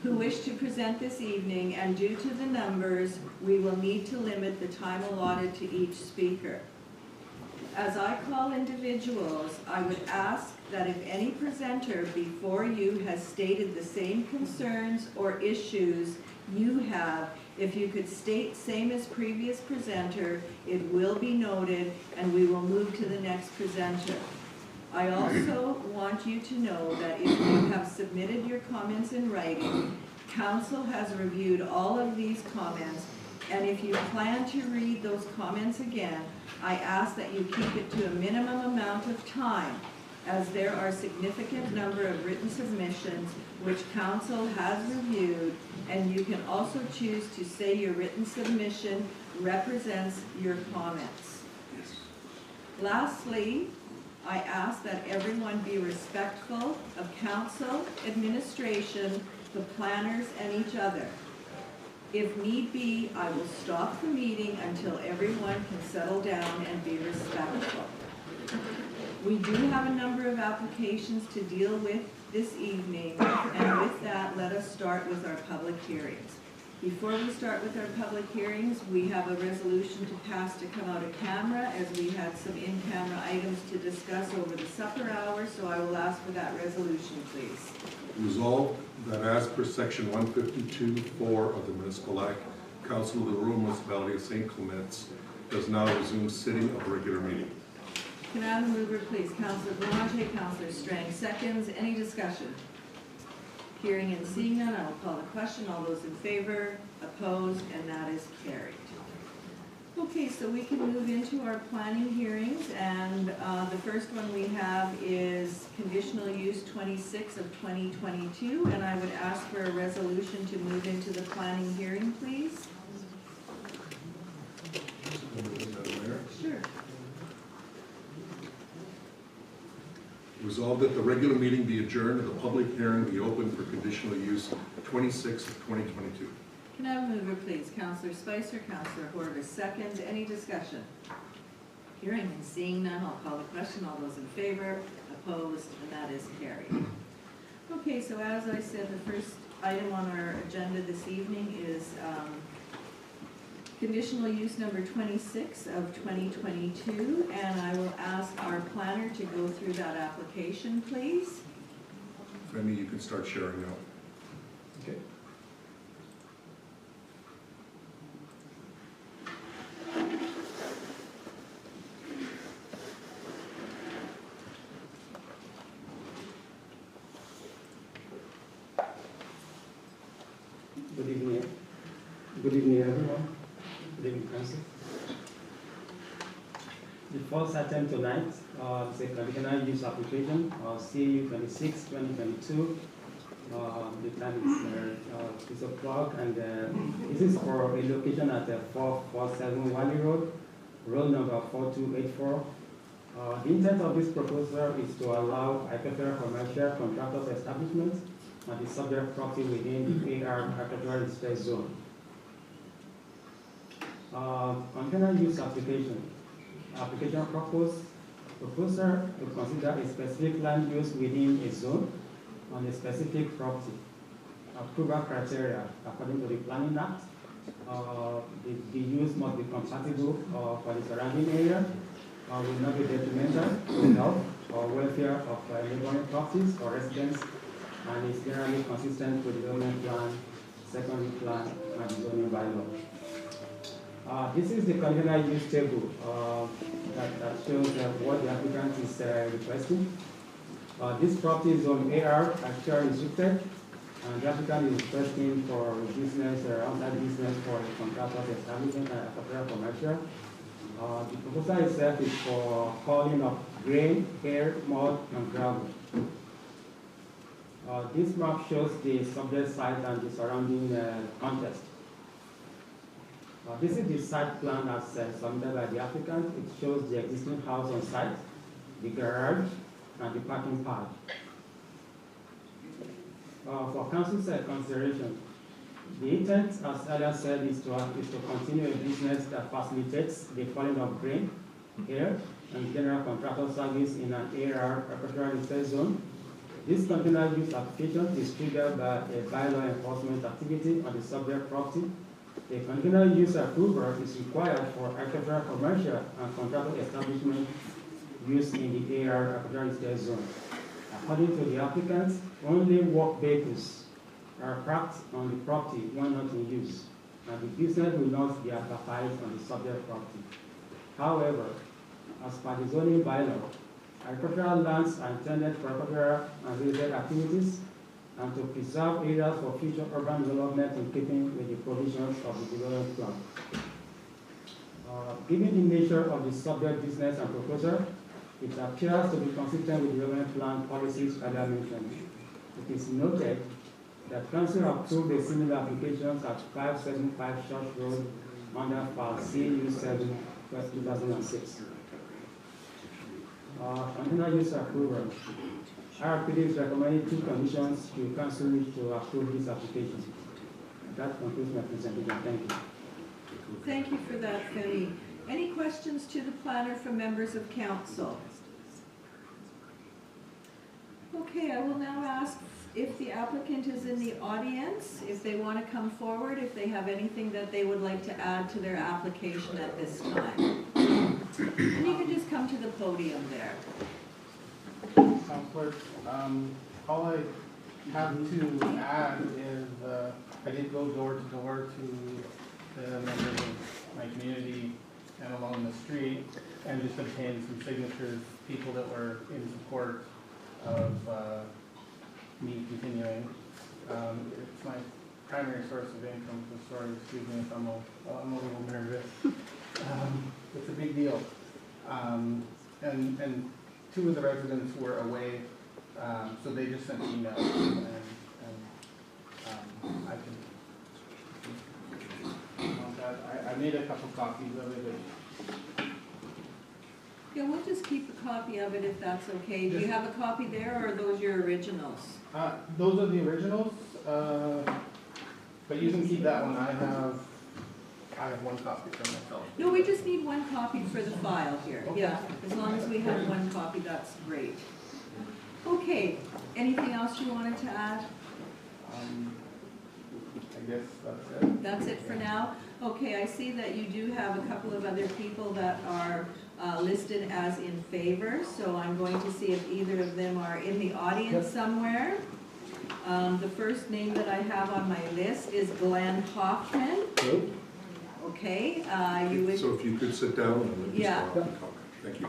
who wish to present this evening, and due to the numbers, we will need to limit the time allotted to each speaker. As I call individuals, I would ask that if any presenter before you has stated the same concerns or issues you have, if you could state same as previous presenter, it will be noted and we will move to the next presenter. I also want you to know that if you have submitted your comments in writing, council has reviewed all of these comments, and if you plan to read those comments again, I ask that you keep it to a minimum amount of time, as there are a significant number of written submissions which council has reviewed, and you can also choose to say your written submission represents your comments. Lastly, I ask that everyone be respectful of council, administration, the planners, and each other. If need be, I will stop the meeting until everyone can settle down and be respectful. We do have a number of applications to deal with this evening, and with that, let us start with our public hearings. Before we start with our public hearings, we have a resolution to pass to come out of camera, as we had some in-camera items to discuss over the supper hour, so I will ask for that resolution, please. Resolved that as per section 152(4) of the Municipal Act, Council of the Rural Municipality of St. Clements does now resume sitting of regular meeting. Can I have a mover, please? Councillor Boulanger, Councillor Strang seconds. Any discussion? Hearing and seeing none, I will call the question. All those in favor, opposed, and that is carried. Okay, so we can move into our planning hearings, and the first one we have is conditional use 26 of 2022, and I would ask for a resolution to move into the planning hearing, please. Sure. Resolved that the regular meeting be adjourned and the public hearing be open for conditional use 26 of 2022. Can I have a mover, please? Councillor Spicer, Councillor Horvis seconds. Any discussion? Hearing and seeing none, I'll call the question. All those in favor, opposed, and that is carried. Okay, so as I said, the first item on our agenda this evening is conditional use number 26 of 2022, and I will ask our planner to go through that application, please. Femi, you can start sharing now. Okay. Good evening. Good evening, everyone. Good evening, Council. The first item tonight is a conditional use application, CU 26/2022. The time is 6 o'clock, and this is for a location at 447 Wally Road, road number 4284. The intent of this proposal is to allow agricultural commercial contractors establishments and the subject property within the AR agricultural distress zone. Conditional use application proposer to consider a specific land use within a zone on a specific property. Approval criteria according to the Planning Act. The use must be compatible for the surrounding area, will not be detrimental to health or welfare of neighboring properties or residents, and is generally consistent with the development plan, secondary plan, and zoning bylaw. This is the conditional use table that shows what the applicant is requesting. This property is on AR, actually restricted, and the applicant is requesting for business or outside business for a contractor's establishment and agricultural commercial. The proposal itself is for hauling of grain, air, mud, and gravel. This map shows the subject site and the surrounding context. This is the site plan as submitted by the applicant. It shows the existing house on site, the garage, and the parking pad. For council's consideration, the intent, as earlier said, is to continue a business that facilitates the hauling of grain, air, and general contractor service in an AR agricultural distress zone. This conditional use application is triggered by a bylaw enforcement activity on the subject property. A conditional use approval is required for agricultural, commercial, and contractual establishment used in the AR agricultural estate zone. According to the applicant, only work vehicles are parked on the property when not in use, and the business will not be advertised on the subject property. However, as per the zoning bylaw, agricultural lands are intended for agricultural and related activities and to preserve areas for future urban development in keeping with the provisions of the development plan. Given the nature of the subject business and proposal, it appears to be consistent with the development plan policies earlier mentioned. It is noted that council approved a similar applications at 575 Church Road under file CU 7, 2006. Conditional use approval. RPD is recommending 2 conditions to council to approve this application. That concludes my presentation. Thank you. Thank you for that, Femi. Any questions to the planner from members of council? Okay, I will now ask if the applicant is in the audience, if they want to come forward, if they have anything that they would like to add to their application at this time. And you can just come to the podium there. Counselor, all I have to add is I did go door to door to the members of my community and along the street and just obtained some signatures, people that were in support of me continuing. It's my primary source of income, so sorry, excuse me if I'm a little nervous. It's a big deal. And 2 of the residents were away, so they just sent emails, and I can want that. I made a couple copies of it. Yeah, we'll just keep a copy of it if that's okay. Do you have a copy there, or are those your originals? Those are the originals, but you can keep that one. I have 1 copy for myself. No, we just need 1 copy for the file here. Okay. Yeah, as long as we have 1 copy, that's great. Okay, anything else you wanted to add? I guess that's it. That's it for now? Okay, I see that you do have a couple of other people that are listed as in favor, so I'm going to see if either of them are in the audience somewhere. The first name that I have on my list is Glenn Hoffman. Good. Okay, you would So if you could sit down and let Yeah. Mr. Hoffman talk. Thank you.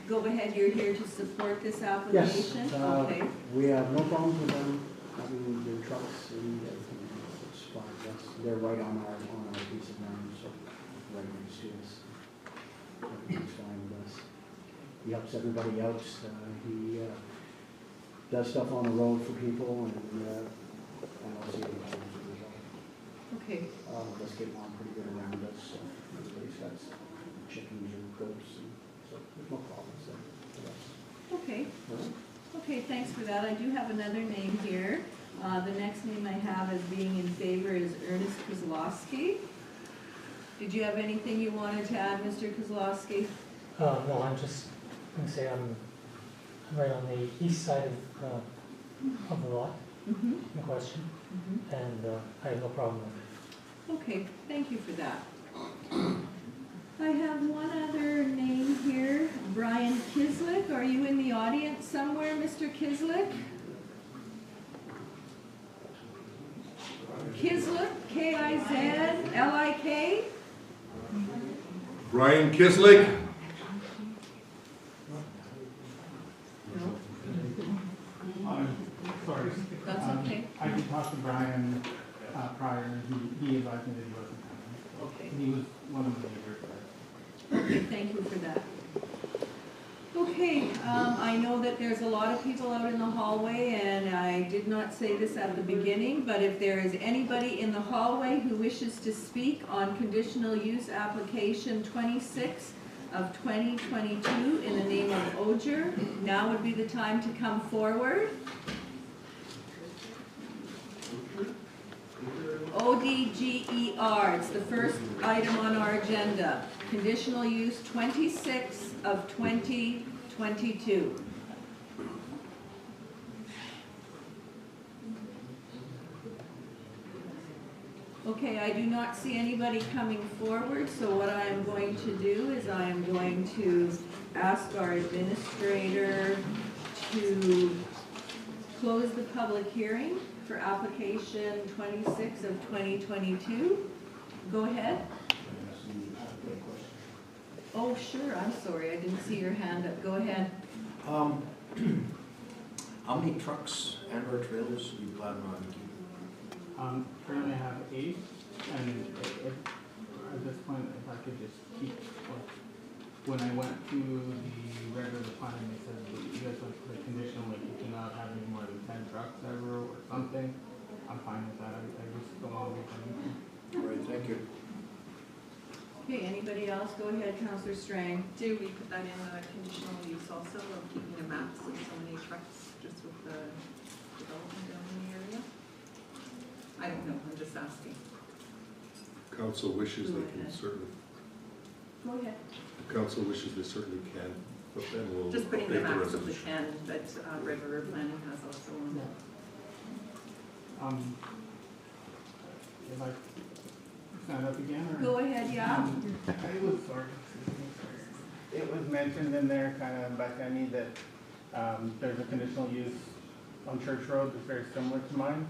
go ahead, you're here to support this Yes, application? Okay. we have no problem with them having their trucks and everything. It's fine. They're right on our piece of land, so right next to us. Everything's fine with us. He helps everybody else. He does stuff on the road for people, and I don't see any problems with it at all. Okay, Let's get along pretty good around us. So everybody's got chickens or goats, and so there's no problems there for us. okay. Okay, thanks for that. I do have another name here. The next name I have as being in favor is Ernest Kozlowski. Did you have anything you wanted to add, Mr. Kozlowski? No, I'm just going to say I'm right on the east side of the lot Mm-hmm. in question, and I have no problem with it. Okay, thank you for that. I have one other name here, Brian Kislik. Are you in the audience somewhere, Mr. Kislik? Kislik, K-I-Z-L-I-K? Brian Kislik? Sorry. That's okay. I did talk to Brian prior, and he advised me that he wasn't coming. Okay. He was one of the neighbors there. Okay, thank you for that. Okay, I know that there's a lot of people out in the hallway, and I did not say this at the beginning, but if there is anybody in the hallway who wishes to speak on conditional use application 26 of 2022 in the name of Oger, now would be the time to come forward. ODGER, it's the first item on our agenda. Conditional use 26 of 2022. Okay, I do not see anybody coming forward, so what I am going to do is I am going to ask our administrator to close the public hearing for application 26 of 2022. Go ahead. Oh, sure, I'm sorry, I didn't see your hand up. Go ahead. How many trucks and or trailers do you plan on keeping? Currently I have 8, and if, at this point, if I could just keep, when I went to the regular planning, they said that you guys would put a condition like you cannot have any more than 10 trucks ever or something. I'm fine with that, I just don't want to be funny. All right, thank you. Okay, anybody else? Go ahead, Councillor Strang. Do we put that in a conditional use also of keeping a max of so many trucks just with the development down in the area? I don't know, I'm just asking. Council wishes they can certainly, Go ahead. council wishes they certainly can, but then we'll Just putting update the the max of the resolution. 10 that Red River Planning has also on it. If I stand up again, or? Go ahead, yeah. It was it was mentioned in there, kind of by Tammy, that there's a conditional use on Church Road that's very similar to mine.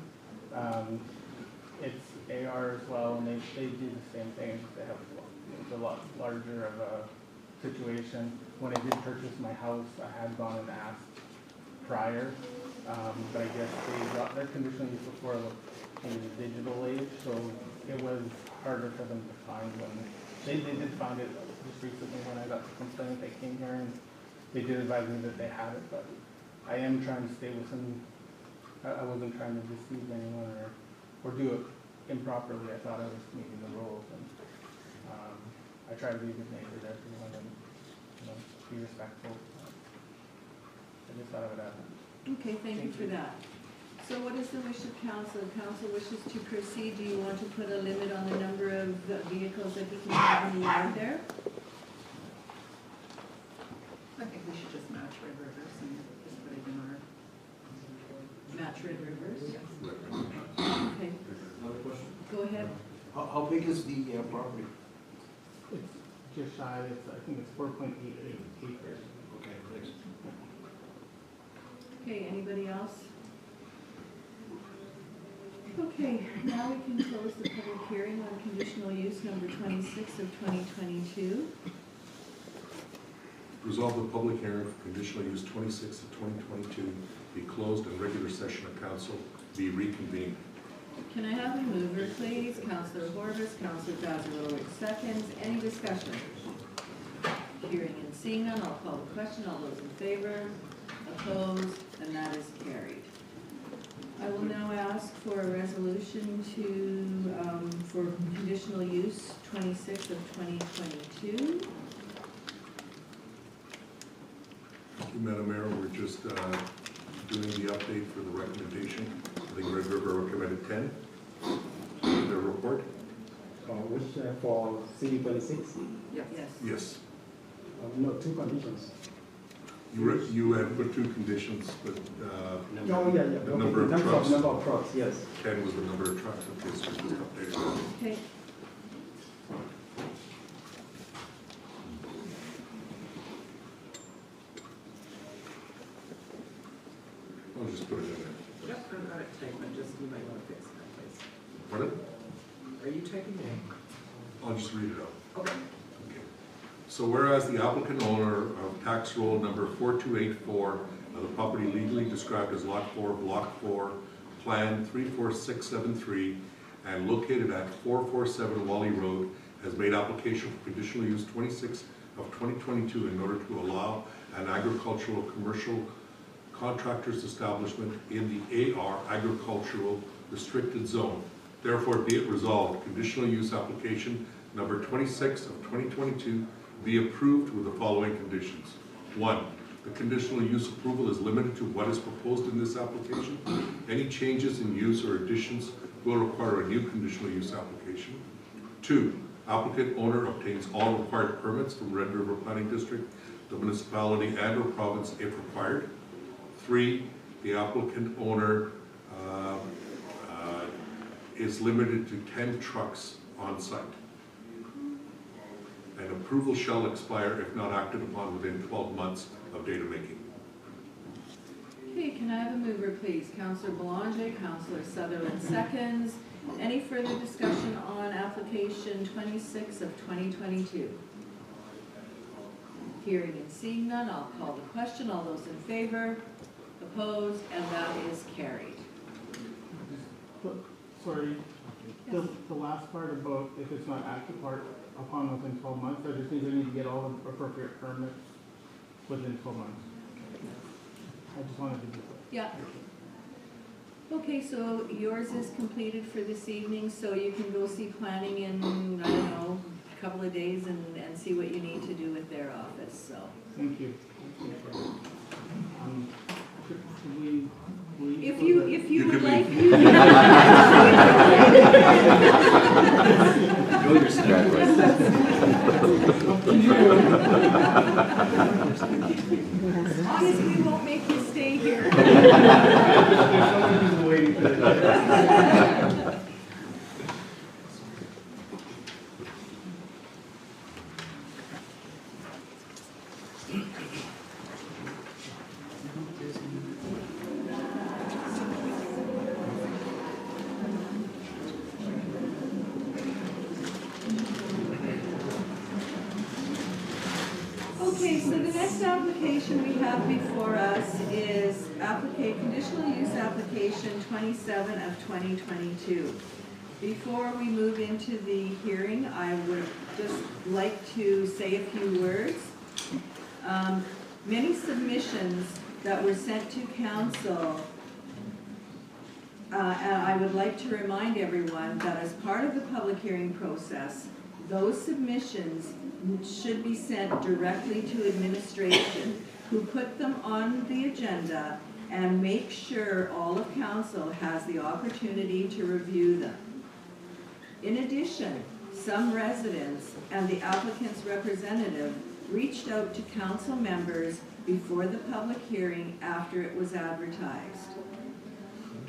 It's AR as well, and they do the same thing. They have it's a lot larger of a situation. When I did purchase my house, I had gone and asked prior, but I guess they got their conditional use before in the digital age, so it was harder for them to find when they did find it just recently when I got the complaint. They came here and they did advise me that they had it, but I am trying to stay within. I wasn't trying to deceive anyone or do it improperly. I thought I was meeting the rules, and I try to be a good neighbor to everyone and be respectful. I just thought I would add that. Okay, thank you for that. So what is the wish of council? Council wishes to proceed. Do you want to put a limit on the number of vehicles that he can have in the yard there? I think we should just match Red Rivers and just put it in our. Match Red Rivers? Yes. Okay, Another question? go ahead. How big is the property? It's just shy. I think it's 4.88 acres. Okay, thanks. Okay, anybody else? Okay, now we can close the public hearing on conditional use number 26 of 2022. Resolve the public hearing for conditional use 26 of 2022 be closed and regular session of council be reconvened. Can I have a mover, please? Councillor Horvis, Councillor Zazarovic seconds. Any discussion? Hearing and seeing none, I'll call the question. All those in favor? Opposed? And that is carried. I will now ask for a resolution for conditional use 26 of 2022. Thank you, Madam Mayor. We're just doing the update for the recommendation. I think Red River recommended 10. Their report? Which for CU26? Yes. Yes. Yes. No, 2 conditions. You had put 2 conditions, but Oh, yeah. the number of In terms trucks. number of trucks, yes. 10 was the number of trucks. Okay, so just updated. Okay. I'll just put it in there. Yep, I've got it typed, but just, you might want to fix that, please. Pardon? Are you typing it? I'll just read it out. Okay. Okay. So whereas the applicant owner of tax roll number 4284 of the property legally described as Lot 4, Block 4, Plan 34673, and located at 447 Wally Road, has made application for conditional use 26 of 2022 in order to allow an agricultural commercial contractor's establishment in the AR agricultural restricted zone. Therefore, be it resolved, conditional use application number 26 of 2022 be approved with the following conditions. 1, the conditional use approval is limited to what is proposed in this application. Any changes in use or additions will require a new conditional use application. 2, applicant owner obtains all required permits from Red River Planning District, the municipality and or province if required. 3, the applicant owner is limited to 10 trucks on site. And approval shall expire if not acted upon within 12 months of data making. Okay, can I have a mover, please? Councillor Belanger, Councillor Sutherland seconds. Any further discussion on application 26 of 2022? Hearing and seeing none, I'll call the question. All those in favor? Opposed? And that is carried. Sorry, the last part about if it's not acted upon within 12 months, I just think they need to get all the appropriate permits within 12 months. I just wanted to do that. Yeah. Okay, so yours is completed for this evening, so you can go see planning in, I don't know, a couple of days and see what you need to do with their office, so. Thank you. Should we leave? If so you, that- if you You would can like, leave. you Know your step. honestly, we won't make you stay here. There's so many people waiting for this. Okay, so the next application we have before us is conditional use application 27 of 2022. Before we move into the hearing, I would just like to say a few words. Many submissions that were sent to council, and I would like to remind everyone that as part of the public hearing process, those submissions should be sent directly to administration, who put them on the agenda and make sure all of council has the opportunity to review them. In addition, some residents and the applicant's representative reached out to council members before the public hearing after it was advertised.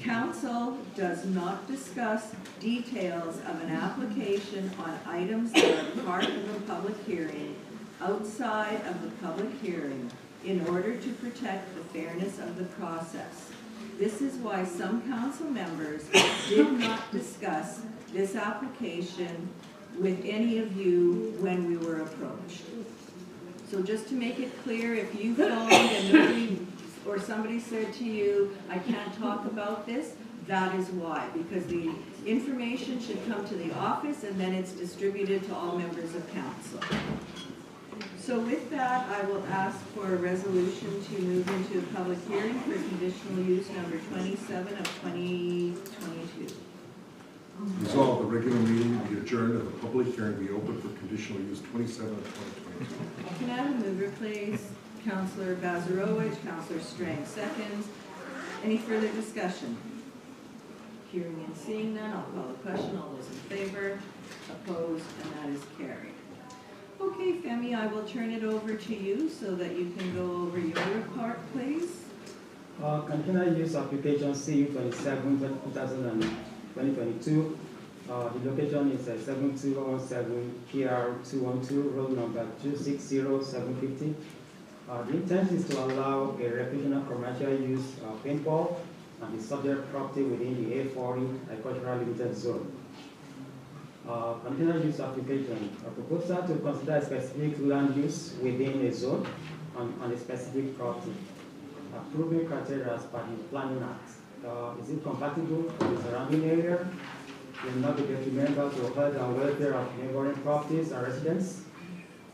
Council does not discuss details of an application on items that are part of a public hearing outside of the public hearing in order to protect the fairness of the process. This is why some council members did not discuss this application with any of you when we were approached. So just to make it clear, if you phoned and nobody or somebody said to you, I can't talk about this, that is why, because the information should come to the office and then it's distributed to all members of council. So with that, I will ask for a resolution to move into a public hearing for conditional use number 27 of 2022. Resolve the regular meeting be adjourned and the public hearing be open for conditional use 27 of 2022. Can I have a mover, please? Councillor Bazarowicz, Councillor Strang seconds. Any further discussion? Hearing and seeing none, I'll call the question. All those in favor? Opposed? And that is carried. Okay, Femi, I will turn it over to you so that you can go over your report, please. Container use application CU 27 2022. The location is 7217 PR 212, road number 260750. The intent is to allow a recreational commercial use paintball and the subject property within the A40 Agricultural Limited Zone. Container use application, a proposal to consider a specific land use within a zone on a specific property. Approving criteria as per the Planning Act. Is it compatible with the surrounding area? Will not be detrimental to health and welfare of neighboring properties and residents?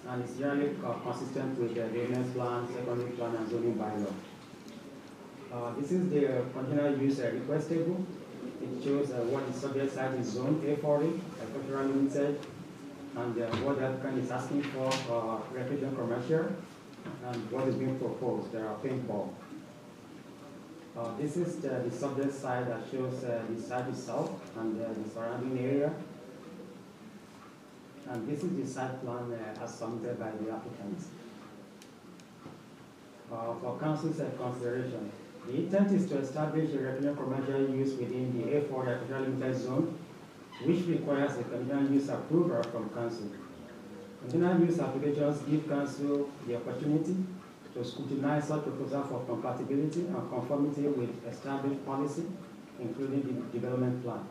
And is generally consistent with the drainage plan, secondary plan, and zoning bylaw. This is the container use request table. It shows what the subject site is zone A40, agricultural limited, and what the applicant is asking for recreation commercial, and what is being proposed. There are paintball. This is the subject site that shows the site itself and the surrounding area. And this is the site plan as submitted by the applicant. For council's consideration, The intent is to establish a recreational commercial use within the A4 agricultural limited zone, which requires a conditional use approval from council. Conditional use applications give council the opportunity to scrutinize such proposal for compatibility and conformity with established policy, including the development plan.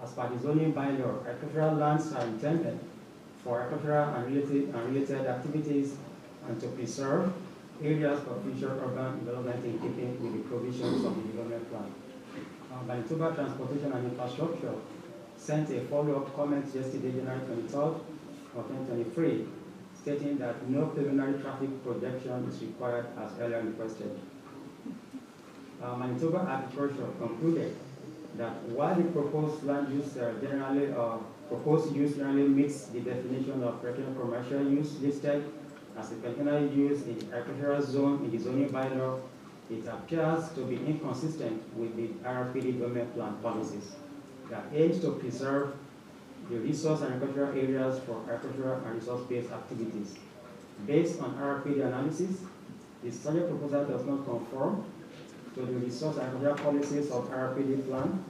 As per the zoning bylaw, agricultural lands are intended for agricultural and related activities and to preserve areas for future urban development in keeping with the provisions of the development plan. Manitoba Transportation and Infrastructure sent a follow-up comment yesterday, January 23rd of 2023, stating that no preliminary traffic projection is required as earlier requested. Manitoba Agriculture concluded that while the proposed land use proposed use generally meets the definition of recreational commercial use listed as a conditional use in the agricultural zone in the zoning bylaw, it appears to be inconsistent with the RFPD development plan policies that aims to preserve the resource and agricultural areas for agricultural and resource-based activities. Based on RFPD analysis, the study proposal does not conform to the resource and agricultural policies of RFPD plan.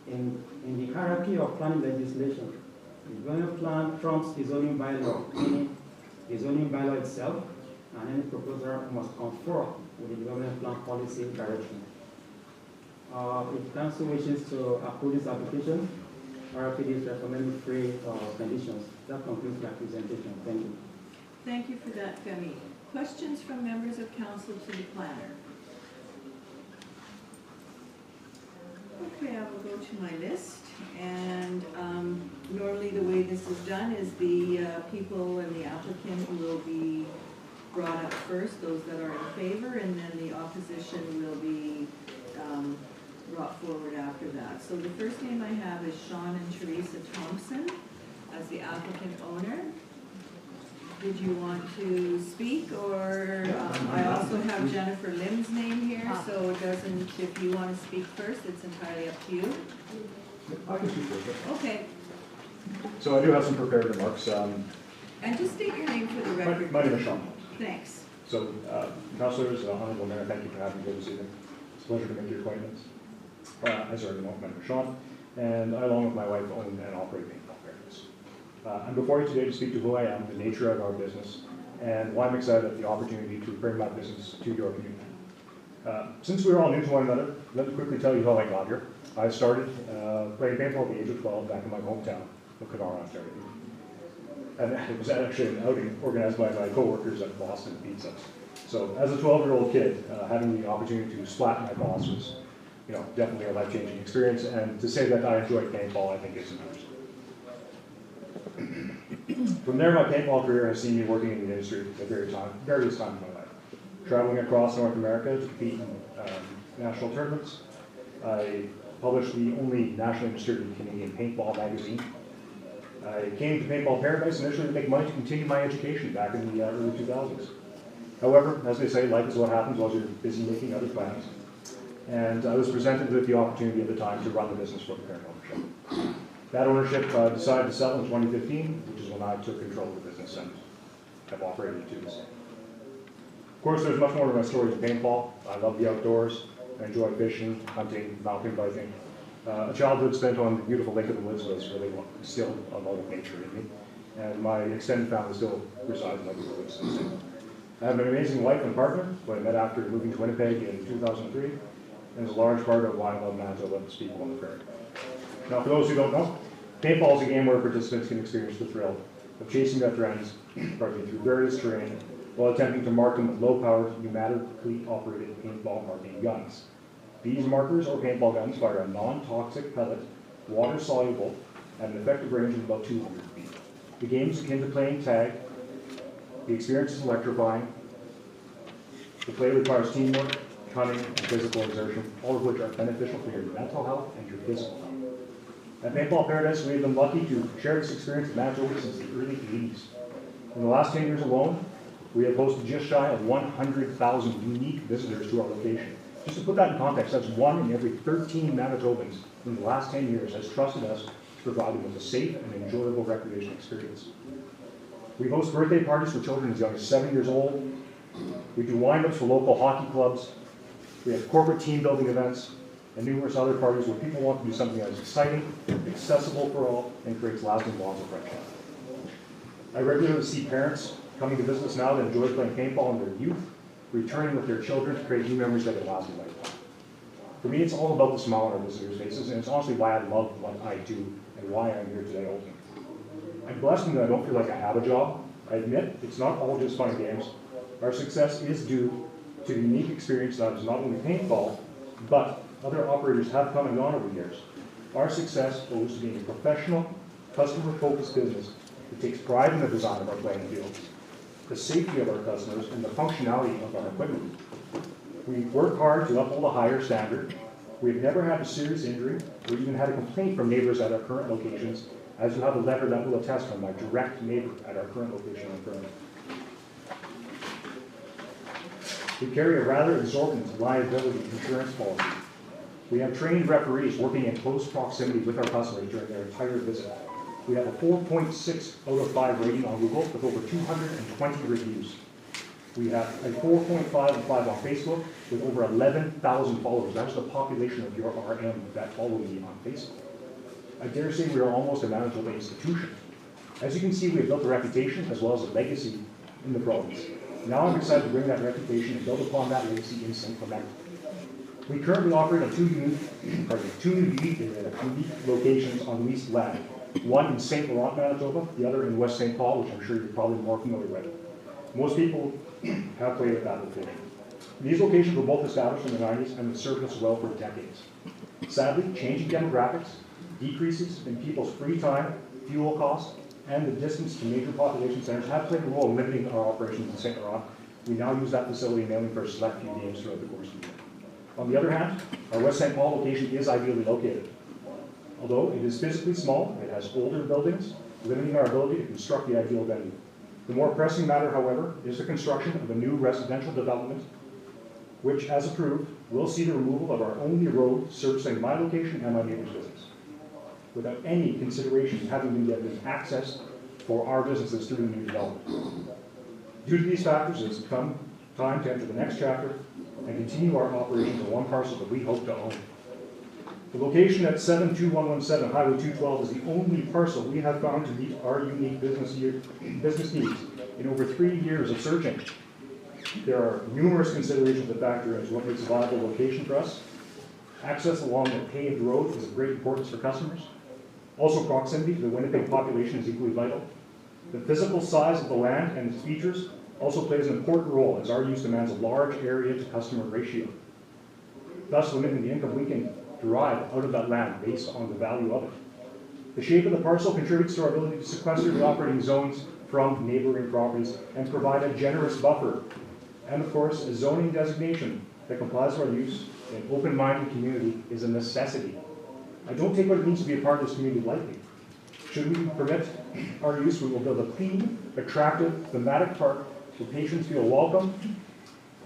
In the hierarchy of planning legislation, the development plan trumps the zoning bylaw, meaning the zoning bylaw itself, and any proposal must conform with the development plan policy direction. If council wishes to approve this application, RFPD is recommending 3 conditions. That concludes my presentation. Thank you. Thank you for that, Femi. Questions from members of council to the planner? Okay, I will go to my list, and normally the way this is done is the people and the applicant will be brought up first, those that are in favor, and then the opposition will be brought forward after that. So the first name I have is Sean and Teresa Thompson as the applicant owner. Did you want to speak, or I also have Jennifer Lim's name here, so it doesn't, if you want to speak first, it's entirely up to you. I can speak first. Okay, So I do have some prepared remarks. and just state your name for the record. My name is Sean. Thanks. So, councilors, honorable mayor, thank you for having me here this evening. It's a pleasure to make your acquaintance. As you already know, my name is Sean, and I, along with my wife, own and operate Paintball Paradise. I'm before you today to speak to who I am, the nature of our business, and why I'm excited at the opportunity to bring my business to your community. Since we're all new to one another, let me quickly tell you how I got here. I started playing paintball at the age of 12 back in my hometown of Kenora, Ontario. And it was actually an outing organized by my coworkers at Boston Pizza. So as a 12-year-old kid, having the opportunity to splat my boss was, definitely a life-changing experience. And to say that I enjoyed paintball, I think is an understatement. From there, my paintball career has seen me working in the industry at various times in my life. Traveling across North America to compete in national tournaments. I published the only nationally distributed Canadian paintball magazine. I came to Paintball Paradise initially to make money to continue my education back in the early 2000s. However, as they say, life is what happens while you're busy making other plans. And I was presented with the opportunity at the time to run the business for the parent ownership. That ownership decided to sell in 2015, which is when I took control of the business and have operated to this day. Of course, there's much more to my story than paintball. I love the outdoors. I enjoy fishing, hunting, mountain biking. A childhood spent on the beautiful Lake of the Woods was really still a love of nature in me. And my extended family still resides in Lake of the Woods. I have an amazing wife and partner, who I met after moving to Winnipeg in 2003, and is a large part of why I love Manitoba and people on the prairie. Now, for those who don't know, paintball is a game where participants can experience the thrill of chasing their friends through various terrain while attempting to mark them with low-powered, pneumatically operated paintball marking guns. These markers or paintball guns fire a non-toxic pellet, water-soluble, at an effective range of about 200 feet. The game is akin to playing tag. The experience is electrifying. The play requires teamwork, cunning, and physical exertion, all of which are beneficial for your mental health and your physical health. At Paintball Paradise, we have been lucky to share this experience with Manitoba since the early 80s. In the last 10 years alone, we have hosted just shy of 100,000 unique visitors to our location. Just to put that in context, that's 1 in every 13 Manitobans in the last 10 years has trusted us to provide them with a safe and enjoyable recreation experience. We host birthday parties for children as young as 7 years old. We do wind-ups for local hockey clubs. We have corporate team building events and numerous other parties where people want to do something that is exciting, accessible for all, and creates lasting bonds of friendship. I regularly see parents coming to visit us now that enjoy playing paintball in their youth, returning with their children to create new memories that can last a lifetime. For me, it's all about the smile on our visitors' faces, and it's honestly why I love what I do and why I'm here today opening. I'm blessed in that I don't feel like I have a job. I admit it's not all just fun and games. Our success is due to the unique experience that is not only paintball, but other operators have come and gone over the years. Our success owes to being a professional, customer-focused business that takes pride in the design of our playing fields, the safety of our customers, and the functionality of our equipment. We work hard to uphold a higher standard. We have never had a serious injury or even had a complaint from neighbors at our current locations, as you have a letter that will attest from my direct neighbor at our current location on Fern. We carry a rather exorbitant liability insurance policy. We have trained referees working in close proximity with our customers during their entire visit. We have a 4.6 out of 5 rating on Google with over 220 reviews. We have a 4.5 out of 5 on Facebook with over 11,000 followers. That's the population of your RM that follow me on Facebook. I dare say we are almost a Manitoba institution. As you can see, we have built a reputation as well as a legacy in the province. Now I'm excited to bring that reputation and build upon that legacy in St. Clement. We currently operate on two unique locations on the East Land. One in St. Laurent, Manitoba, the other in West St. Paul, which I'm sure you're probably more familiar with. Most people have played at that location. These locations were both established in the 90s and have served us well for decades. Sadly, changing demographics, decreases in people's free time, fuel costs, and the distance to major population centers have played a role in limiting our operations in St. Laurent. We now use that facility mainly for a select few games throughout the course of the year. On the other hand, our West St. Paul location is ideally located. Although it is physically small, it has older buildings, limiting our ability to construct the ideal venue. The more pressing matter, however, is the construction of a new residential development, which, as approved, will see the removal of our only road servicing my location and my neighbor's business, without any consideration having been given access for our businesses through the new development. Due to these factors, it has come time to enter the next chapter and continue our operations on one parcel that we hope to own. The location at 72117 Highway 212 is the only parcel we have found to meet our unique business needs in over 3 years of searching. There are numerous considerations that factor into what makes a viable location for us. Access along the paved road is of great importance for customers. Also, proximity to the Winnipeg population is equally vital. The physical size of the land and its features also plays an important role, as our use demands a large area to customer ratio, thus limiting the income we can derive out of that land based on the value of it. The shape of the parcel contributes to our ability to sequester the operating zones from neighboring properties and provide a generous buffer. And of course, a zoning designation that complies with our use in an open-minded community is a necessity. I don't take what it means to be a part of this community lightly. Should we permit our use, we will build a clean, attractive, thematic park where patrons feel welcome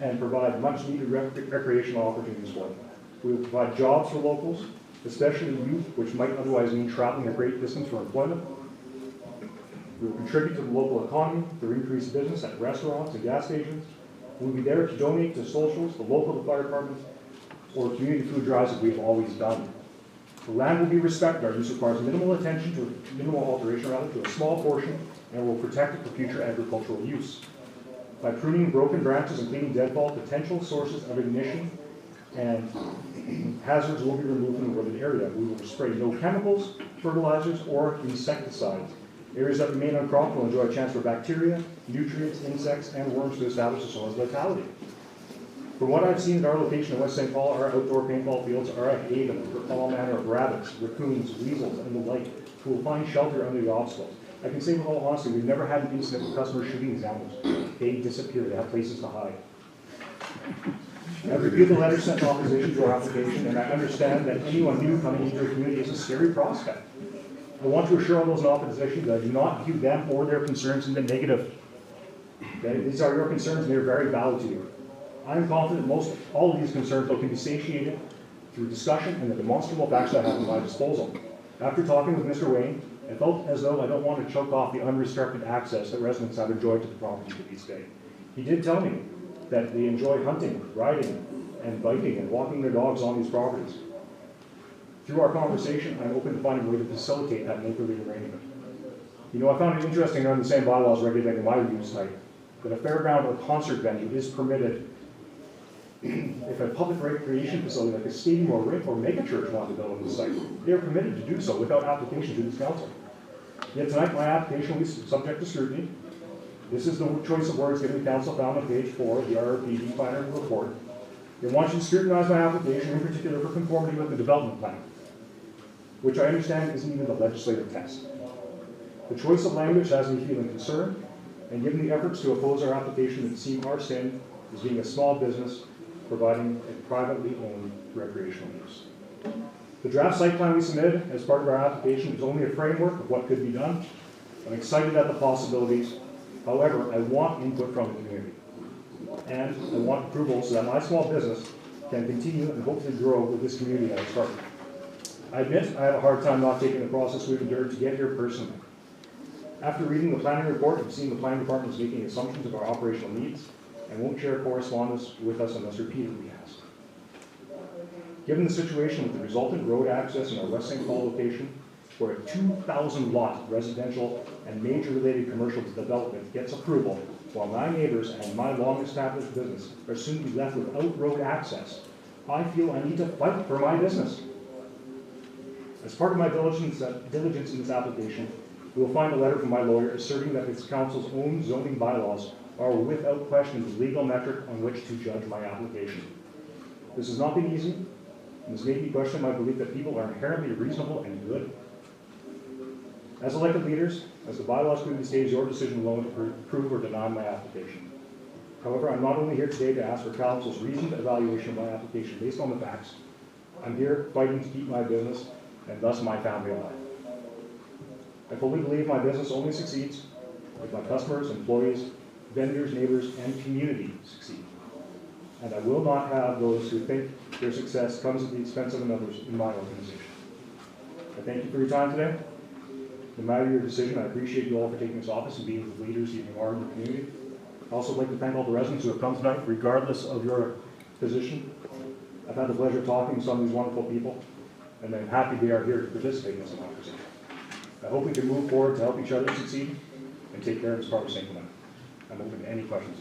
and provide much-needed recreational opportunities for them. We will provide jobs for locals, especially youth, which might otherwise mean traveling a great distance for employment. We will contribute to the local economy through increased business at restaurants and gas stations. We will be there to donate to socials, the local fire departments, or community food drives that we have always done. The land will be respected. Our use requires minimal alteration to a small portion, and we'll protect it for future agricultural use. By pruning broken branches and cleaning deadfall, potential sources of ignition and hazards will be removed from the wooded area. We will spray no chemicals, fertilizers, or insecticides. Areas that remain uncropped will enjoy a chance for bacteria, nutrients, insects, and worms to establish a soil's vitality. From what I've seen at our location in West St. Paul, our outdoor paintball fields are a haven for all manner of rabbits, raccoons, weasels, and the like, who will find shelter under the obstacles. I can say with all honesty, we've never had an incident with customers shooting these animals. They disappear, they have places to hide. I've reviewed the letter sent in opposition to our application, and I understand that anyone new coming into the community is a scary prospect. I want to assure all those in opposition that I do not view them or their concerns in the negative. Okay? These are your concerns, and they're very valid to you. I am confident all of these concerns can be satiated through discussion and the demonstrable facts I have at my disposal. After talking with Mr. Wayne, I felt as though I don't want to choke off the unrestricted access that residents have enjoyed to the property to this day. He did tell me that they enjoy hunting, riding, and biking and walking their dogs on these properties. Through our conversation, I'm open to finding a way to facilitate that neighborly arrangement. You know, I found it interesting under the same bylaws regulating my use type, that a fairground or concert venue is permitted if a public recreation facility like a stadium or megachurch want to build on the site. They are permitted to do so without application to this council. Yet tonight, my application will be subject to scrutiny. This is the choice of words given to council found on page 4 of the RRPD final report. They want you to scrutinize my application, in particular for conformity with the development plan, which I understand isn't even the legislative test. The choice of language has me feeling concerned, and given the efforts to oppose our application that seem our sin as being a small business providing a privately owned recreational use. The draft site plan we submitted as part of our application is only a framework of what could be done. I'm excited at the possibilities. However, I want input from the community. And I want approval so that my small business can continue and hopefully grow with this community that I started. I admit I have a hard time not taking the process we've endured to get here personally. After reading the planning report and seeing the planning department is making assumptions of our operational needs and won't share correspondence with us unless repeatedly asked. Given the situation with the resultant road access in our West St. Paul location, where a 2,000 lot residential and major related commercial development gets approval, while my neighbors and my long established business are soon to be left without road access, I feel I need to fight for my business. As part of my diligence in this application, you will find a letter from my lawyer asserting that this council's own zoning bylaws are without question the legal metric on which to judge my application. This has not been easy, and has made me question my belief that people are inherently reasonable and good. As elected leaders, as the bylaws clearly state, it is your decision alone to approve or deny my application. However, I'm not only here today to ask for council's reasoned evaluation of my application based on the facts. I'm here fighting to keep my business and thus my family alive. I fully believe my business only succeeds if my customers, employees, vendors, neighbors, and community succeed. And I will not have those who think their success comes at the expense of another's in my organization. I thank you for your time today. No matter your decision, I appreciate you all for taking this office and being the leaders you are in the community. I also like to thank all the residents who have come tonight, regardless of your position. I've had the pleasure of talking to some of these wonderful people, and I'm happy they are here to participate in this conversation. I hope we can move forward to help each other succeed and take care of this part of St. Clement. I'm open to any questions.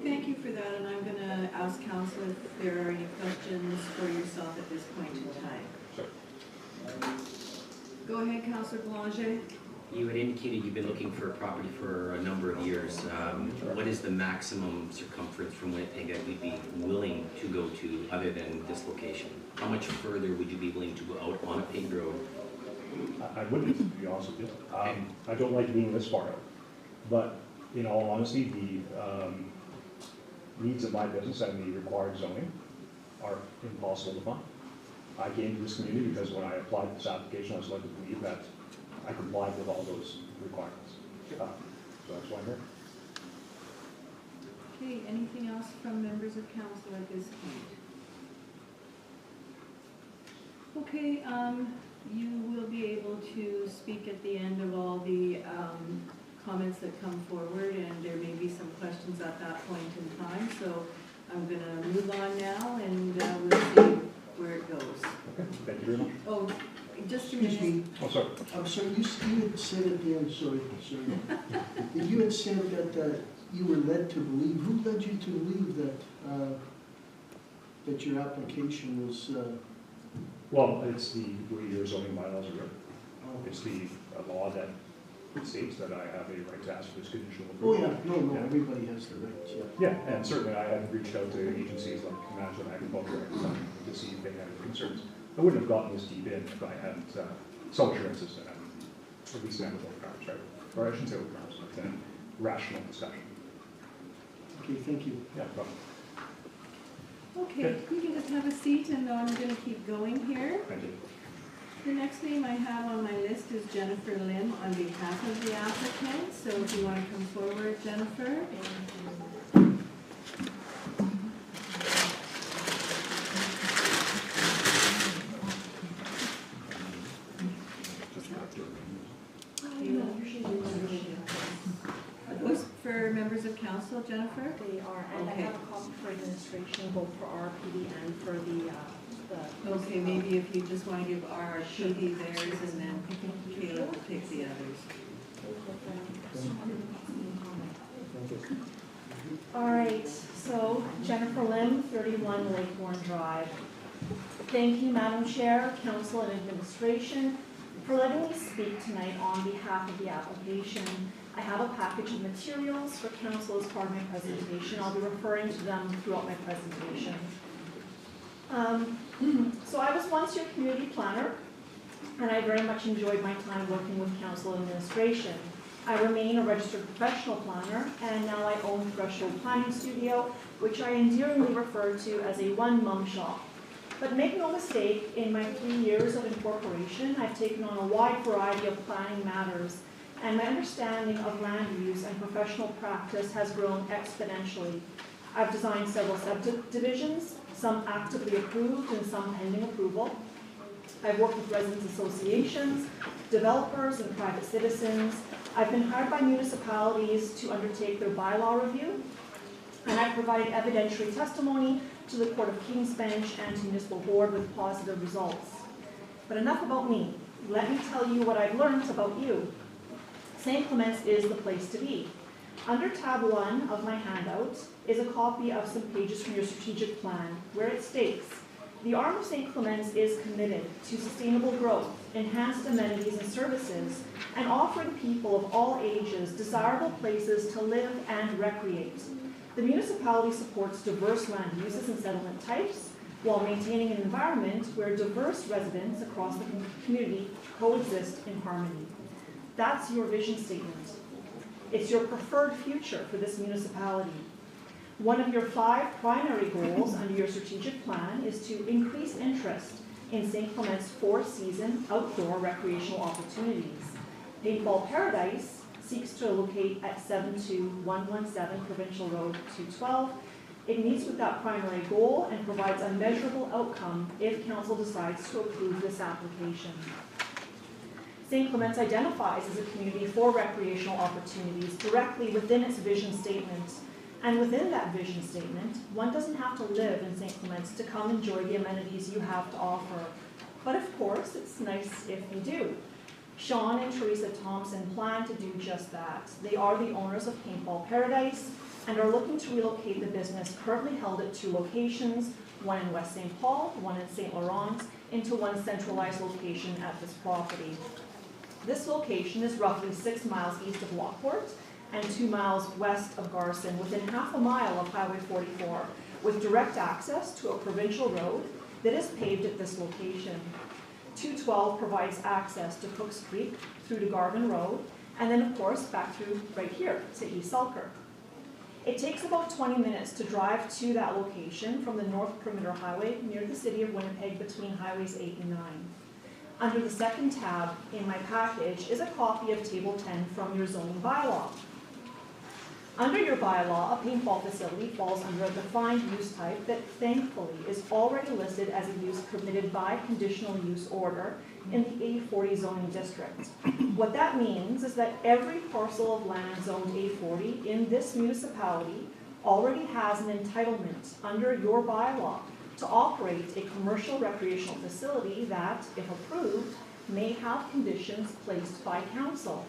Thank you for that, and I'm going to ask council if there are any questions for yourself at this point in time. Sure. Go ahead, Councillor Boulanger. You had indicated you've been looking for a property for a number of years. What is the maximum circumference from Winnipeg that we'd be willing to go to other than this location? How much further would you be willing to go out on a paved road? I wouldn't, to be honest with you. I don't like being this far out. But in all honesty, the needs of my business and the required zoning are impossible to find. I came to this community because when I applied for this application, I was led to believe that I complied with all those requirements. So that's why I'm here. Okay, anything else from members of council at this point? Okay, you will be able to speak at the end of all the comments that come forward, and there may be some questions at that point in time. So I'm going to move on now, and we'll see where it goes. Okay, thank you very much. Oh, just a Excuse minute. me, Oh, sorry. I'm sorry, you had said at the end, sorry, you had said that you were led to believe, who led you to believe that, that your application was, Well, it's the way your zoning bylaws are written. It's the law that states that I have a right to ask for this conditional oh approval. yeah, no, everybody has the right, yeah. Yeah, and certainly I have reached out to agencies like Management Agriculture to see if they had any concerns. I wouldn't have gotten this deep in if I hadn't some assurances that I'm at least met with all grounds, right? Or I shouldn't say with grounds, but then rational discussion. Okay, thank you. Yeah, no problem. Okay, you can just have a seat, and I'm going to keep going here. Thank you. The next name I have on my list is Jennifer Lim on behalf of the applicant. So if you want to come forward, Jennifer. Those for members of council, Jennifer? They are, and I Okay. have a copy for administration, both for RPD and for the. Okay, maybe if you just want to give RRPD theirs and then Caleb will take the others. Thank you. All right, so Jennifer Lim, 31 Lakeborn Drive. Thank you, Madam Chair, Council and Administration, for letting me speak tonight on behalf of the application. I have a package of materials for Council as part of my presentation. I'll be referring to them throughout my presentation. So I was once your community planner, and I very much enjoyed my time working with Council administration. I remain a registered professional planner, and now I own Threshold Planning Studio, which I endearingly refer to as a one-mum shop. But make no mistake, in my 3 years of incorporation, I've taken on a wide variety of planning matters, and my understanding of land use and professional practice has grown exponentially. I've designed several subdivisions, some actively approved and some pending approval. I've worked with residents associations, developers, and private citizens. I've been hired by municipalities to undertake their bylaw review, and I've provided evidentiary testimony to the Court of King's Bench and to Municipal Board with positive results. But enough about me. Let me tell you what I've learned about you. St. Clements is the place to be. Under tab 1 of my handout is a copy of some pages from your strategic plan, where it states, the Arm of St. Clements is committed to sustainable growth, enhanced amenities and services, and offering people of all ages desirable places to live and recreate. The municipality supports diverse land uses and settlement types, while maintaining an environment where diverse residents across the community coexist in harmony. That's your vision statement. It's your preferred future for this municipality. One of your 5 primary goals under your strategic plan is to increase interest in St. Clements' 4-season outdoor recreational opportunities. Paintball Paradise seeks to locate at 72117 Provincial Road 212. It meets with that primary goal and provides a measurable outcome if Council decides to approve this application. St. Clements identifies as a community for recreational opportunities directly within its vision statement. And within that vision statement, one doesn't have to live in St. Clements to come enjoy the amenities you have to offer. But of course, it's nice if you do. Sean and Teresa Thompson plan to do just that. They are the owners of Paintball Paradise and are looking to relocate the business currently held at 2 locations, one in West St. Paul, one in St. Laurent, into one centralized location at this property. This location is roughly 6 miles east of Lockport and 2 miles west of Garson, within half a mile of Highway 44, with direct access to a provincial road that is paved at this location. 212 provides access to Cooks Creek through to Garvin Road, and then of course back through right here to East Selkirk. It takes about 20 minutes to drive to that location from the North Perimeter Highway near the city of Winnipeg between highways 8 and 9. Under the second tab in my package is a copy of Table 10 from your zoning bylaw. Under your bylaw, a paintball facility falls under a defined use type that thankfully is already listed as a use permitted by conditional use order in the A40 zoning district. What that means is that every parcel of land zoned A40 in this municipality already has an entitlement under your bylaw to operate a commercial recreational facility that, if approved, may have conditions placed by council.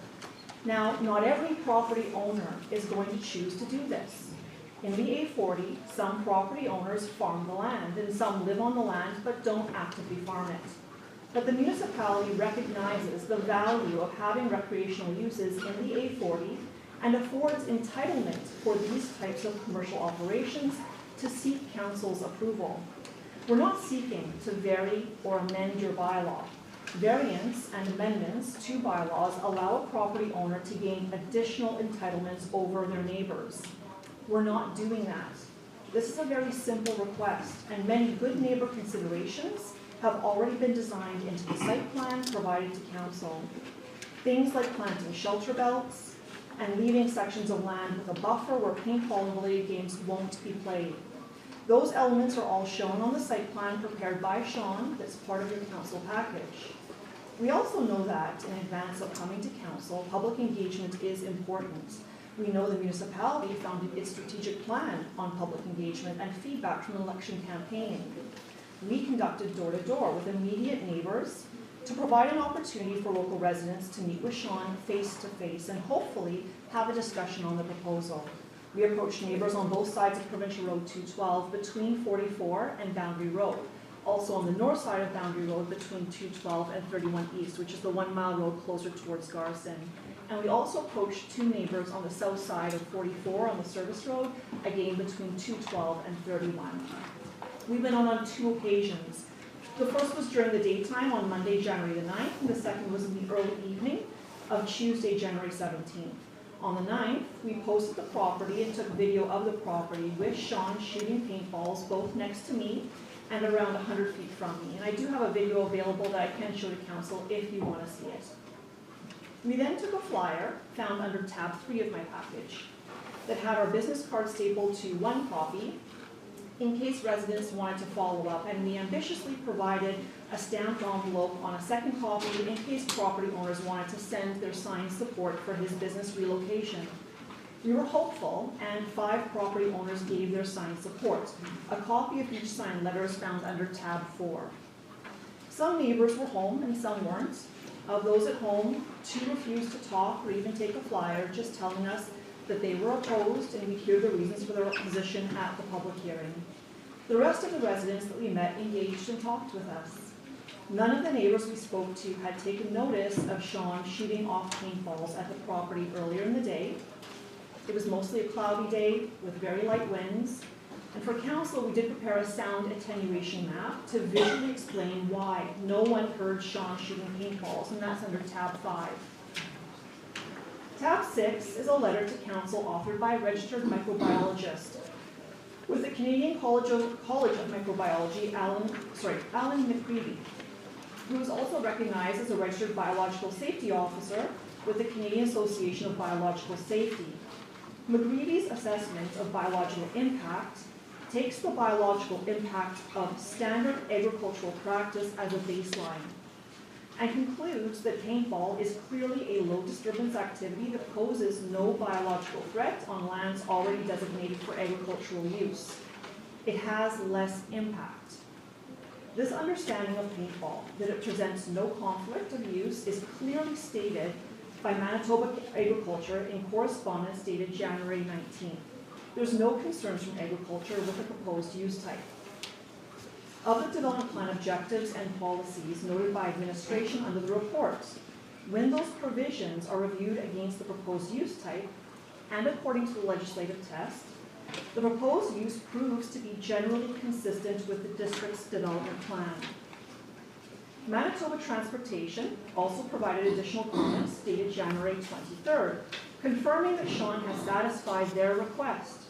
Now, not every property owner is going to choose to do this. In the A40, some property owners farm the land, and some live on the land but don't actively farm it. But the municipality recognizes the value of having recreational uses in the A40 and affords entitlement for these types of commercial operations to seek council's approval. We're not seeking to vary or amend your bylaw. Variants and amendments to bylaws allow a property owner to gain additional entitlements over their neighbors. We're not doing that. This is a very simple request, and many good neighbor considerations have already been designed into the site plan provided to council. Things like planting shelter belts and leaving sections of land with a buffer where paintball and related games won't be played. Those elements are all shown on the site plan prepared by Sean that's part of your council package. We also know that in advance of coming to council, public engagement is important. We know the municipality founded its strategic plan on public engagement and feedback from election campaigning. We conducted door-to-door with immediate neighbors to provide an opportunity for local residents to meet with Sean face-to-face and hopefully have a discussion on the proposal. We approached neighbors on both sides of Provincial Road 212 between 44 and Boundary Road. Also on the north side of Boundary Road between 212 and 31 East, which is the 1 mile road closer towards Garson. And we also approached two neighbors on the south side of 44 on the service road, again between 212 and 31. We went on two occasions. The first was during the daytime on Monday, January the 9th, and the second was in the early evening of Tuesday, January 17th. On the 9th, we posted the property and took video of the property with Sean shooting paintballs both next to me and around 100 feet from me. And I do have a video available that I can show to council if you want to see it. We then took a flyer found under tab 3 of my package that had our business card stapled to one copy in case residents wanted to follow up, and we ambitiously provided a stamped envelope on a second copy in case property owners wanted to send their signed support for his business relocation. We were hopeful, and 5 property owners gave their signed support. A copy of each signed letter is found under tab 4. Some neighbors were home and some weren't. Of those at home, 2 refused to talk or even take a flyer, just telling us that they were opposed and we'd hear the reasons for their opposition at the public hearing. The rest of the residents that we met engaged and talked with us. None of the neighbors we spoke to had taken notice of Sean shooting off paintballs at the property earlier in the day. It was mostly a cloudy day with very light winds. And for council, we did prepare a sound attenuation map to visually explain why no one heard Sean shooting paintballs, and that's under tab 5. Tab 6 is a letter to council authored by a registered microbiologist with the Canadian College of Microbiology, Alan McCreevy, who is also recognized as a registered biological safety officer with the Canadian Association of Biological Safety. McCreevy's assessment of biological impact takes the biological impact of standard agricultural practice as a baseline and concludes that paintball is clearly a low disturbance activity that poses no biological threat on lands already designated for agricultural use. It has less impact. This understanding of paintball, that it presents no conflict of use, is clearly stated by Manitoba Agriculture in correspondence dated January 19th. There's no concerns from agriculture with the proposed use type. Of the development plan objectives and policies noted by administration under the report, when those provisions are reviewed against the proposed use type and according to the legislative test, the proposed use proves to be generally consistent with the district's development plan. Manitoba Transportation also provided additional comments dated January 23rd, confirming that Sean has satisfied their request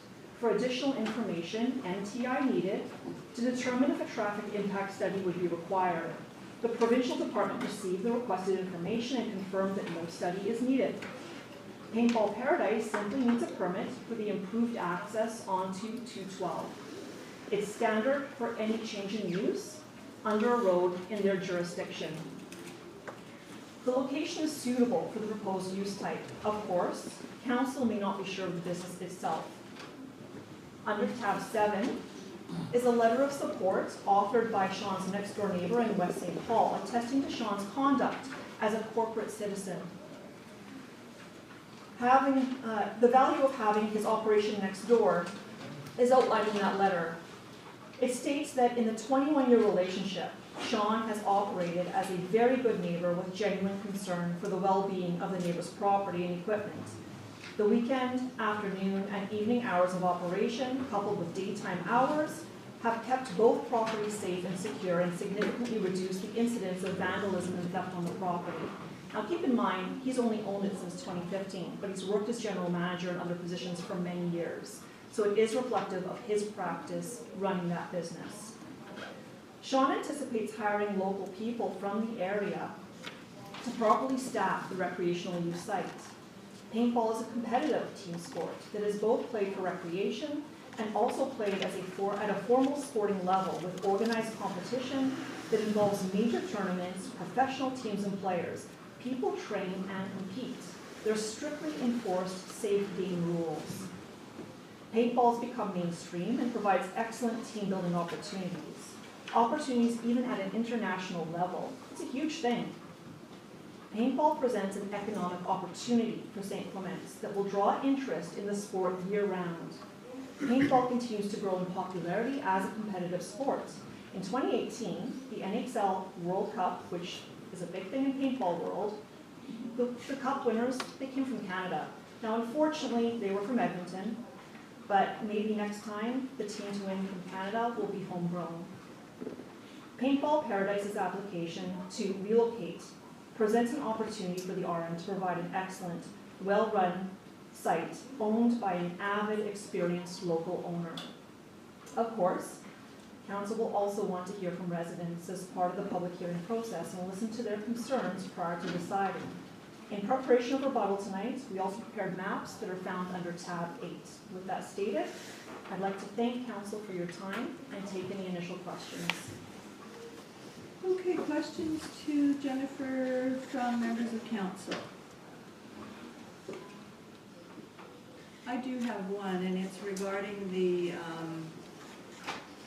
for additional information NTI needed to determine if a traffic impact study would be required. The provincial department received the requested information and confirmed that no study is needed. Paintball Paradise simply needs a permit for the improved access onto 212. It's standard for any change in use under a road in their jurisdiction. The location is suitable for the proposed use type. Of course, council may not be sure of the business itself. Under tab 7 is a letter of support authored by Sean's next door neighbor in West St. Paul, attesting to Sean's conduct as a corporate citizen. The value of having his operation next door is outlined in that letter. It states that in the 21-year relationship, Sean has operated as a very good neighbor with genuine concern for the well-being of the neighbor's property and equipment. The weekend, afternoon, and evening hours of operation, coupled with daytime hours, have kept both properties safe and secure and significantly reduced the incidence of vandalism and theft on the property. Now keep in mind, he's only owned it since 2015, but he's worked as general manager in other positions for many years. So it is reflective of his practice running that business. Sean anticipates hiring local people from the area to properly staff the recreational use site. Paintball is a competitive team sport that is both played for recreation and also played at a formal sporting level with organized competition that involves major tournaments, professional teams and players. People train and compete. They're strictly enforced safe game rules. Paintball's become mainstream and provides excellent team building opportunities. Opportunities even at an international level. It's a huge thing. Paintball presents an economic opportunity for St. Clements that will draw interest in the sport year-round. Paintball continues to grow in popularity as a competitive sport. In 2018, the NHL World Cup, which is a big thing in paintball world, the cup winners, they came from Canada. Now, unfortunately, they were from Edmonton, but maybe next time, the team to win from Canada will be homegrown. Paintball Paradise's application to relocate presents an opportunity for the RN to provide an excellent, well-run site owned by an avid, experienced local owner. Of course, Council will also want to hear from residents as part of the public hearing process and will listen to their concerns prior to deciding. In preparation of rebuttal tonight, we also prepared maps that are found under tab 8. With that stated, I'd like to thank Council for your time and take any initial questions. Okay, questions to Jennifer from members of council? I do have one, and it's regarding the,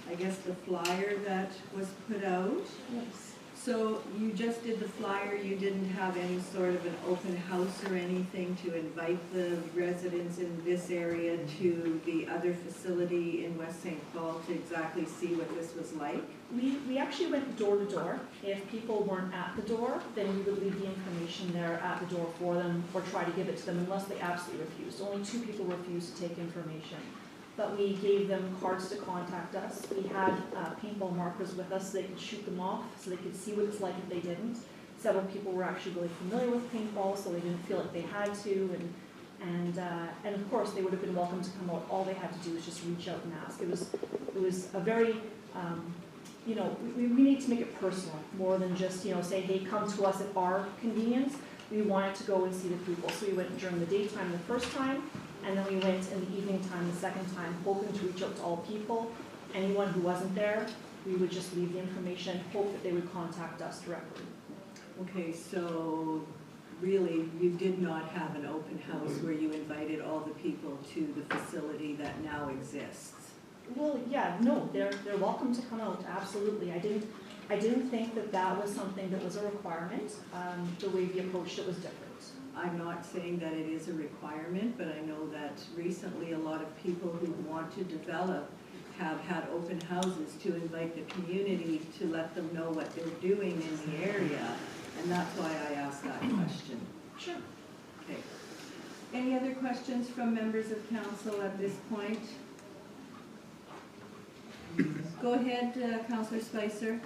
I guess the flyer that was put out. Yes. So you just did the flyer, you didn't have any sort of an open house or anything to invite the residents in this area to the other facility in West St. Paul to exactly see what this was like? We actually went door to door. If people weren't at the door, then we would leave the information there at the door for them or try to give it to them unless they absolutely refused. Only 2 people refused to take information. But we gave them cards to contact us. We had paintball markers with us so they could shoot them off, so they could see what it's like if they didn't. Several people were actually really familiar with paintball, so they didn't feel like they had to. And of course, they would have been welcome to come out. All they had to do was just reach out and ask. It was a very, you know, we need to make it personal more than just, you know, say, hey, come to us at our convenience. We wanted to go and see the people. So we went during the daytime the first time, and then we went in the evening time the second time, hoping to reach out to all people. Anyone who wasn't there, we would just leave the information, hope that they would contact us directly. Okay, so really, you did not have an open house where you invited all the people to the facility that now exists? Well, yeah, no, they're welcome to come out, absolutely. I didn't think that that was something that was a requirement. The way we approached it was different. I'm not saying that it is a requirement, but I know that recently a lot of people who want to develop have had open houses to invite the community to let them know what they're doing in the area, and that's why I asked that question. Sure. Okay. Any other questions from members of council at this point? Go ahead, Councillor Spicer.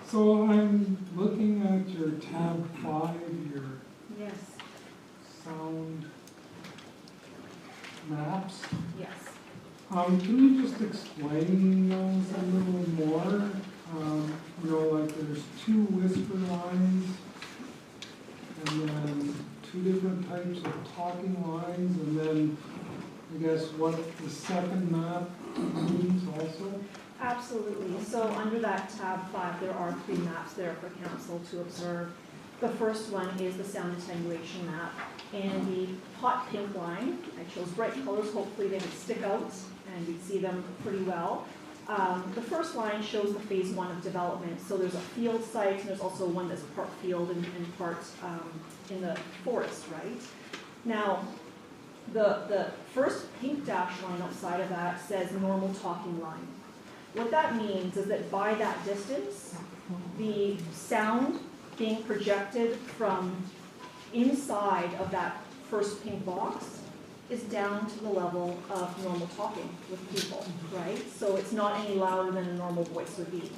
So I'm looking at your tab 5, your Yes. sound maps. Yes. Can you just explain those a little more? You know, like there's 2 whisper lines, and then 2 different types of talking lines, and then I guess what the second map means also? Absolutely. So under that tab 5, there are 3 maps there for council to observe. The first one is the sound attenuation map, and the hot pink line, I chose bright colors, hopefully they would stick out and we'd see them pretty well. The first line shows the phase 1 of development, so there's a field site, and there's also one that's part field and part in the forest, right? Now, the first pink dash line outside of that says normal talking line. What that means is that by that distance, the sound being projected from inside of that first pink box is down to the level of normal talking with people, right? So it's not any louder than a normal voice would be.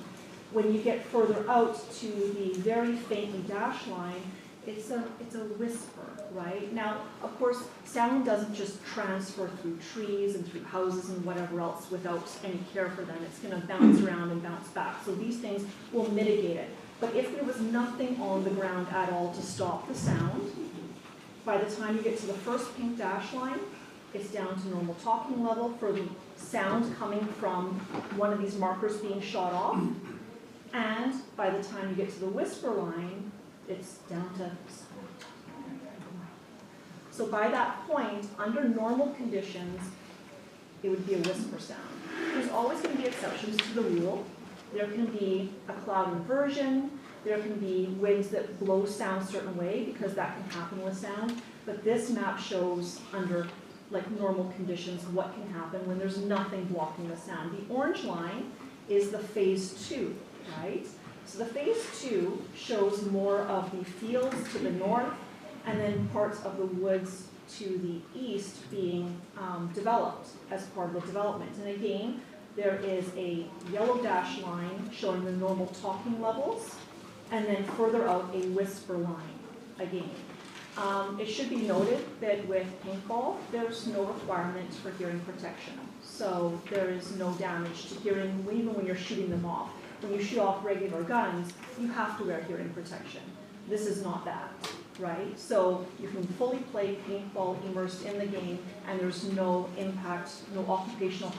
When you get further out to the very faintly dashed line, it's a whisper, right? Now, of course, sound doesn't just transfer through trees and through houses and whatever else without any care for them. It's going to bounce around and bounce back. So these things will mitigate it. But if there was nothing on the ground at all to stop the sound, by the time you get to the first pink dash line, it's down to normal talking level for the sound coming from one of these markers being shot off. And by the time you get to the whisper line, it's down to So by that point, under normal conditions, it would be a whisper sound. There's always going to be exceptions to the rule. There can be a cloud inversion, there can be winds that blow sound a certain way, because that can happen with sound. But this map shows under like normal conditions what can happen when there's nothing blocking the sound. The orange line is the phase 2, right? So the phase 2 shows more of the fields to the north and then parts of the woods to the east being developed as part of the development. And again, there is a yellow dash line showing the normal talking levels, and then further out a whisper line again. It should be noted that with paintball, there's no requirement for hearing protection. So there is no damage to hearing even when you're shooting them off. When you shoot off regular guns, you have to wear hearing protection. This is not that, right? So you can fully play paintball immersed in the game, and there's no impact, no occupational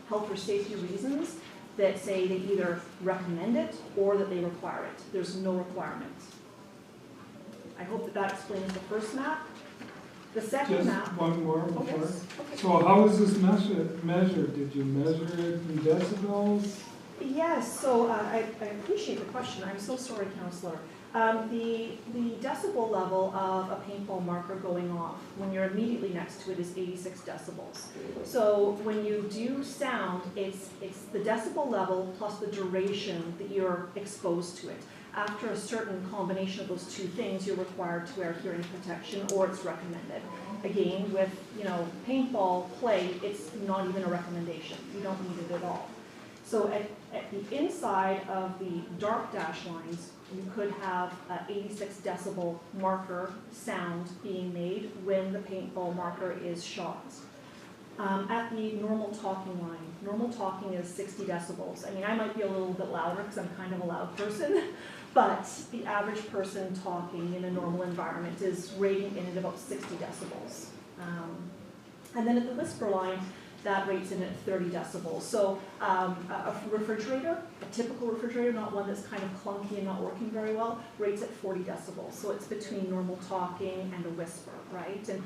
health or safety reasons that say they either recommend it or that they require it. There's no requirement. I hope that that explains the first map. The second map. Just one more Oh, before. yes. Okay. So how is this measured? Did you measure it in decibels? Yes, so I appreciate the question. I'm so sorry, Councillor. The decibel level of a paintball marker going off when you're immediately next to it is 86 decibels. So when you do sound, it's the decibel level plus the duration that you're exposed to it. After a certain combination of those two things, you're required to wear hearing protection, or it's recommended. Again, with paintball play, it's not even a recommendation. You don't need it at all. So at the inside of the dark dash lines, you could have an 86 decibel marker sound being made when the paintball marker is shot. At the normal talking line, normal talking is 60 decibels. I mean, I might be a little bit louder because I'm kind of a loud person, but the average person talking in a normal environment is rating in at about 60 decibels. And then at the whisper line, that rates in at 30 decibels. So a refrigerator, a typical refrigerator, not one that's kind of clunky and not working very well, rates at 40 decibels. So it's between normal talking and a whisper, right? And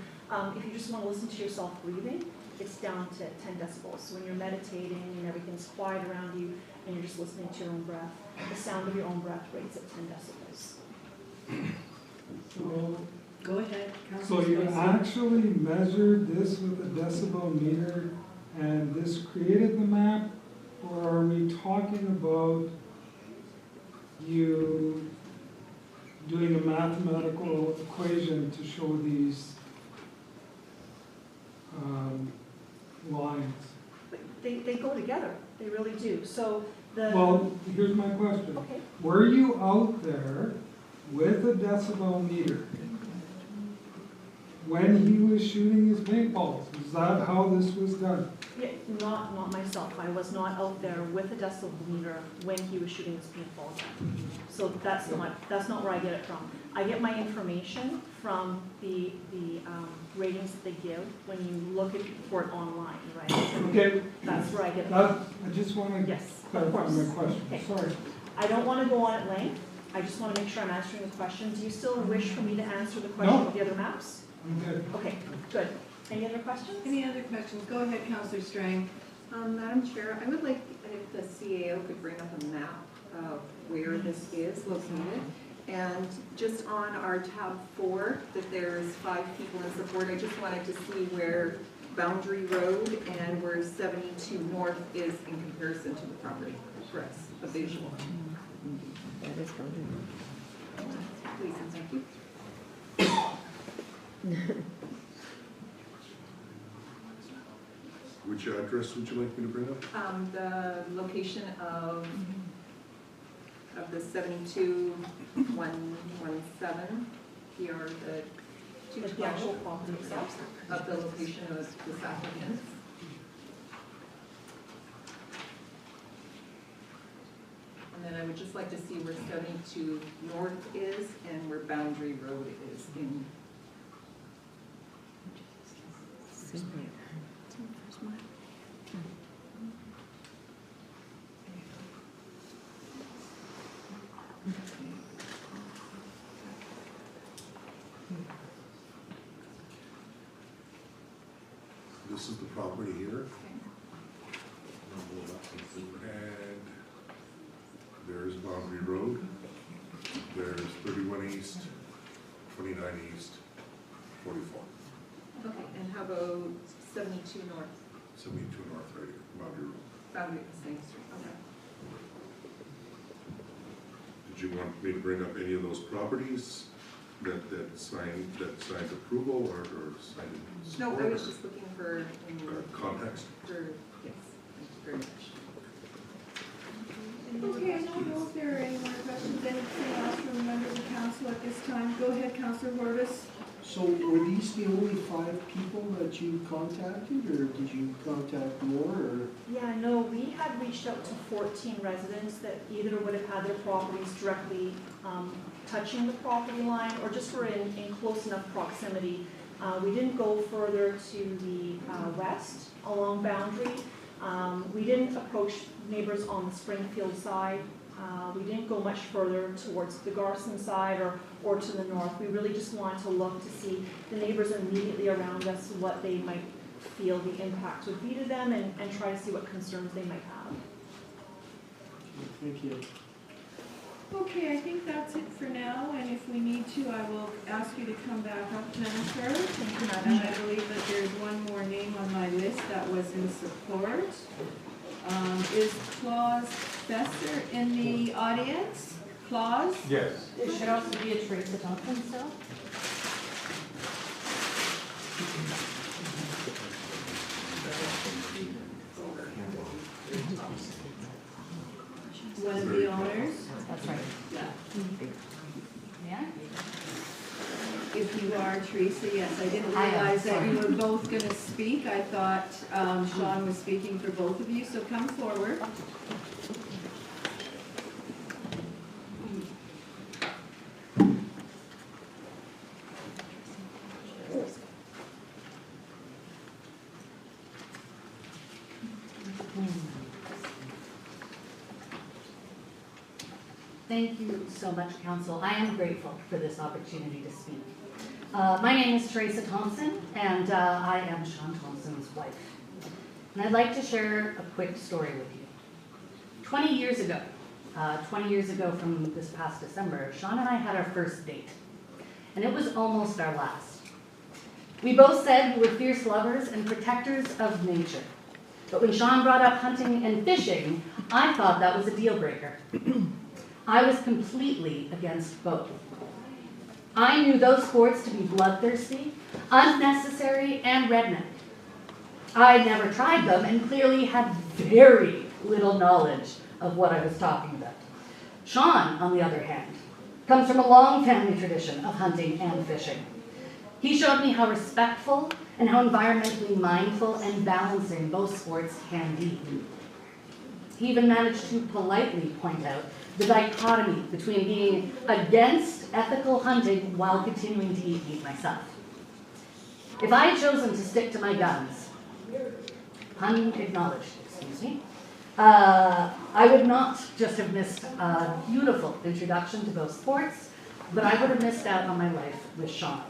if you just want to listen to yourself breathing, it's down to 10 decibels. So when you're meditating and everything's quiet around you and you're just listening to your own breath, the sound of your own breath rates at 10 decibels. So, Go ahead, so Councillor you Swayze. actually measured this with a decibel meter and this created the map? Or are we talking about you doing a mathematical equation to show these lines? But they go together, they really do. So the... Well, here's my question. Okay. Were you out there with a decibel meter when he was shooting his paintballs? Is that how this was done? Yeah, not myself. I was not out there with a decibel meter when he was shooting his paintball gun. So that's not where I get it from. I get my information from the ratings that they give when you look for it online, right? Okay. That's where I get it I from. just want to Yes, of clarify course. my question. Okay. Sorry. I don't want to go on at length. I just want to make sure I'm answering the question. Do you still wish for me to answer the question No. with the other maps? I'm good. Okay, good. Any other questions? Any other questions? Go ahead, Councillor Strang. Madam Chair, I would like if the CAO could bring up a map of where this is located. And just on our tab 4, that there's 5 people in support, I just wanted to see where Boundary Road and where 72 North is in comparison to the property. For us, a visual. That is Boundary Road. Please and thank you. Which address would you like me to bring up? The location of the 72117, here are the The actual property itself? of the location of this applicant. And then I would just like to see where 72 North is and where Boundary Road is in. this is the property here. And there's Boundary Road. There's 31 East, 29 East, 44. Okay, and how about 72 North, 72 North, right, Boundary Road. Boundary of the same street, okay. Did you want me to bring up any of those properties that signed approval or signed No, support? I was just looking for, Context. yes, thank you very much. Okay, I don't know if there are any more questions, anything else from members of council at this time? Go ahead, Councillor Horvis. So were these the only 5 people that you contacted, or did you contact more, or? Yeah, no, we had reached out to 14 residents that either would have had their properties directly touching the property line or just were in close enough proximity. We didn't go further to the west along Boundary. We didn't approach neighbors on the Springfield side. We didn't go much further towards the Garson side or to the north. We really just wanted to look to see the neighbors immediately around us, what they might feel the impact would be to them, and try to see what concerns they might have. Thank you. Okay, I think that's it for now, and if we need to, I will ask you to come back up, Madam Chair. Thank you, Madam And I Chair. believe that there's one more name on my list that was in support. Is Claus Besser in the audience? Claus? Yes. There should also be a Teresa Thompson still. One of the owners? That's right. Yeah? If you are Teresa, yes, I didn't I am, realize that sorry. you were both gonna speak. I thought Sean was speaking for both of you, so come forward. Thank you so much, Council. I am grateful for this opportunity to speak. My name is Teresa Thompson, and I am Sean Thompson's wife. And I'd like to share a quick story with you. 20 years ago from this past December, Sean and I had our first date. And it was almost our last. We both said we were fierce lovers and protectors of nature. But when Sean brought up hunting and fishing, I thought that was a deal breaker. I was completely against both. I knew those sports to be bloodthirsty, unnecessary, and redneck. I had never tried them and clearly had very little knowledge of what I was talking about. Sean, on the other hand, comes from a long family tradition of hunting and fishing. He showed me how respectful and how environmentally mindful and balancing both sports can be. He even managed to politely point out the dichotomy between being against ethical hunting while continuing to eat meat myself. If I had chosen to stick to my guns, pun acknowledged, excuse me, I would not just have missed a beautiful introduction to both sports, but I would have missed out on my life with Sean.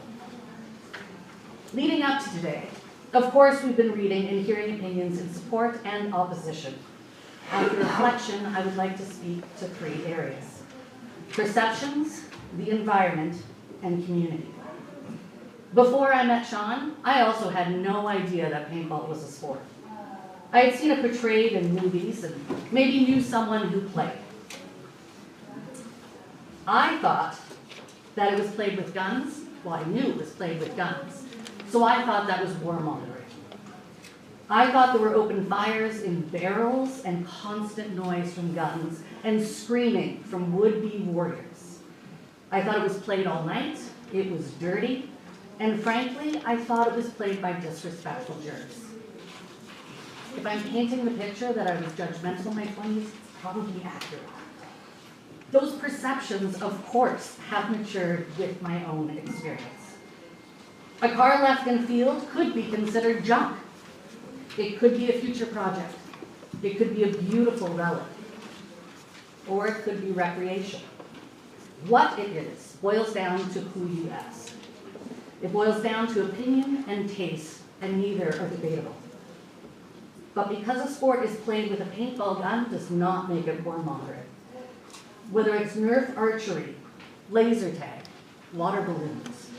Leading up to today, of course, we've been reading and hearing opinions in support and opposition. After reflection, I would like to speak to 3 areas: perceptions, the environment, and community. Before I met Sean, I also had no idea that paintball was a sport. I had seen it portrayed in movies and maybe knew someone who played. I thought that it was played with guns. Well, I knew it was played with guns. So I thought that was warmongering. I thought there were open fires in barrels and constant noise from guns and screaming from would-be warriors. I thought it was played all night, it was dirty, and frankly, I thought it was played by disrespectful jerks. If I'm painting the picture that I was judgmental in my 20s, it's probably accurate. Those perceptions, of course, have matured with my own experience. A car left in field could be considered junk. It could be a future project. It could be a beautiful relic. Or it could be recreation. What it is boils down to who you ask. It boils down to opinion and taste and neither are debatable. But because a sport is played with a paintball gun does not make it more moderate. Whether it's Nerf archery, laser tag, water balloons,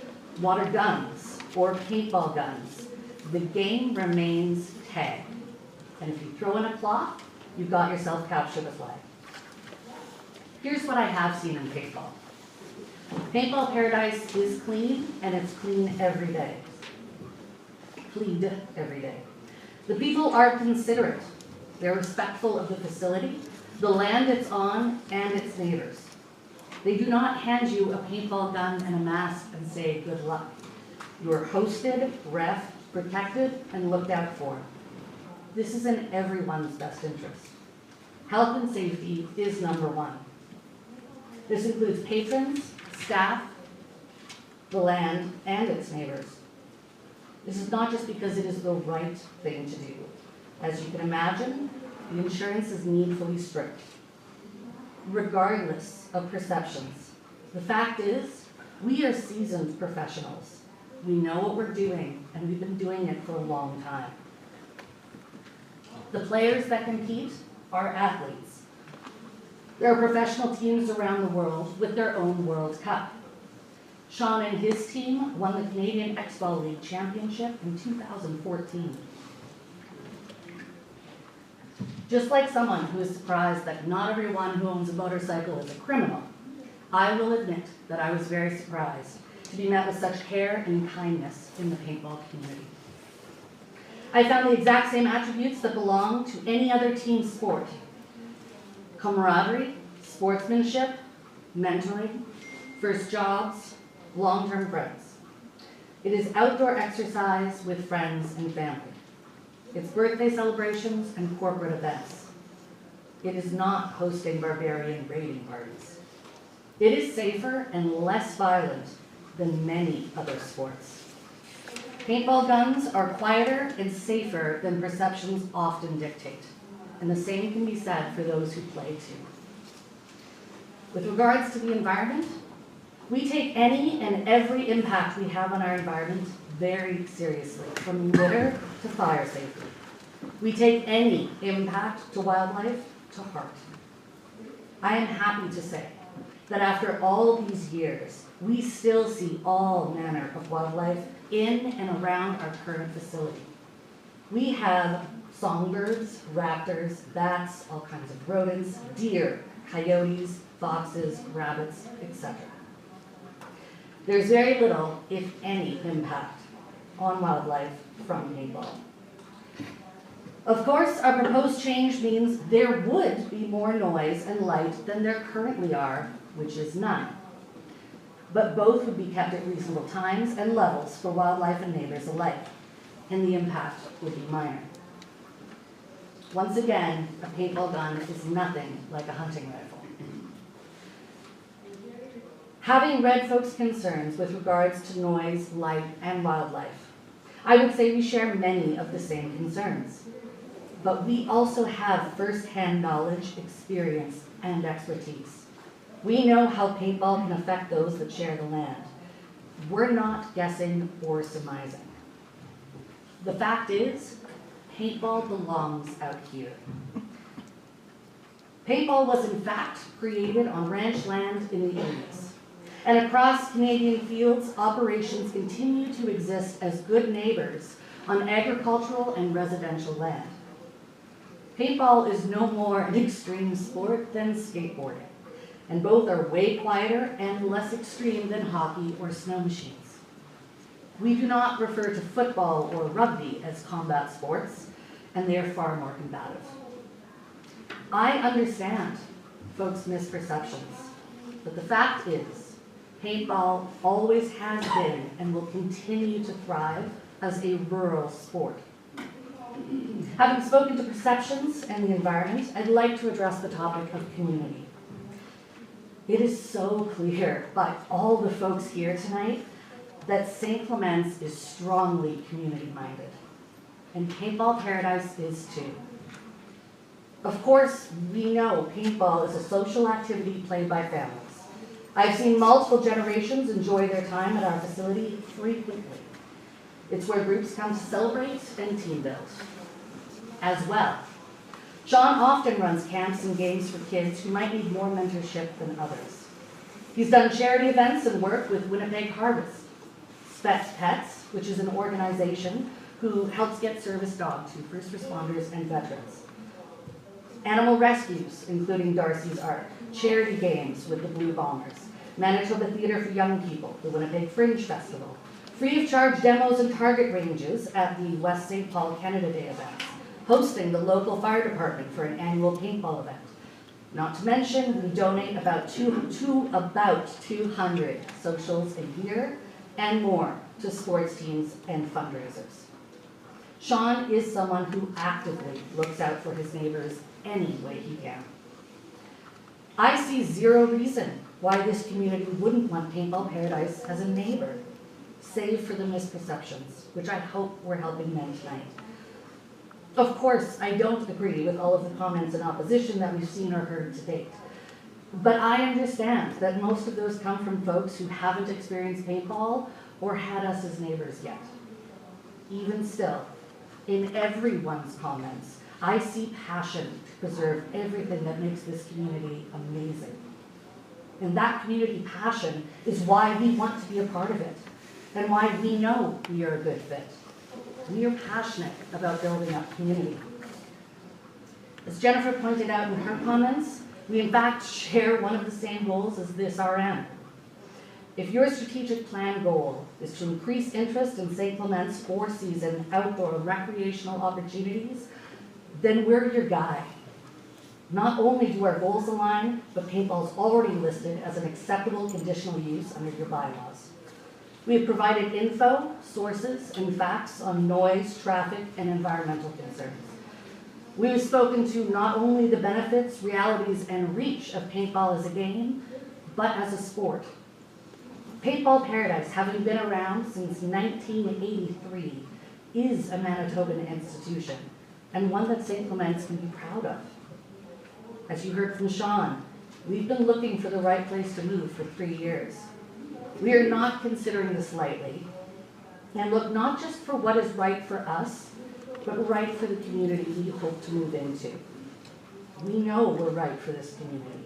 water guns, or paintball guns, the game remains tag. And if you throw in a cloth, you've got yourself captured a flag. Here's what I have seen in paintball. Paintball Paradise is clean, and it's clean every day. Cleaned every day. The people are considerate. They're respectful of the facility, the land it's on, and its neighbors. They do not hand you a paintball gun and a mask and say good luck. You are hosted, ref, protected, and looked out for. This is in everyone's best interest. Health and safety is number one. This includes patrons, staff, the land, and its neighbors. This is not just because it is the right thing to do. As you can imagine, the insurance is needfully strict, regardless of perceptions. The fact is, we are seasoned professionals. We know what we're doing, and we've been doing it for a long time. The players that compete are athletes. There are professional teams around the world with their own World Cup. Sean and his team won the Canadian X-Ball League Championship in 2014. Just like someone who is surprised that not everyone who owns a motorcycle is a criminal, I will admit that I was very surprised to be met with such care and kindness in the paintball community. I found the exact same attributes that belong to any other team sport: camaraderie, sportsmanship, mentoring, first jobs, long-term friends. It is outdoor exercise with friends and family. It's birthday celebrations and corporate events. It is not hosting barbarian raiding parties. It is safer and less violent than many other sports. Paintball guns are quieter and safer than perceptions often dictate, and the same can be said for those who play too. With regards to the environment, we take any and every impact we have on our environment very seriously, from litter to fire safety. We take any impact to wildlife to heart. I am happy to say that after all these years, we still see all manner of wildlife in and around our current facility. We have songbirds, raptors, bats, all kinds of rodents, deer, coyotes, foxes, rabbits, etc. There's very little, if any, impact on wildlife from paintball. Of course, our proposed change means there would be more noise and light than there currently are, which is none. But both would be kept at reasonable times and levels for wildlife and neighbors alike, and the impact would be minor. Once again, a paintball gun is nothing like a hunting rifle. Having read folks' concerns with regards to noise, light, and wildlife, I would say we share many of the same concerns. But we also have first-hand knowledge, experience, and expertise. We know how paintball can affect those that share the land. We're not guessing or surmising. The fact is, paintball belongs out here. Paintball was in fact created on ranch land in the 80s. And across Canadian fields, operations continue to exist as good neighbors on agricultural and residential land. Paintball is no more an extreme sport than skateboarding, and both are way quieter and less extreme than hockey or snow machines. We do not refer to football or rugby as combat sports, and they are far more combative. I understand folks' misperceptions, but the fact is, paintball always has been and will continue to thrive as a rural sport. Having spoken to perceptions and the environment, I'd like to address the topic of community. It is so clear by all the folks here tonight that St. Clements is strongly community-minded, and Paintball Paradise is too. Of course, we know paintball is a social activity played by families. I've seen multiple generations enjoy their time at our facility frequently. It's where groups come to celebrate and team build. As well, Sean often runs camps and games for kids who might need more mentorship than others. He's done charity events and work with Winnipeg Harvest, Spets Pets, which is an organization who helps get service dogs to first responders and veterans. Animal rescues, including Darcy's Ark, charity games with the Blue Bombers, Manitoba Theatre for Young People, the Winnipeg Fringe Festival, free of charge demos and target ranges at the West St. Paul Canada Day events, hosting the local fire department for an annual paintball event. Not to mention, we donate about 200 socials a year and more to sports teams and fundraisers. Sean is someone who actively looks out for his neighbors any way he can. I see zero reason why this community wouldn't want Paintball Paradise as a neighbor, save for the misperceptions, which I hope we're helping mend tonight. Of course, I don't agree with all of the comments in opposition that we've seen or heard to date. But I understand that most of those come from folks who haven't experienced paintball or had us as neighbors yet. Even still, in everyone's comments, I see passion to preserve everything that makes this community amazing. And that community passion is why we want to be a part of it, and why we know we are a good fit. We are passionate about building up community. As Jennifer pointed out in her comments, we in fact share one of the same goals as this RM. If your strategic plan goal is to increase interest in St. Clement's four-season outdoor recreational opportunities, then we're your guy. Not only do our goals align, but paintball is already listed as an acceptable conditional use under your bylaws. We have provided info, sources, and facts on noise, traffic, and environmental concerns. We have spoken to not only the benefits, realities, and reach of paintball as a game, but as a sport. Paintball Paradise, having been around since 1983, is a Manitoban institution, and one that St. Clement's can be proud of. As you heard from Sean, we've been looking for the right place to move for 3 years. We are not considering this lightly, and look not just for what is right for us, but right for the community we hope to move into. We know we're right for this community.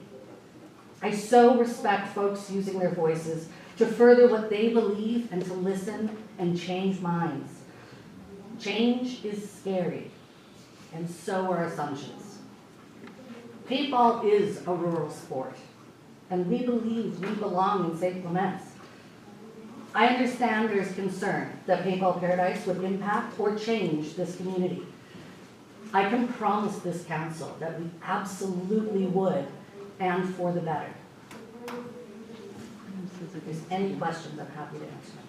I so respect folks using their voices to further what they believe and to listen and change minds. Change is scary, and so are assumptions. Paintball is a rural sport, and we believe we belong in St. Clement's. I understand there's concern that Paintball Paradise would impact or change this community. I can promise this council that we absolutely would, and for the better. If there's any questions, I'm happy to answer them.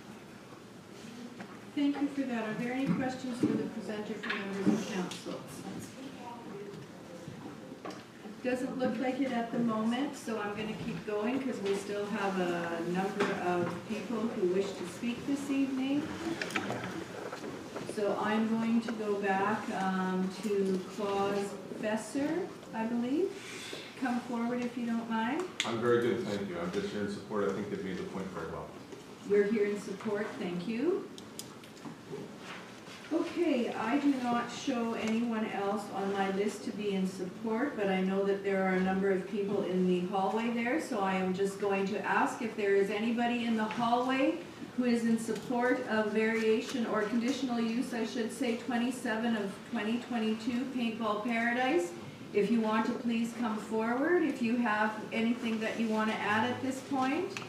Thank you for that. Are there any questions for the presenter from members of council? Doesn't look like it at the moment, so I'm going to keep going because we still have a number of people who wish to speak this evening. So I'm going to go back to Claus Fesser, I believe. Come forward if you don't mind. I'm very good, thank you. I'm just here in support. I think they've made the point very well. You're here in support, thank you. Okay, I do not show anyone else on my list to be in support, but I know that there are a number of people in the hallway there, so I am just going to ask if there is anybody in the hallway who is in support of variation or conditional use, I should say, 27 of 2022 Paintball Paradise. If you want to please come forward, if you have anything that you want to add at this point.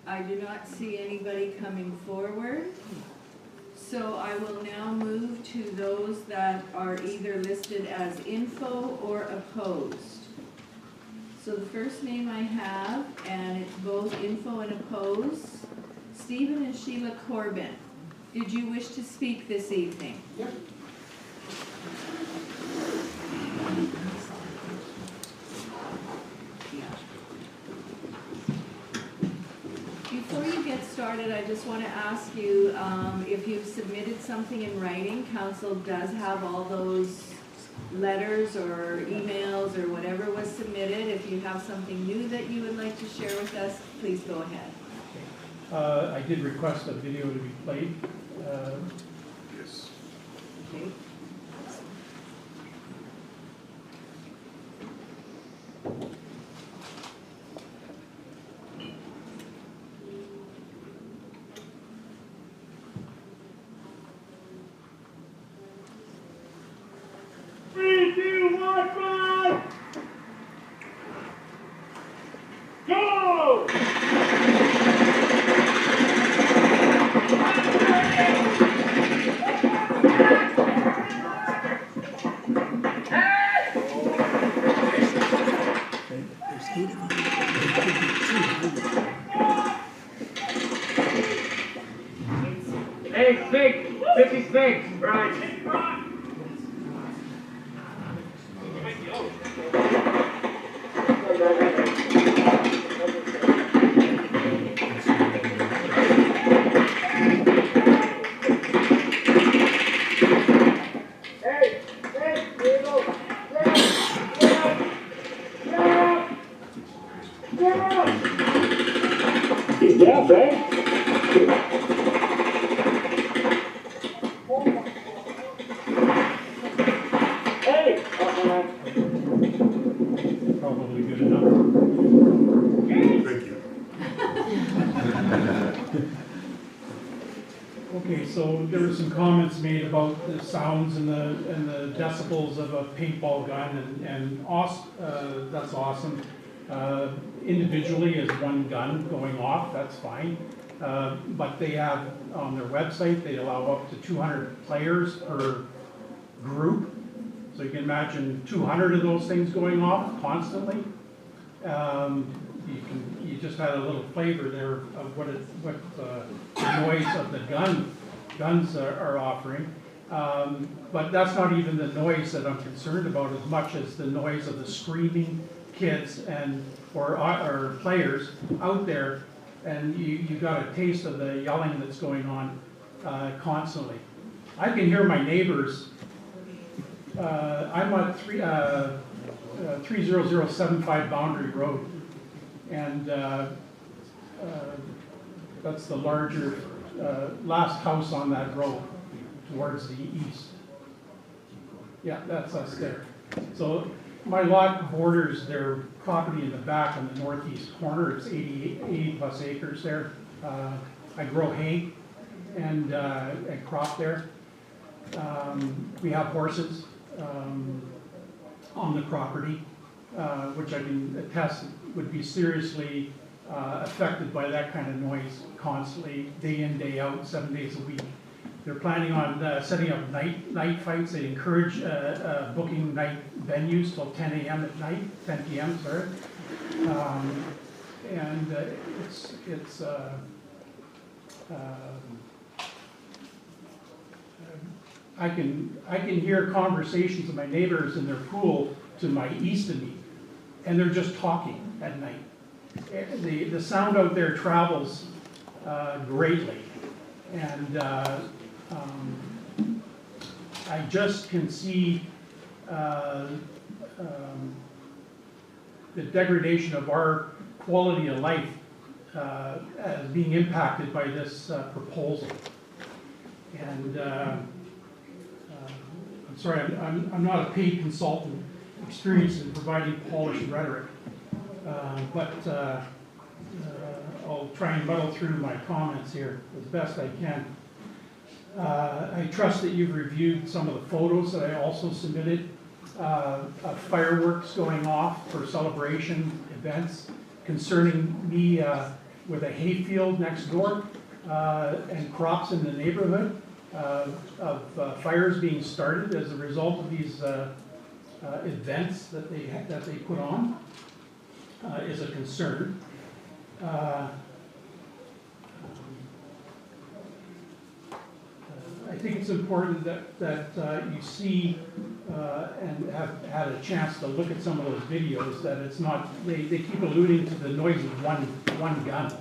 I do not see anybody coming forward. So I will now move to those that are either listed as info or opposed. So the first name I have, and it's both info and opposed, Stephen and Sheila Corbin. Did you wish to speak this evening? Yep. Before you get started, I just want to ask you if you've submitted something in writing. Council does have all those letters or emails or whatever was submitted. If you have something new that you would like to share with us, please go ahead. I did request a video to be played. Yes. Okay. Hey, Spink, 56, right. Yeah, thanks. Probably good enough. Thank you. Okay, so there were some comments made about the sounds and the decibels of a paintball gun, and that's awesome. Individually as one gun going off, that's fine. But they have, on their website, they allow up to 200 players per group. So you can imagine 200 of those things going off constantly. You just had a little flavor there of what the noise of the guns are offering. But that's not even the noise that I'm concerned about as much as the noise of the screaming kids or players out there, and you got a taste of the yelling that's going on constantly. I can hear my neighbors. I'm at 30075 Boundary Road, and that's the larger last house on that road towards the east. Yeah, that's us there. So my lot borders their property in the back on the northeast corner. It's 80 plus acres there. I grow hay and crop there. We have horses on the property, which I can attest would be seriously affected by that kind of noise constantly, day in, day out, 7 days a week. They're planning on setting up night fights. They encourage booking night venues till 10 a.m. at night, 10 p.m. sorry. And I can hear conversations of my neighbors in their pool to my east of me, and they're just talking at night. The sound out there travels greatly, and I just can see the degradation of our quality of life as being impacted by this proposal. And I'm sorry, I'm not a paid consultant experienced in providing polished rhetoric, but I'll try and muddle through my comments here as best I can. I trust that you've reviewed some of the photos that I also submitted of fireworks going off for celebration events concerning me with a hayfield next door and crops in the neighborhood of fires being started as a result of these events that they put on is a concern. I think it's important that you see and have had a chance to look at some of those videos, that it's not, they keep alluding to the noise of one gun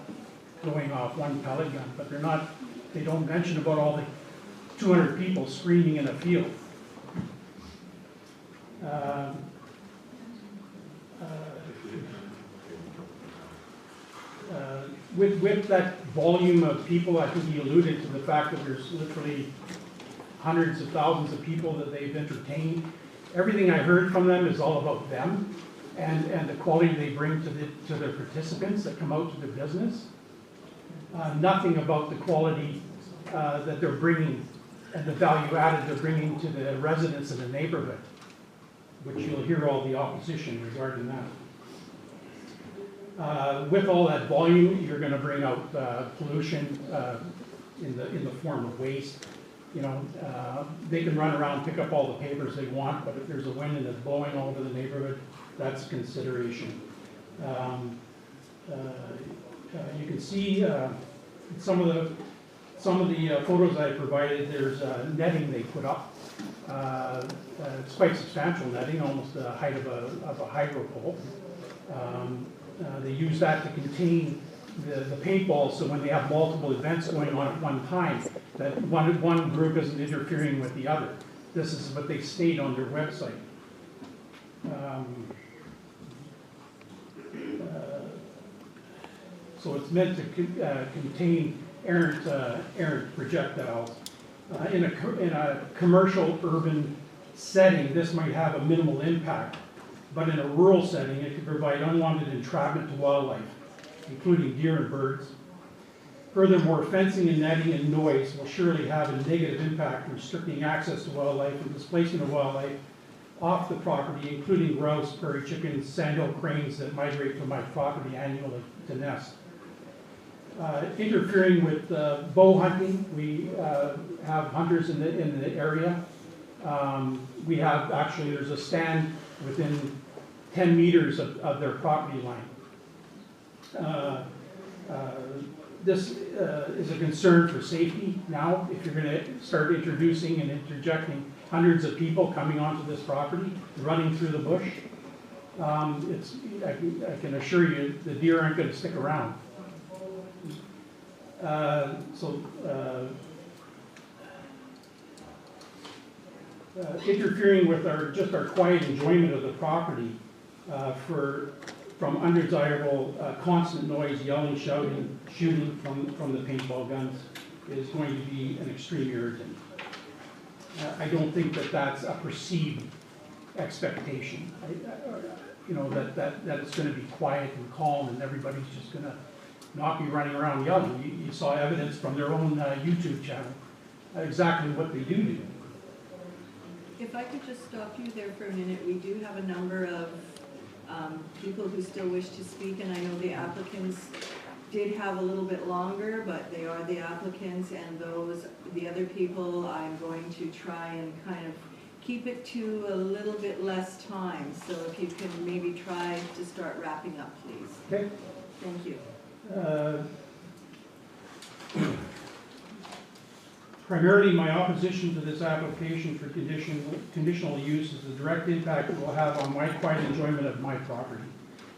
going off, one pellet gun, but they don't mention about all the 200 people screaming in a field. with that volume of people, I think he alluded to the fact that there's literally hundreds of thousands of people that they've entertained. Everything I heard from them is all about them and the quality they bring to their participants that come out to their business. Nothing about the quality that they're bringing and the value added they're bringing to the residents of the neighborhood, which you'll hear all the opposition regarding that. With all that volume, you're going to bring out pollution in the form of waste. You know, they can run around, pick up all the papers they want, but if there's a wind and it's blowing all over the neighborhood, that's a consideration. You can see some of the photos I provided. There's netting they put up. It's quite substantial netting, almost the height of a hydro pole. They use that to contain the paintballs, so when they have multiple events going on at one time, that one group isn't interfering with the other. This is what they state on their website. So it's meant to contain errant projectiles. In a commercial urban setting, this might have a minimal impact, but in a rural setting, it could provide unwanted entrapment to wildlife, including deer and birds. Furthermore, fencing and netting and noise will surely have a negative impact, restricting access to wildlife and displacing the wildlife off the property, including grouse, prairie chickens, sandhill cranes that migrate from my property annually to nest. Interfering with bow hunting, we have hunters in the area. We have, actually, there's a stand within 10 meters of their property line. This is a concern for safety now. If you're going to start introducing and interjecting hundreds of people coming onto this property, running through the bush, I can assure you the deer aren't going to stick around. Interfering with our quiet enjoyment of the property from undesirable constant noise, yelling, shouting, shooting from the paintball guns is going to be an extreme irritant. I don't think that that's a perceived expectation. That it's going to be quiet and calm and everybody's just going to not be running around yelling. You saw evidence from their own YouTube channel, exactly what they do. If I could just stop you there for a minute, we do have a number of people who still wish to speak, and I know the applicants did have a little bit longer, but they are the applicants, and the other people, I'm going to try and kind of keep it to a little bit less time. So if you can maybe try to start wrapping up, please. Okay. Thank you. Primarily, my opposition to this application for conditional use is the direct impact it will have on my quiet enjoyment of my property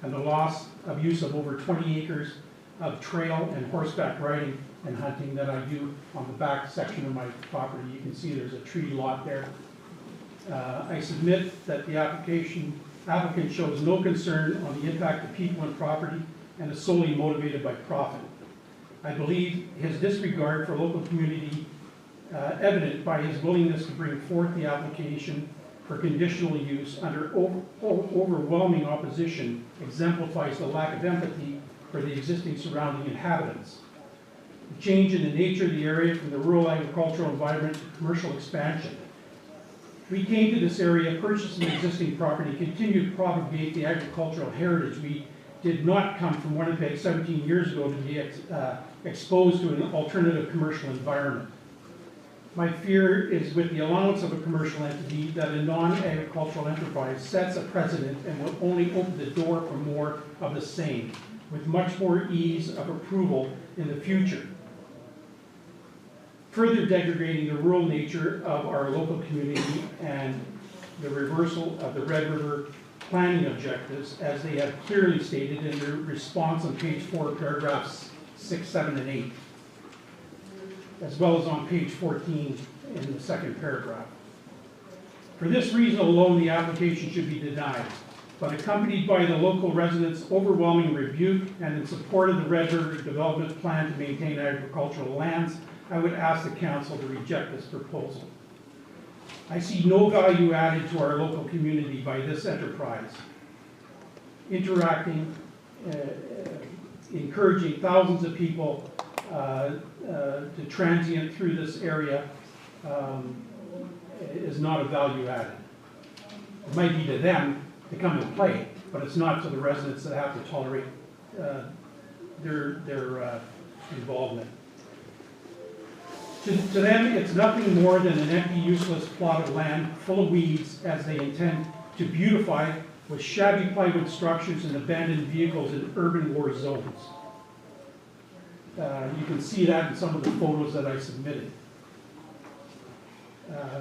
and the loss of use of over 20 acres of trail and horseback riding and hunting that I do on the back section of my property. You can see there's a tree lot there. I submit that the applicant shows no concern on the impact of people and property and is solely motivated by profit. I believe his disregard for local community, evident by his willingness to bring forth the application for conditional use under overwhelming opposition, exemplifies the lack of empathy for the existing surrounding inhabitants. The change in the nature of the area from the rural agricultural environment to commercial expansion. We came to this area, purchased an existing property, continued to propagate the agricultural heritage. We did not come from Winnipeg 17 years ago to be exposed to an alternative commercial environment. My fear is with the allowance of a commercial entity that a non-agricultural enterprise sets a precedent and will only open the door for more of the same, with much more ease of approval in the future, further degrading the rural nature of our local community and the reversal of the Red River planning objectives as they have clearly stated in their response on page 4, paragraphs 6, 7, and 8, as well as on page 14 in the second paragraph. For this reason alone, the application should be denied. but accompanied by the local residents' overwhelming rebuke and in support of the Red River Development Plan to maintain agricultural lands, I would ask the council to reject this proposal. I see no value added to our local community by this enterprise. Interacting, encouraging thousands of people to transient through this area is not a value added. It might be to them to come and play, but it's not to the residents that have to tolerate their involvement. To them, it's nothing more than an empty, useless plot of land full of weeds as they intend to beautify with shabby plywood structures and abandoned vehicles in urban war zones. You can see that in some of the photos that I submitted.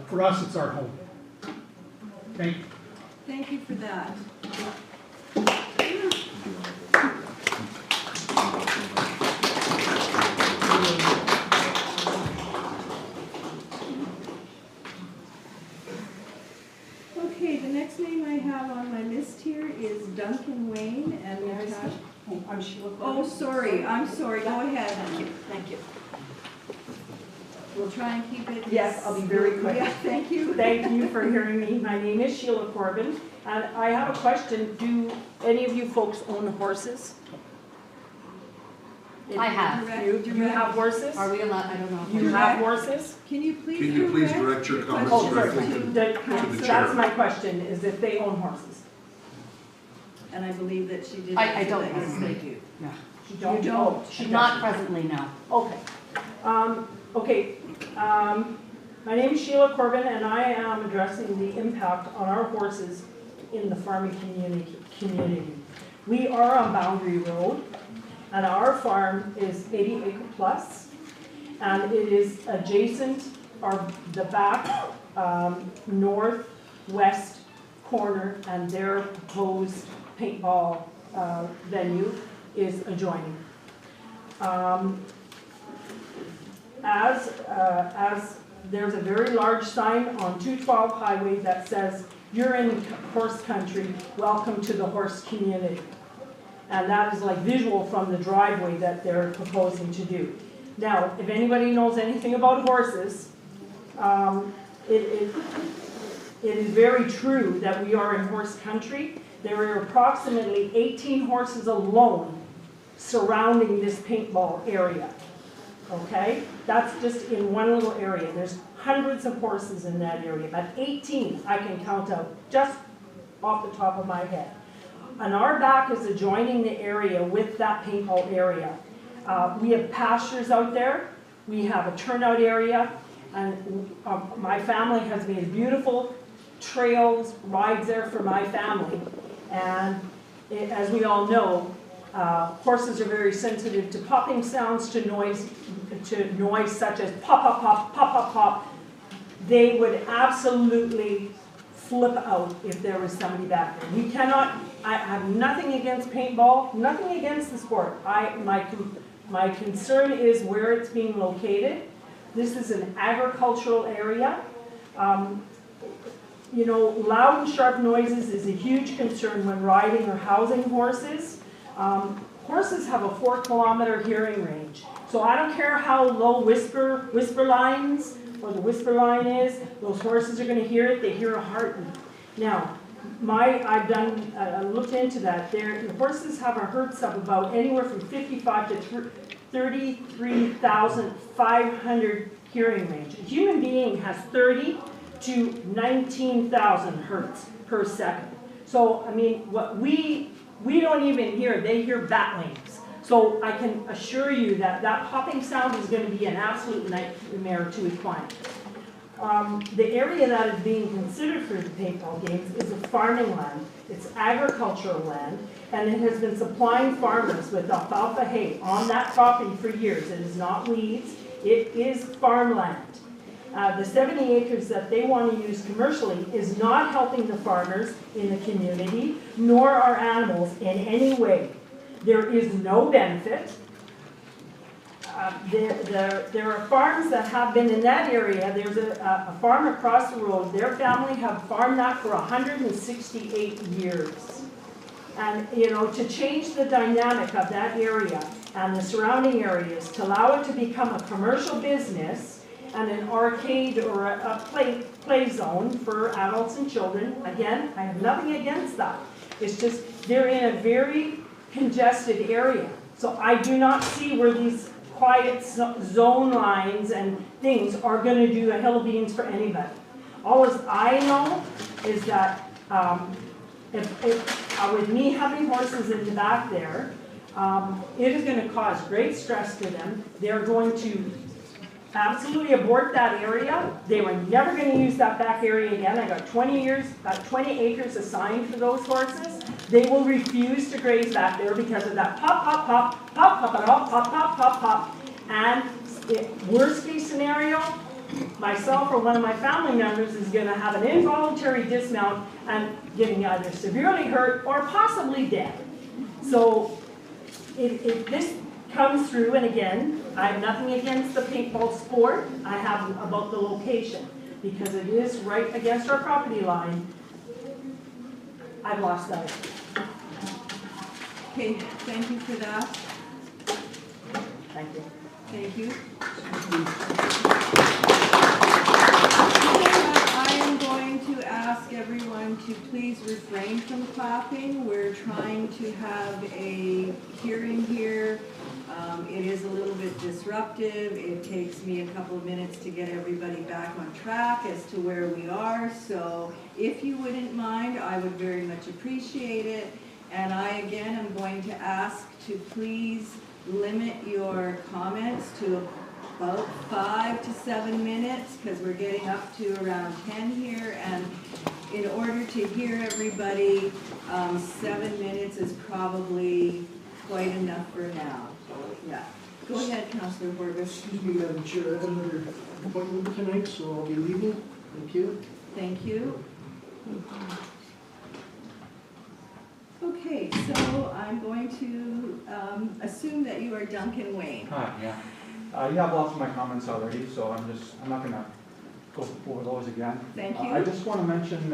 For us, it's our home. Thank you. Thank you for that. Okay, the next name I have on my list here is Duncan Wayne and Natasha. I'm Sheila. Oh, sorry, I'm sorry, go ahead. Thank you. We'll try and keep it. Yes, I'll be very quick. Yeah, thank you. Thank you for hearing me. My name is Sheila Corbin, and I have a question. Do any of you folks own horses? I have. You have horses? Are we allowed, I don't know. You have horses? Can you please direct your comments Oh, directly sorry. to So the that's chair? my question, is if they own horses. And I believe that she did. I don't answer that. know if they do, no. You don't? You don't? Oh, she Not doesn't. presently, no. Okay. My name is Sheila Corbin, and I am addressing the impact on our horses in the farming community. We are on Boundary Road, and our farm is 80 acre plus, and it is adjacent, the back northwest corner, and their proposed paintball venue is adjoining. As there's a very large sign on 212 highway that says, "You're in horse country, welcome to the horse community." And that is like visual from the driveway that they're proposing to do. Now, if anybody knows anything about horses, it is very true that we are in horse country. There are approximately 18 horses alone surrounding this paintball area. Okay, that's just in one little area. There's hundreds of horses in that area, but 18 I can count out just off the top of my head. And our back is adjoining the area with that paintball area. We have pastures out there. We have a turnout area, and my family has made beautiful trails, rides there for my family. And as we all know, horses are very sensitive to popping sounds, to noise such as pop, pop, pop, pop, pop, pop. They would absolutely flip out if there was somebody back there. We cannot, I have nothing against paintball, nothing against the sport. My concern is where it's being located. This is an agricultural area. You know, loud and sharp noises is a huge concern when riding or housing horses. Horses have a 4-kilometer hearing range. So I don't care how low whisper lines or the whisper line is, those horses are going to hear it. They hear a heartbeat. Now, I've looked into that. The horses have a hertz of about anywhere from 55 to 33,500 hearing range. A human being has 30 to 19,000 hertz per second. So, I mean, what we don't even hear, they hear bat wings. So I can assure you that that popping sound is going to be an absolute nightmare to equine. The area that is being considered for the paintball games is a farming land. It's agricultural land, and it has been supplying farmers with alfalfa hay on that property for years. It is not weeds, it is farmland. The 70 acres that they want to use commercially is not helping the farmers in the community, nor our animals in any way. There is no benefit. there are farms that have been in that area. There's a farm across the road. Their family have farmed that for 168 years. And, you know, to change the dynamic of that area and the surrounding areas, to allow it to become a commercial business and an arcade or a play zone for adults and children, again, I have nothing against that. It's just, they're in a very congested area. So I do not see where these quiet zone lines and things are going to do a hill of beans for anybody. All I know is that with me having horses in the back there, it is going to cause great stress to them. They're going to absolutely abort that area. They were never going to use that back area again. I got 20 acres assigned for those horses. They will refuse to graze back there because of that pop, pop, pop, pop, pop, pop, pop, pop, pop, pop. And worst case scenario, myself or one of my family members is going to have an involuntary dismount and getting either severely hurt or possibly dead. So if this comes through, and again, I have nothing against the paintball sport, I have about the location, because it is right against our property line. I've lost that. Okay, thank you for that. Thank you. Thank you. I am going to ask everyone to please refrain from clapping. We're trying to have a hearing here. It is a little bit disruptive. It takes me a couple of minutes to get everybody back on track as to where we are. So if you wouldn't mind, I would very much appreciate it. And I, again, am going to ask to please limit your comments to about 5 to 7 minutes, because we're getting up to around 10 here. And in order to hear everybody, 7 minutes is probably quite enough for now. Yeah. Go ahead, Councillor Horvis. Excuse me, Madam Chair, I have another appointment tonight, so I'll be leaving. Thank you. Thank you. Okay, so I'm going to assume that you are Duncan Wayne. Hi, yeah. You have lots of my comments already, so I'm not gonna go over those again. Thank you. I just want to mention,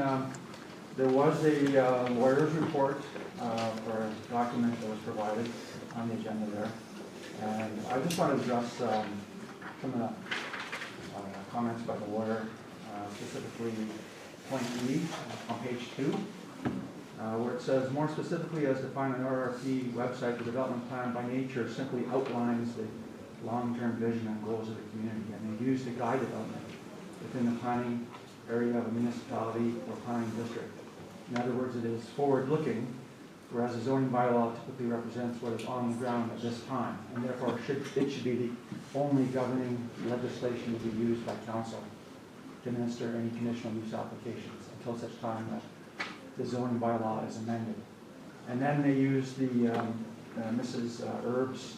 there was a lawyer's report for a document that was provided on the agenda there. And I just want to address some of the comments by the lawyer, specifically point E on page 2, where it says, more specifically as defined in RRP website, the development plan by nature simply outlines the long-term vision and goals of the community, and they use to guide development within the planning area of a municipality or planning district. In other words, it is forward-looking, whereas the zoning bylaw typically represents what is on the ground at this time, and therefore it should be the only governing legislation to be used by council to administer any conditional use applications until such time that the zoning bylaw is amended. And then they use the Mrs. Erb's,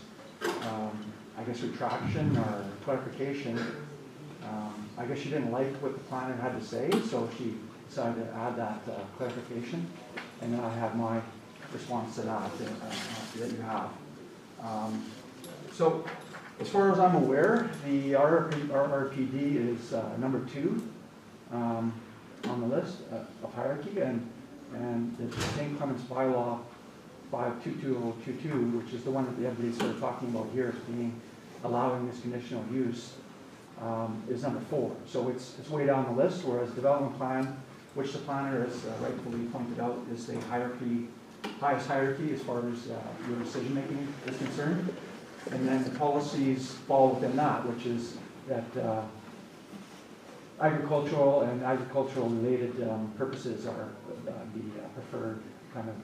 I guess, retraction or clarification. I guess she didn't like what the planner had to say, so she decided to add that clarification. And then I have my response to that that you have. So as far as I'm aware, the RRPD is number 2 on the list of hierarchy, and the St. Clements bylaw 522022, which is the one that everybody's sort of talking about here as being allowing this conditional use, is number 4. So it's way down the list, whereas development plan, which the planner has rightfully pointed out, is the highest hierarchy as far as your decision making is concerned. And then the policies fall within that, which is that agricultural and agricultural related purposes are the preferred kind of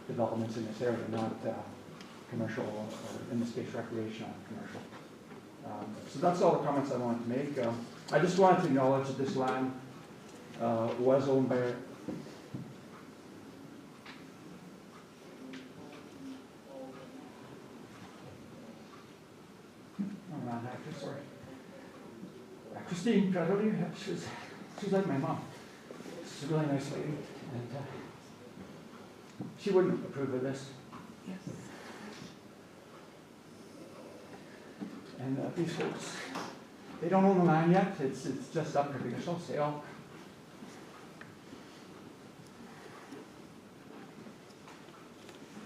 developments in this area, not commercial, or in this case recreational commercial. So that's all the comments I wanted to make. I just wanted to acknowledge that this land was owned by sorry. Christine Pedoli, she's like my mom. She's a really nice lady, and she wouldn't approve of this. Yes. And these folks, they don't own the land yet, it's just up for the initial sale.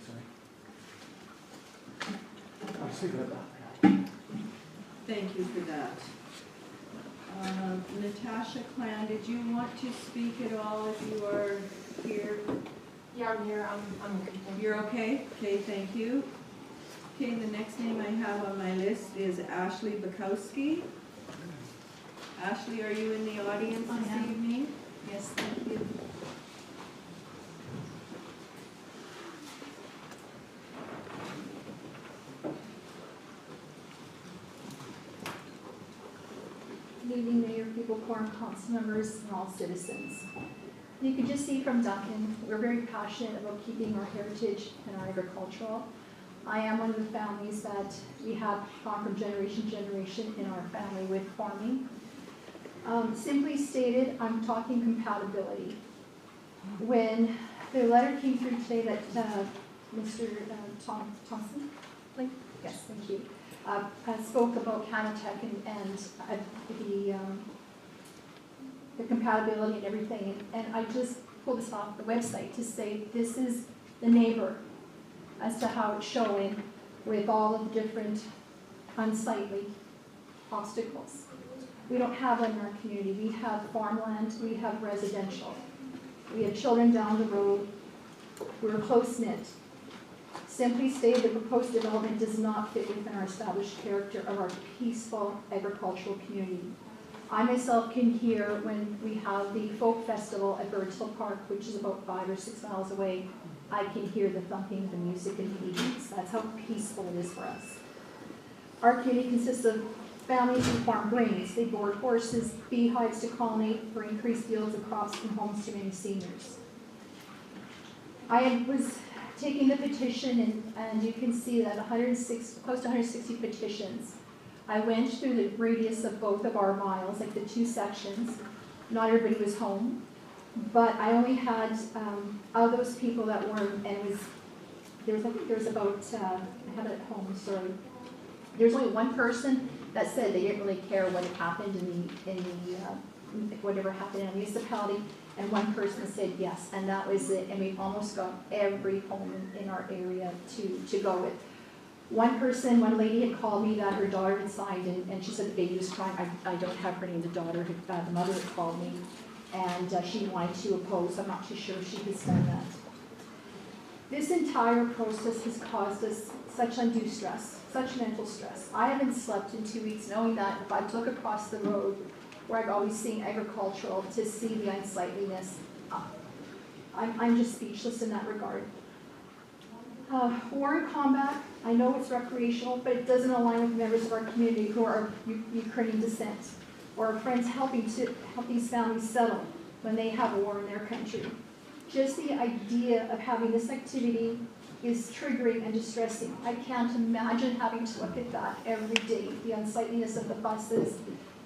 Sorry. I'll just leave it at that. Thank you for that. Natasha Clan, did you want to speak at all if you are here? Yeah, I'm here, I'm okay. You're okay? Okay, thank you. Okay, the next name I have on my list is Ashley Bukowski. Ashley, are you in the audience this evening? Yes, thank you. Good evening, Mayor, people, quorum, council members, and all citizens. You can just see from Duncan, we're very passionate about keeping our heritage and our agricultural. I am one of the families that we have gone from generation to generation in our family with farming. Simply stated, I'm talking compatibility. When the letter came through today that Mr. Thompson, yes, thank you, spoke about Canatech and the compatibility and everything, and I just pulled this off the website to say this is the neighbor as to how it's showing with all of the different unsightly obstacles. We don't have one in our community. We have farmland, we have residential. We have children down the road. We're close-knit. Simply stated, the proposed development does not fit within our established character of our peaceful agricultural community. I myself can hear when we have the folk festival at Birdsville Park, which is about 5 or 6 miles away, I can hear the thumping, the music, and the beats. That's how peaceful it is for us. Our community consists of families who farm grains. They board horses, beehives to pollinate for increased yields of crops and homes to many seniors. I was taking the petition, and you can see that close to 160 petitions. I went through the radius of both of our miles, like the 2 sections. Not everybody was home, but I only had, of those people that were, and it was, I think there was about, I have it at home, sorry. There's only one person that said they didn't really care what had happened whatever happened in a municipality, and one person said yes, and that was it, and we almost got every home in our area to go with. One lady had called me that her daughter had signed, and she said the baby was crying. I don't have her name, the daughter, the mother had called me, and she wanted to oppose. I'm not too sure if she has done that. This entire process has caused us such undue stress, such mental stress. I haven't slept in 2 weeks knowing that if I look across the road where I've always seen agricultural to see the unsightliness, I'm just speechless in that regard. War and combat, I know it's recreational, but it doesn't align with members of our community who are Ukrainian descent, or our friends help these families settle when they have a war in their country. Just the idea of having this activity is triggering and distressing. I can't imagine having to look at that every day, the unsightliness of the buses,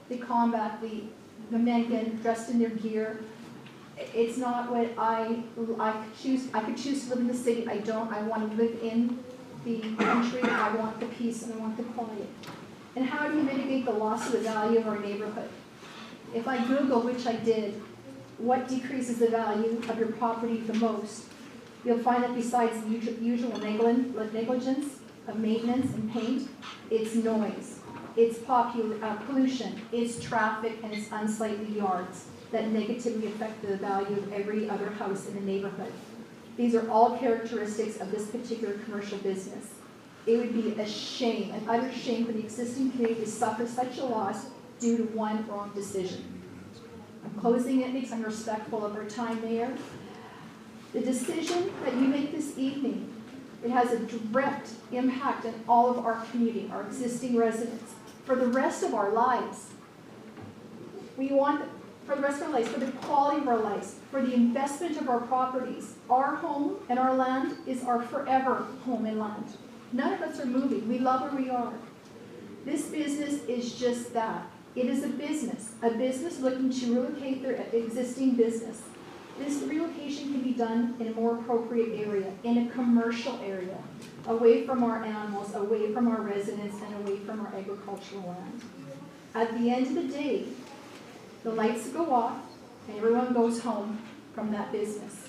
the combat, the men getting dressed in their gear. It's not what I choose. I could choose to live in the city. I don't. I want to live in the country. I want the peace and I want the quiet. And how do you mitigate the loss of the value of our neighborhood? If I Google, which I did, what decreases the value of your property the most, you'll find that besides the usual negligence of maintenance and paint, it's noise, it's pollution, it's traffic, and it's unsightly yards that negatively affect the value of every other house in the neighborhood. These are all characteristics of this particular commercial business. It would be a shame, an utter shame for the existing community to suffer such a loss due to one wrong decision. I'm closing it because I'm respectful of our time, Mayor. The decision that you make this evening, it has a direct impact on all of our community, our existing residents, for the rest of our lives. We want, for the rest of our lives, for the quality of our lives, for the investment of our properties. Our home and our land is our forever home and land. None of us are moving. We love where we are. This business is just that. It is a business looking to relocate their existing business. This relocation can be done in a more appropriate area, in a commercial area, away from our animals, away from our residents, and away from our agricultural land. At the end of the day, the lights go off, and everyone goes home from that business.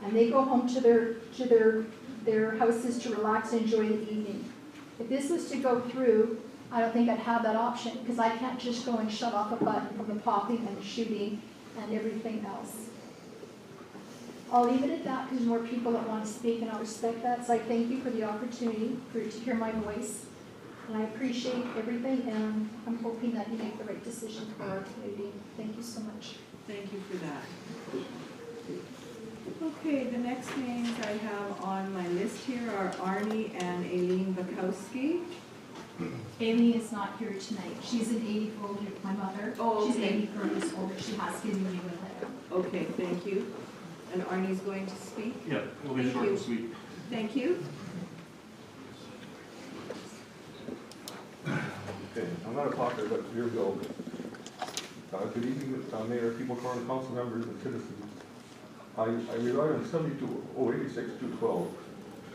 And they go home to their houses to relax and enjoy the evening. If this was to go through, I don't think I'd have that option, because I can't just go and shut off a button from the popping and the shooting and everything else. I'll leave it at that, because there's more people that want to speak, and I respect that. So I thank you for the opportunity to hear my voice. And I appreciate everything, and I'm hoping that you make the right decision for our community. Thank you so much. Thank you for that. Okay, the next names I have on my list here are Arnie and Aileen Bukowski. Amy is not here tonight. She's an 84 older, my mother. Oh, She's okay. 84 years older. She has given me a letter. Okay, thank you. And Arnie's going to speak? Yeah, it'll be Thank short you. and sweet. Thank you. Okay, I'm not a talker, but here we go. Good evening, Mayor, people, current council members, and citizens. I rely on 72-086-212.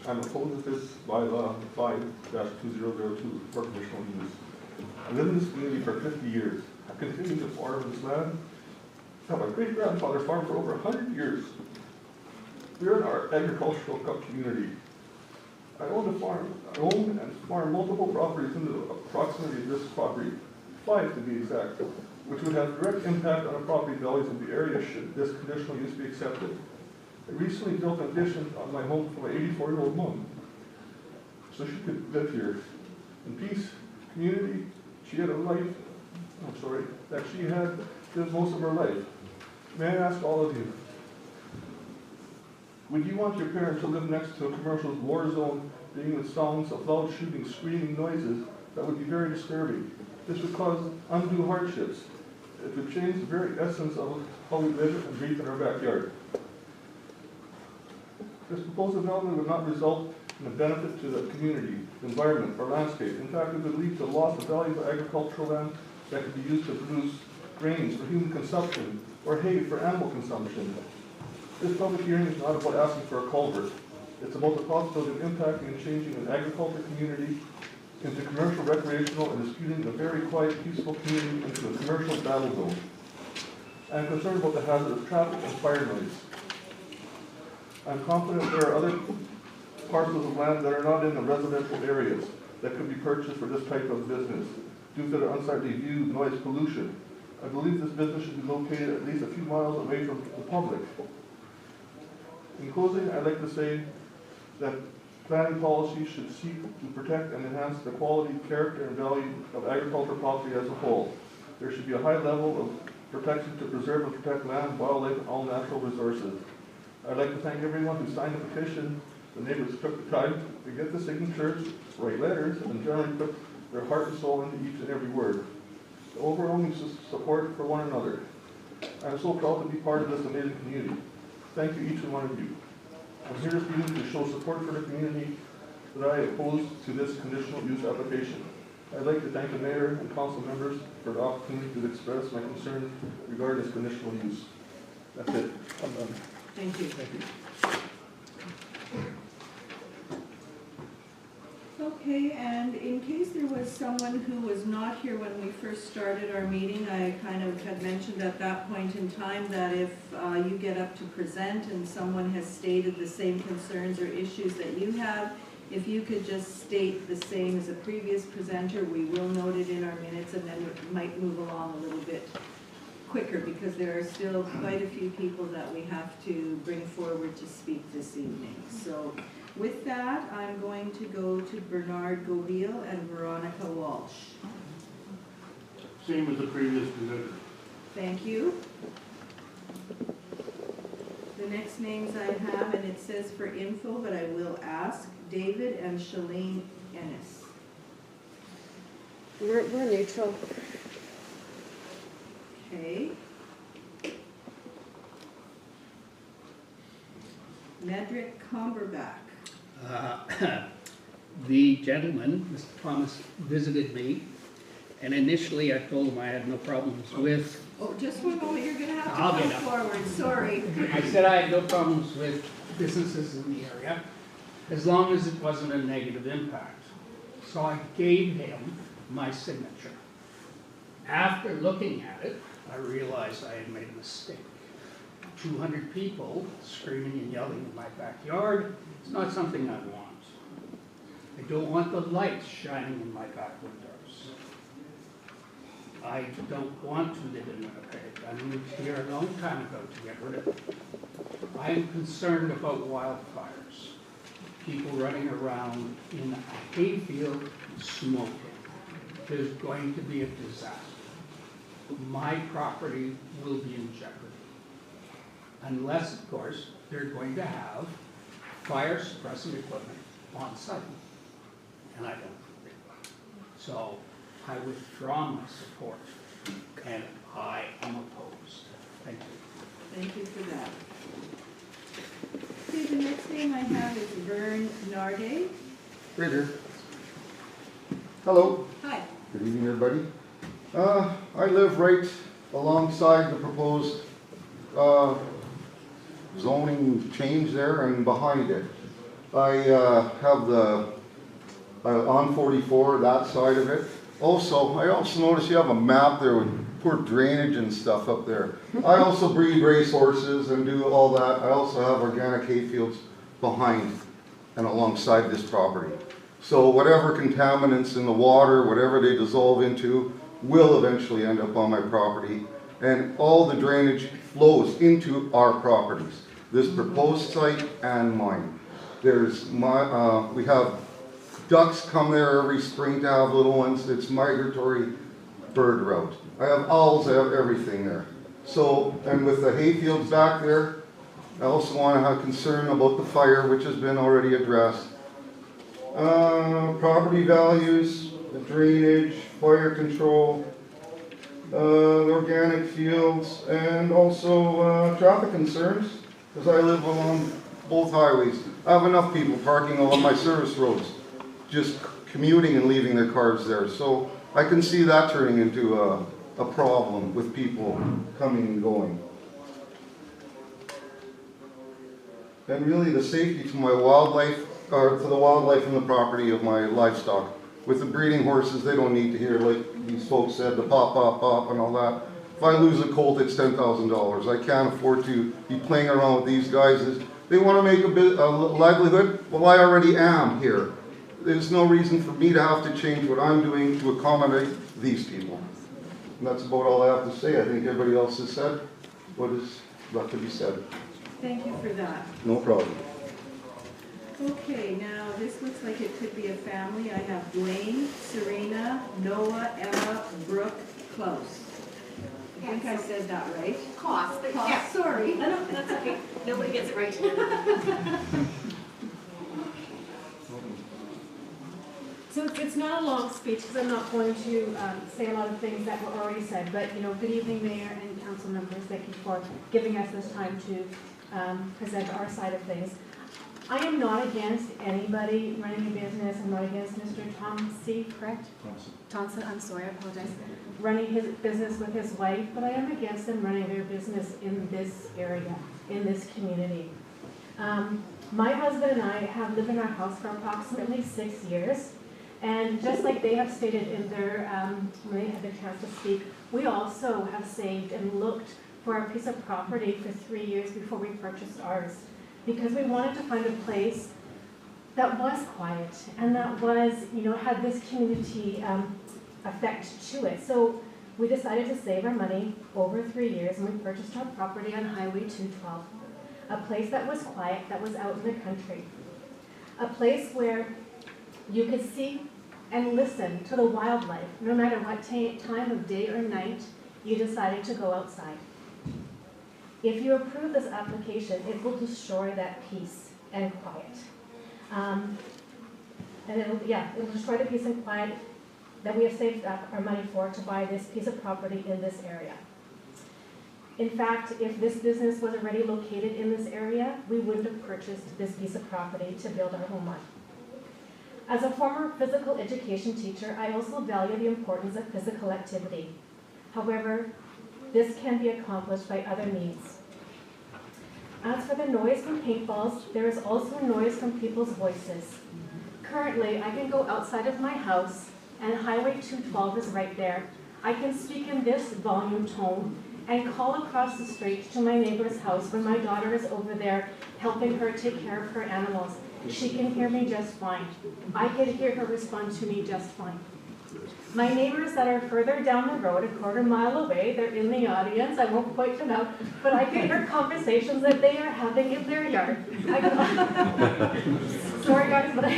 I'm opposed to this bylaw 5-2002 for conditional use. I live in this community for 50 years. I continue to farm this land. My great-grandfather farmed for over 100 years. We're in our agricultural community. I own and farm multiple properties in the proximity of this property, 5 to be exact, which would have direct impact on the property values of the area should this conditional use be accepted. I recently built an addition on my home for my 84-year-old mom, so she could live here in peace, community. She had a life, that she had lived most of her life. May I ask all of you, would you want your parents to live next to a commercial war zone, being with sounds of loud shooting, screaming noises that would be very disturbing? This would cause undue hardships. It would change the very essence of how we live and breathe in our backyard. This proposed development would not result in a benefit to the community, the environment, or landscape. In fact, it would lead to the loss of valuable agricultural land that could be used to produce grains for human consumption or hay for animal consumption. This public hearing is not about asking for a culvert. It's about the possibility of impacting and changing an agricultural community into commercial, recreational, and disputing a very quiet, peaceful community into a commercial battle zone. I'm concerned about the hazard of traffic and fire noise. I'm confident there are other parcels of land that are not in the residential areas that could be purchased for this type of business due to the unsightly view, noise, pollution. I believe this business should be located at least a few miles away from the public. In closing, I'd like to say that planning policy should seek to protect and enhance the quality, character, and value of agricultural property as a whole. There should be a high level of protection to preserve and protect land, wildlife, and all natural resources. I'd like to thank everyone who signed the petition. The neighbors took the time to get the signatures, write letters, and generally put their heart and soul into each and every word. The overwhelming support for one another. I'm so proud to be part of this amazing community. Thank you, each and one of you. I'm here this evening to show support for the community that I oppose to this conditional use application. I'd like to thank the mayor and council members for the opportunity to express my concern regarding this conditional use. That's it. I'm done. Thank you. Thank you. Okay, and in case there was someone who was not here when we first started our meeting, I kind of had mentioned at that point in time that if you get up to present and someone has stated the same concerns or issues that you have, if you could just state the same as a previous presenter, we will note it in our minutes, and then it might move along a little bit quicker, because there are still quite a few people that we have to bring forward to speak this evening. So with that, I'm going to go to Bernard Gobil and Veronica Walsh. Same as the previous presenter. Thank you. The next names I have, and it says for info, but I will ask, David and Shalene Ennis. We're neutral. Okay. Medrick Comberback. The gentleman, Mr. Thomas, visited me And initially, I told him I had no problems with, Oh, just one moment, you're gonna I'll have to get come up. forward, sorry. I said I had no problems with businesses in the area, as long as it wasn't a negative impact. So I gave him my signature. After looking at it, I realized I had made a mistake. 200 people screaming and yelling in my backyard, it's not something I want. I don't want the lights shining in my back windows. I don't want to live in Winnipeg. I moved here a long time ago to get rid of it. I am concerned about wildfires. People running around in a hayfield smoking. There's going to be a disaster. My property will be in jeopardy. Unless, of course, they're going to have fire suppressing equipment on site. And I don't agree. So I withdraw my support, and I am opposed. Thank you. Thank you for that. Okay, the next name I have is Vern Narde. Right here. Hello. Hi. Good evening, everybody. I live right alongside the proposed zoning change there and behind it. I have the on 44, that side of it. Also, I also noticed you have a map there with poor drainage and stuff up there. I also breed race horses and do all that. I also have organic hay fields behind and alongside this property. So whatever contaminants in the water, whatever they dissolve into, will eventually end up on my property. And all the drainage flows into our properties, this proposed site and mine. There's my, we have ducks come there every spring to have little ones. It's migratory bird route. I have owls, I have everything there. So, and with the hay fields back there, I also want to have concern about the fire, which has been already addressed. Property values, the drainage, fire control, the organic fields, and also traffic concerns, because I live along both highways. I have enough people parking along my service roads, just commuting and leaving their cars there. So I can see that turning into a problem with people coming and going. And really the safety to my wildlife, or to the wildlife and the property of my livestock. With the breeding horses, they don't need to hear, like these folks said, the pop, pop, pop and all that. If I lose a colt, it's $10,000. I can't afford to be playing around with these guys. They want to make a livelihood. Well, I already am here. There's no reason for me to have to change what I'm doing to accommodate these people. And that's about all I have to say. I think everybody else has said what is left to be said. Thank you for that. No problem. Okay, now this looks like it could be a family. I have Dwayne, Serena, Noah, Emma, Brooke, Close. I think I said that right. Cost, but Cost, yeah. sorry. No, that's okay. Nobody gets it right. So it's not a long speech because I'm not going to say a lot of things that were already said, but good evening, Mayor and council members. Thank you for giving us this time to present our side of things. I am not against anybody running a business. I'm not against Mr. Thompson, correct? Thompson, I'm sorry, I apologize. Running his business with his wife, but I am against them running their business in this area, in this community. My husband and I have lived in our house for approximately 6 years. And just like they have stated in their, when they had the chance to speak, we also have saved and looked for a piece of property for 3 years before we purchased ours. Because we wanted to find a place that was quiet and that was, had this community effect to it. So we decided to save our money over 3 years and we purchased our property on Highway 212. A place that was quiet, that was out in the country. A place where you could see and listen to the wildlife, no matter what time of day or night you decided to go outside. If you approve this application, it will destroy that peace and quiet. And it will destroy the peace and quiet that we have saved up our money for to buy this piece of property in this area. In fact, if this business was already located in this area, we wouldn't have purchased this piece of property to build our home on. As a former physical education teacher, I also value the importance of physical activity. However, this can be accomplished by other means. As for the noise from paintballs, there is also noise from people's voices. Currently, I can go outside of my house, and Highway 212 is right there. I can speak in this volume tone and call across the street to my neighbor's house when my daughter is over there helping her take care of her animals. She can hear me just fine. I can hear her respond to me just fine. My neighbors that are further down the road, a quarter mile away, they're in the audience, I won't point them out, but I can hear conversations that they are having in their yard. Sorry guys, but I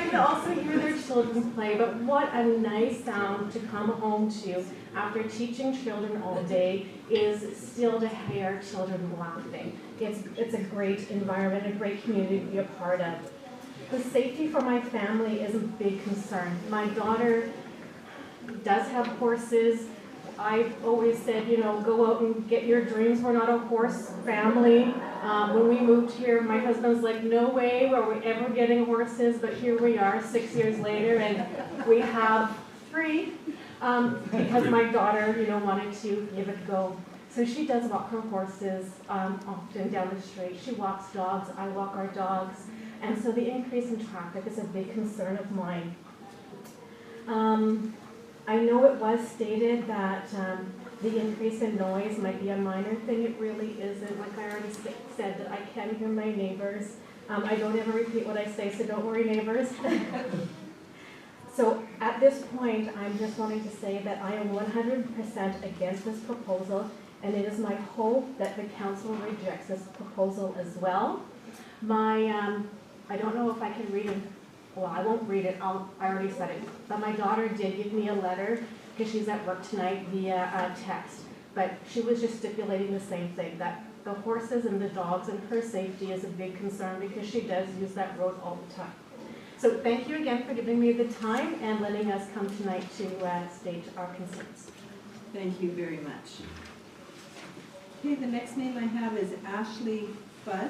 can also hear their children play, but what a nice sound to come home to after teaching children all day is still to hear children laughing. It's a great environment, a great community to be a part of. The safety for my family is a big concern. My daughter does have horses. I've always said, you know, go out and get your dreams. We're not a horse family. When we moved here, my husband's like, no way were we ever getting horses, but here we are 6 years later, and we have 3 because my daughter, you know, wanted to give it a go. So she does walk her horses often down the street. She walks dogs, I walk our dogs. And so the increase in traffic is a big concern of mine. I know it was stated that the increase in noise might be a minor thing. It really isn't. Like I already said, that I can hear my neighbors. I don't ever repeat what I say, so don't worry, neighbors. So at this point, I'm just wanting to say that I am 100% against this proposal, and it is my hope that the council rejects this proposal as well. I don't know if I can read it. Well, I won't read it. I already said it. But my daughter did give me a letter because she's at work tonight via text. But she was just stipulating the same thing, that the horses and the dogs and her safety is a big concern because she does use that road all the time. So thank you again for giving me the time and letting us come tonight to state our concerns. Thank you very much. Okay, the next name I have is Ashley Fudge.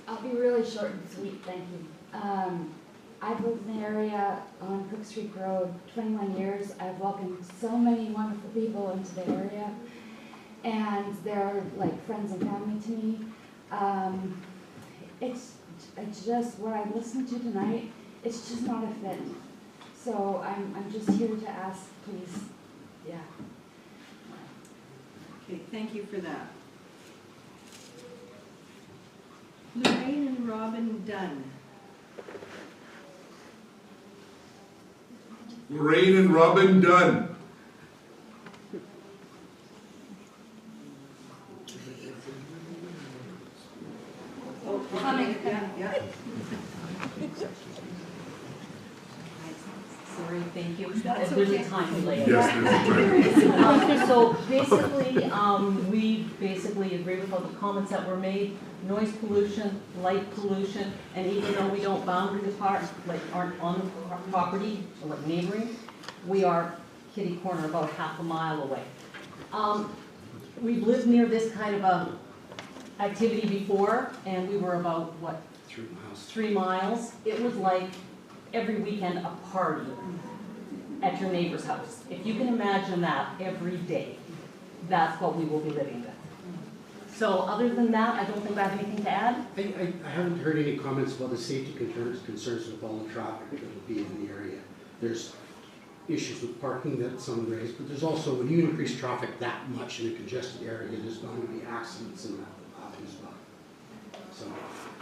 I'll be really short and sweet, thank you. I've lived in the area on Cook Street Road 21 years. I've welcomed so many wonderful people into the area, and they're like friends and family to me. It's just what I've listened to tonight, it's just not a fit. So I'm just here to ask, please, yeah. Okay, thank you for that. Lorraine and Robin Dunn. Lorraine and Robin Dunn. Oh, coming, yeah. Sorry, thank you. That's There's okay. a time delay. Yes, there's a time. So basically, we basically agree with all the comments that were made. Noise pollution, light pollution, and even though we don't boundary the park, like aren't on the property, or like neighboring, we are kitty corner about half a mile away. We've lived near this kind of a activity before, and we were about, what? 3 miles. 3 miles. It was like every weekend a party at your neighbor's house. If you can imagine that every day, that's what we will be living with. So other than that, I don't think I have anything to add. I haven't heard any comments about the safety concerns with all the traffic that will be in the area. There's issues with parking that some raised, but there's also, when you increase traffic that much in a congested area, there's going to be accidents and that will happen as well. So,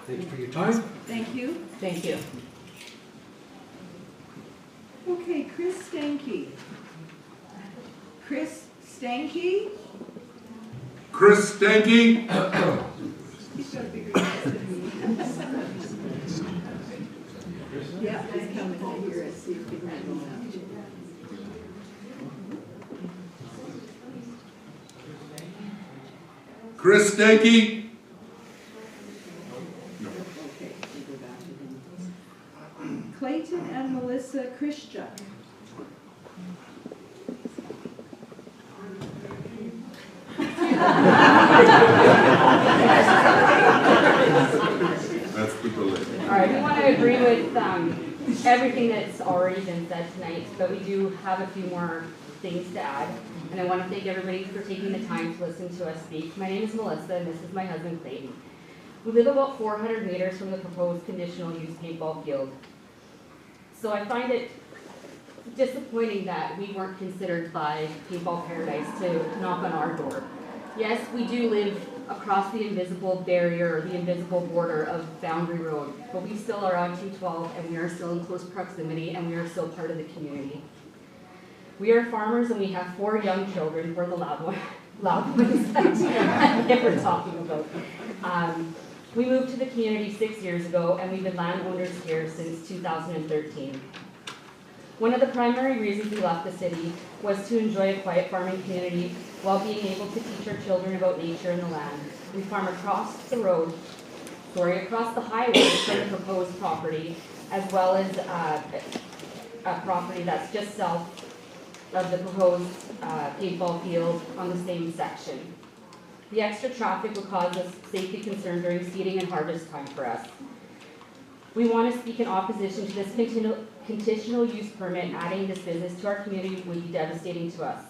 thank you for your time. Thank you. Thank you. Okay, Chris Stanky. Chris Stanky? Chris Stanky. He's got a bigger nose than me. Yeah, he's coming to hear us, see if we can make him out. Chris Stanky. Okay, we'll go back to him. Clayton and Melissa Christian. That's the delay. All right, we want to agree with everything that's already been said tonight, but we do have a few more things to add. And I want to thank everybody for taking the time to listen to us speak. My name is Melissa, and this is my husband Clayton. We live about 400 meters from the proposed conditional use paintball field. So I find it disappointing that we weren't considered by Paintball Paradise to knock on our door. Yes, we do live across the invisible barrier, or the invisible border of Boundary Road, but we still are on 212, and we are still in close proximity, and we are still part of the community. We are farmers, and we have 4 young children. We're the loud ones that they were talking about. We moved to the community 6 years ago, and we've been landowners here since 2013. One of the primary reasons we left the city was to enjoy a quiet farming community while being able to teach our children about nature and the land. We farm across the highway from the proposed property, as well as a property that's just south of the proposed paintball field on the same section. The extra traffic would cause us safety concerns during seeding and harvest time for us. We want to speak in opposition to this conditional use permit. Adding this business to our community would be devastating to us.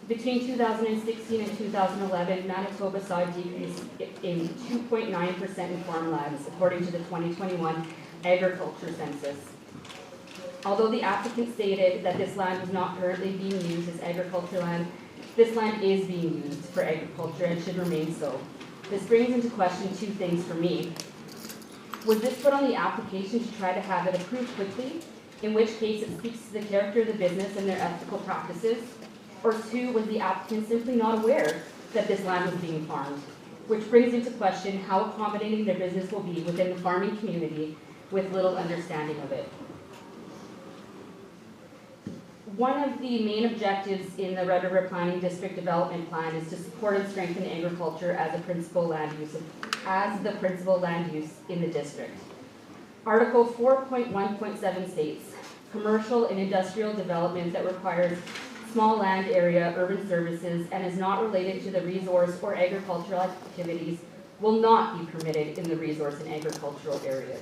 Between 2016 and 2011, Manitoba saw a decrease in 2.9% in farmlands, according to the 2021 agriculture census. Although the applicant stated that this land was not currently being used as agriculture land, this land is being used for agriculture and should remain so. This brings into question 2 things for me. Was this put on the application to try to have it approved quickly, in which case it speaks to the character of the business and their ethical practices? Or 2, was the applicant simply not aware that this land was being farmed? Which brings into question how accommodating their business will be within the farming community with little understanding of it. One of the main objectives in the Red River Planning District Development Plan is to support and strengthen agriculture as the principal land use in the district. Article 4.1.7 states, commercial and industrial development that requires small land area, urban services, and is not related to the resource or agricultural activities will not be permitted in the resource and agricultural areas.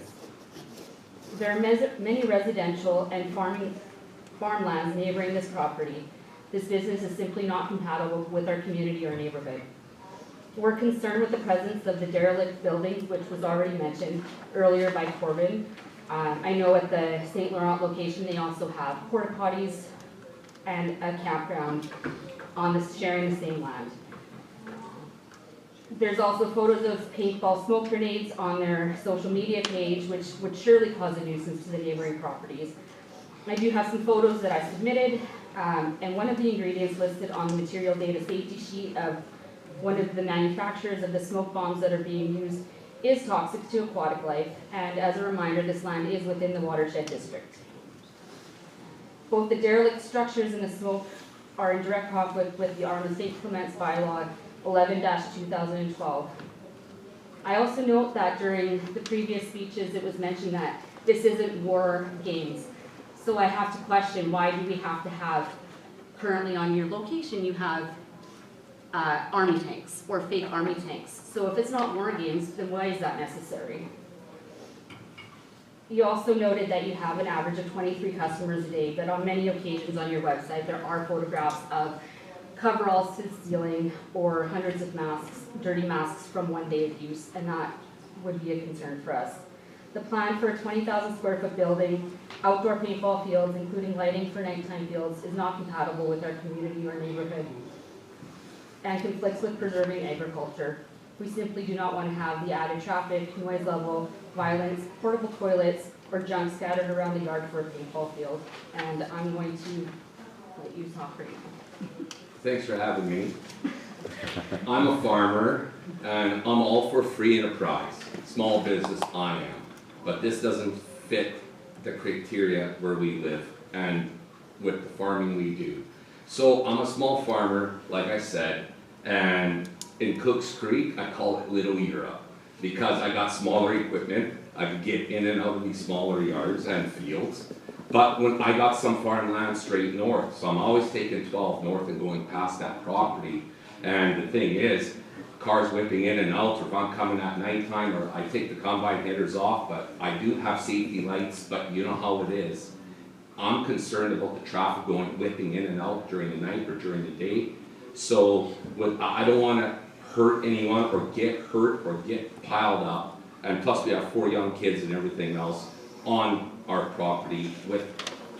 There are many residential and farmlands neighboring this property. This business is simply not compatible with our community or neighborhood. We're concerned with the presence of the derelict buildings, which was already mentioned earlier by Corbin. I know at the St. Laurent location, they also have porta potties and a campground sharing the same land. There's also photos of paintball smoke grenades on their social media page, which would surely cause a nuisance to the neighboring properties. I do have some photos that I submitted, and one of the ingredients listed on the material data safety sheet of one of the manufacturers of the smoke bombs that are being used is toxic to aquatic life, and as a reminder, this land is within the watershed district. Both the derelict structures and the smoke are in direct conflict with the Arm of St. Clements bylaw 11-2012. I also note that during the previous speeches, it was mentioned that this isn't war games. So I have to question, why do we have to have, currently on your location, you have army tanks or fake army tanks. So if it's not war games, then why is that necessary? You also noted that you have an average of 23 customers a day, but on many occasions on your website, there are photographs of coveralls to the ceiling or hundreds of masks, dirty masks from one day of use, and that would be a concern for us. The plan for a 20,000 square foot building, outdoor paintball fields, including lighting for nighttime fields, is not compatible with our community or neighborhood and conflicts with preserving agriculture. We simply do not want to have the added traffic, noise level, violence, portable toilets, or junk scattered around the yard for a paintball field. And I'm going to let you talk right now. Thanks for having me. I'm a farmer, and I'm all for free enterprise. Small business, I am. But this doesn't fit the criteria where we live and with the farming we do. So I'm a small farmer, like I said, and in Cooks Creek, I call it Little Europe because I got smaller equipment. I could get in and out of these smaller yards and fields. But when I got some farmland straight north, so I'm always taking 12 north and going past that property And the thing is, cars whipping in and out, or if I'm coming at nighttime, or I take the combine headers off, but I do have safety lights, but you know how it is. I'm concerned about the traffic whipping in and out during the night or during the day. So I don't wanna hurt anyone or get hurt or get piled up. And plus we have 4 young kids and everything else on our property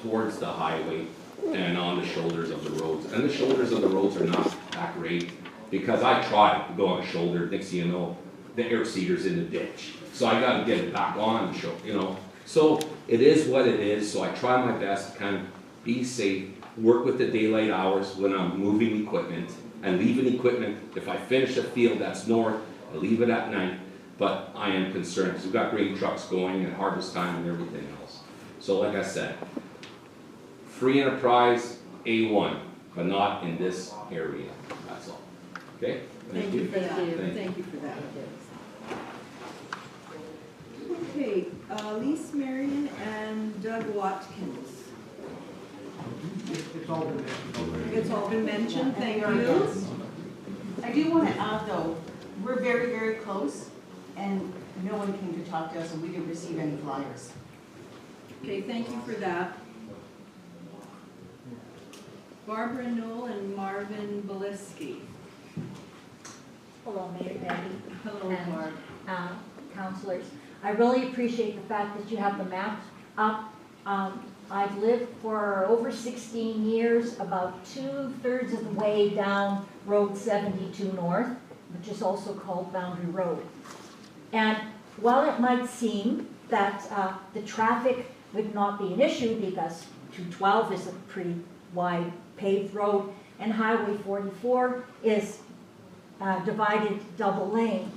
towards the highway and on the shoulders of the roads. And the shoulders of the roads are not that great, because I tried to go on a shoulder, next thing you know, the air seeder's in the ditch. So I gotta get it back on the shoulder, you know. So it is what it is, so I try my best to kind of be safe, work with the daylight hours when I'm moving equipment, and leaving equipment. If I finish a field that's north, I leave it at night, but I am concerned, because we've got grain trucks going and harvest time and everything else. So like I said, free enterprise, A1, but not in this area, that's all. Okay? Thank you for that. Thank you for that. Okay, Lise Marion and Doug Watkins. It's all been mentioned. It's all been mentioned, thank you. I do want to add though, we're very, very close, and no one came to talk to us, and we didn't receive any flyers. Okay, thank you for that. Barbara Knoll and Marvin Beliski. Hello, Mayor Becky. Hello, and, Barb. Councilors. I really appreciate the fact that you have the map up. I've lived for over 16 years, about 2/3 of the way down Road 72 North, which is also called Boundary Road. And while it might seem that the traffic would not be an issue because 212 is a pretty wide paved road and Highway 44 is divided double lane,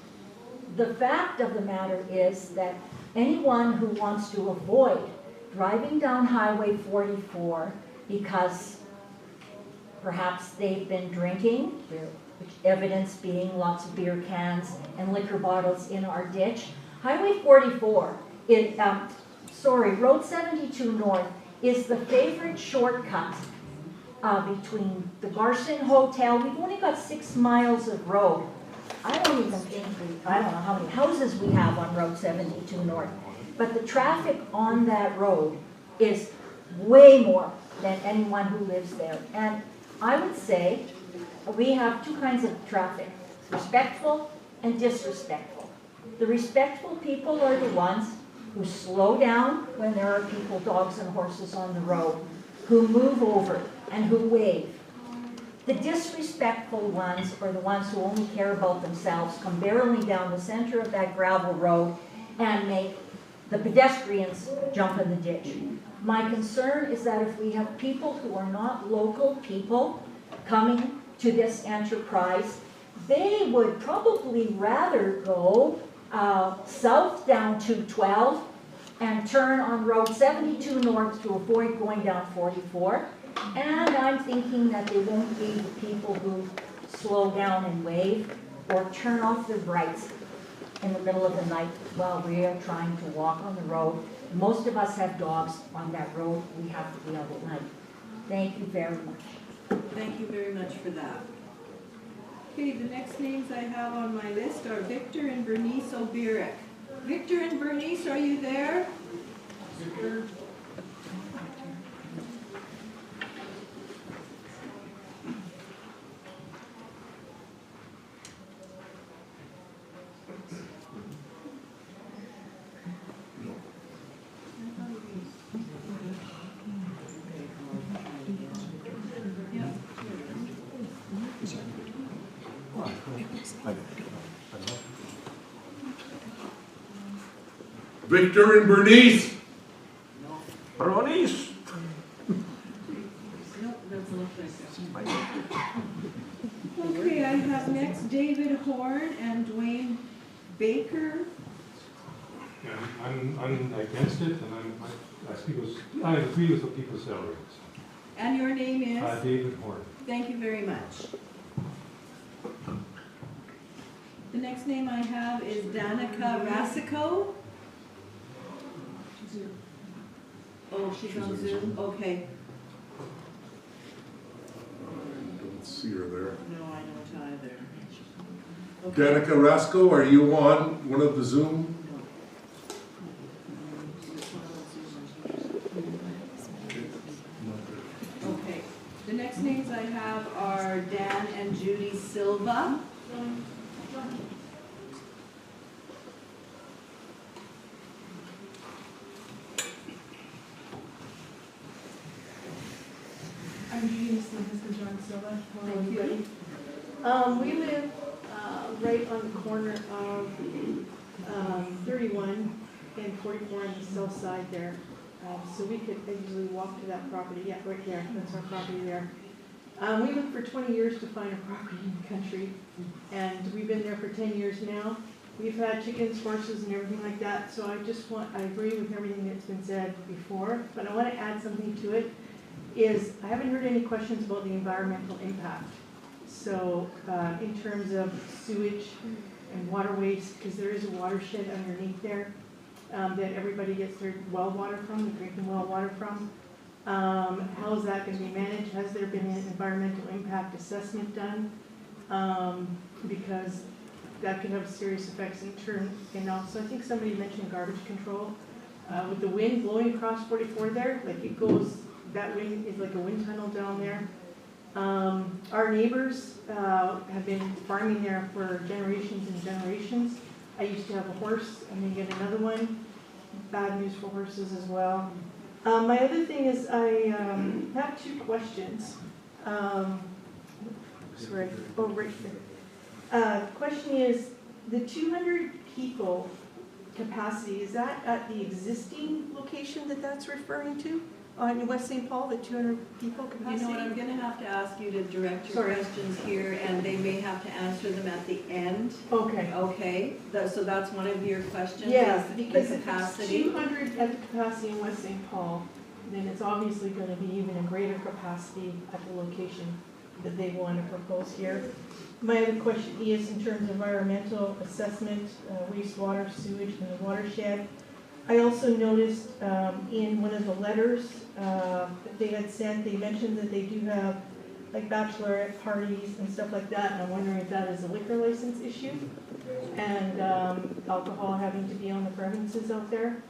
the fact of the matter is that anyone who wants to avoid driving down Highway 44 because perhaps they've been drinking, which evidence being lots of beer cans and liquor bottles in our ditch. Highway 44, Road 72 North is the favorite shortcut between the Garson Hotel. We've only got 6 miles of road. I don't know how many houses we have on Road 72 North, but the traffic on that road is way more than anyone who lives there. And I would say we have 2 kinds of traffic, respectful and disrespectful. The respectful people are the ones who slow down when there are people, dogs and horses on the road, who move over and who wave. The disrespectful ones are the ones who only care about themselves, come barreling down the center of that gravel road and make the pedestrians jump in the ditch. My concern is that if we have people who are not local people coming to this enterprise, they would probably rather go south down 212 and turn on Road 72 North to avoid going down 44. And I'm thinking that they won't be the people who slow down and wave or turn off their brights in the middle of the night while we are trying to walk on the road. Most of us have dogs on that road. We have to be out at night. Thank you very much. Thank you very much for that. Okay, the next names I have on my list are Victor and Bernice O'Birick. Victor and Bernice, are you there? Victor? Victor and Bernice. Bernice. Okay, I have next David Horn and Dwayne Baker. Yeah, I'm against it, and I agree with what people say. And your name is? David Horn. Thank you very much. The next name I have is Danica Rasico. Oh, she's on Zoom? Okay. see her there. No, I don't either. Danica Rasco, are you on one of the Zoom? Okay, the next names I have are Dan and Judy Silva. I'm Judy Stevens and John Silva. Hello, Thank you. everybody. We live right on the corner of 31 and 44 on the south side there. So we could easily walk to that property. Yeah, right there. That's our property there. We looked for 20 years to find a property in the country, and we've been there for 10 years now. We've had chickens, horses, and everything like that, so I agree with everything that's been said before, but I want to add something to it. I haven't heard any questions about the environmental impact. So in terms of sewage and water waste, because there is a watershed underneath there that everybody gets their well water from, the drinking well water from. How is that going to be managed? Has there been an environmental impact assessment done? Because that could have serious effects in turn. And also, I think somebody mentioned garbage control. With the wind blowing across 44 there, like it goes, that wind is like a wind tunnel down there. Our neighbors have been farming there for generations and generations. I used to have a horse, and then get another one. Bad news for horses as well. My other thing is I have two questions. Sorry, oh, right there. Question is, the 200 people capacity, is that at the existing location that's referring to? In West St. Paul, the 200 people capacity? You know what, I'm gonna have to ask you to direct your Sorry. questions here, and they may have to answer them at the end. Okay. Okay, so that's one of your questions? Yeah, is because the if it's capacity? 200 at the capacity in West St. Paul, then it's obviously going to be even a greater capacity at the location that they want to propose here. My other question is in terms of environmental assessment, wastewater, sewage, and the watershed. I also noticed in one of the letters that they had sent, they mentioned that they do have like bachelorette parties and stuff like that, and I'm wondering if that is a liquor license issue and alcohol having to be on the premises out there.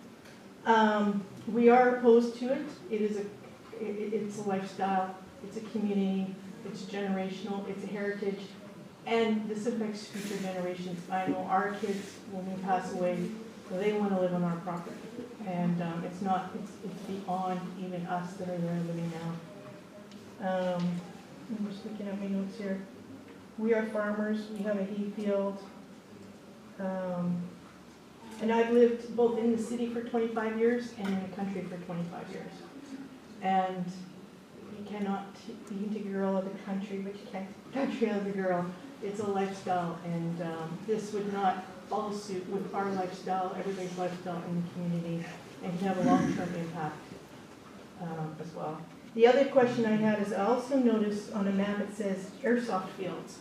We are opposed to it. It's a lifestyle, it's a community, it's generational, it's a heritage, and this affects future generations. I know our kids, when we pass away, they want to live on our property, and it's beyond even us that are there living now. I'm just looking at my notes here. We are farmers. We have a hay field. And I've lived both in the city for 25 years and in the country for 25 years. And you can take a girl out of the country, but you can't take the country out of the girl. It's a lifestyle, and this would not follow suit with our lifestyle, everybody's lifestyle in the community, and can have a long-term impact as well. The other question I had is I also noticed on a map it says airsoft fields.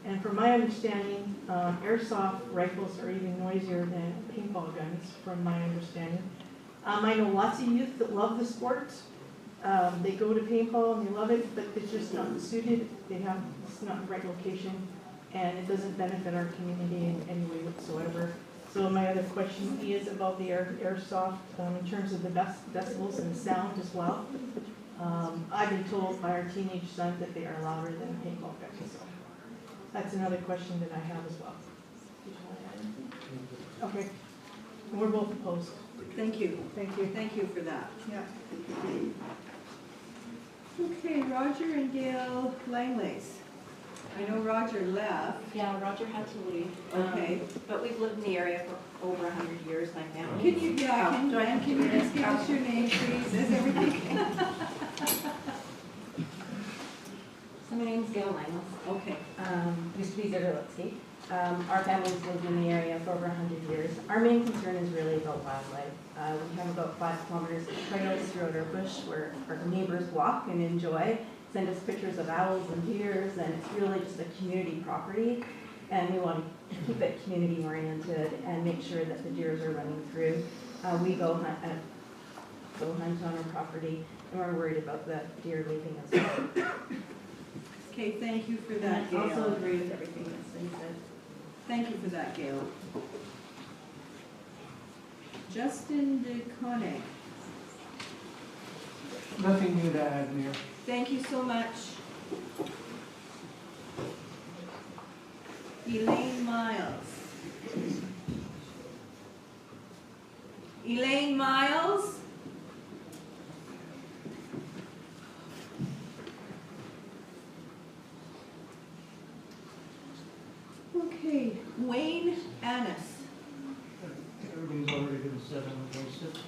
And from my understanding, airsoft rifles are even noisier than paintball guns, from my understanding. I know lots of youth that love the sport. They go to paintball and they love it, but it's just not suited. It's not the right location, and it doesn't benefit our community in any way whatsoever. So my other question is about the airsoft in terms of the decibels and the sound as well. I've been told by our teenage son that they are louder than paintball guns. So that's another question that I have as well. Did you want to add anything? Okay. We're both opposed. Thank you. Thank you. Thank you for that. Yeah. Okay, Roger and Gail Langlace. I know Roger left. Yeah, Roger had to leave. Okay. But we've lived in the area for over 100 years, my family. Can you just give us your name, please? Is everything? So my name's Gail Langlace. Okay. Used to be Zerlitsky. Our family's lived in the area for over 100 years. Our main concern is really about wildlife. We have about 5 kilometers of trails throughout our bush where our neighbors walk and enjoy, send us pictures of owls and deers, and it's really just a community property. And we want to keep it community oriented and make sure that the deers are running through. We go hunt on our property, and we're worried about the deer leaving as well. Okay, thank you for that, I also Gail. agree with everything that's been said. Thank you for that, Gail. Justin DeConnick, Nothing new to add, Mayor. thank you so much. Elaine Miles. Elaine Miles? Okay, Wayne Annis. Everything's already been said and posted.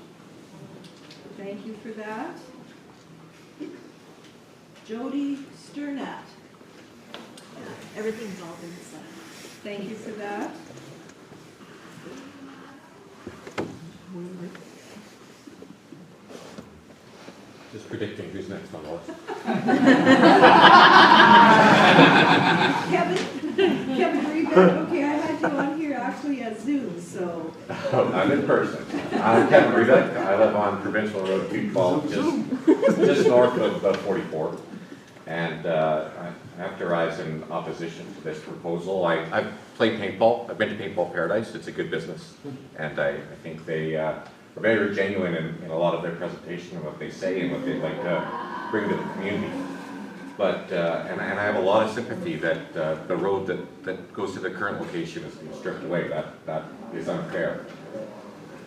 Thank you for that. Jody Sternat. Everything's all been said. Thank you for that. Just predicting who's next on the list. Kevin Rebeck, okay, I had you on here actually as Zoom, so. I'm in person. I'm Kevin Rebeck. I live on Provincial Road 212, just north of 44. And after I was in opposition to this proposal, I've played paintball. I've been to Paintball Paradise. It's a good business. And I think they are very genuine in a lot of their presentation and what they say and what they'd like to bring to the community. But, and I have a lot of sympathy that the road that goes to the current location is being stripped away. That is unfair.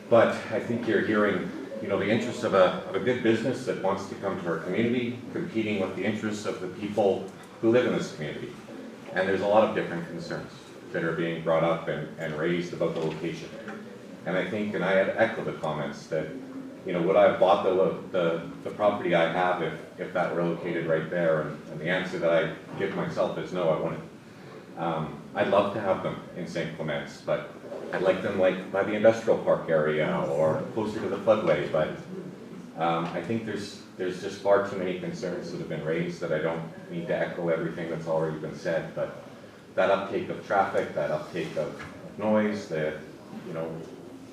But I think you're hearing, you know, the interests of a good business that wants to come to our community, competing with the interests of the people who live in this community. And there's a lot of different concerns that are being brought up and raised about the location. And I think, and I had echoed the comments that, you know, would I have bought the property I have if that were located right there? And the answer that I give myself is no, I wouldn't. I'd love to have them in St. Clements, but I'd like them like by the industrial park area or closer to the floodway. But I think there's just far too many concerns that have been raised that I don't need to echo everything that's already been said. But that uptake of traffic, that uptake of noise, you know,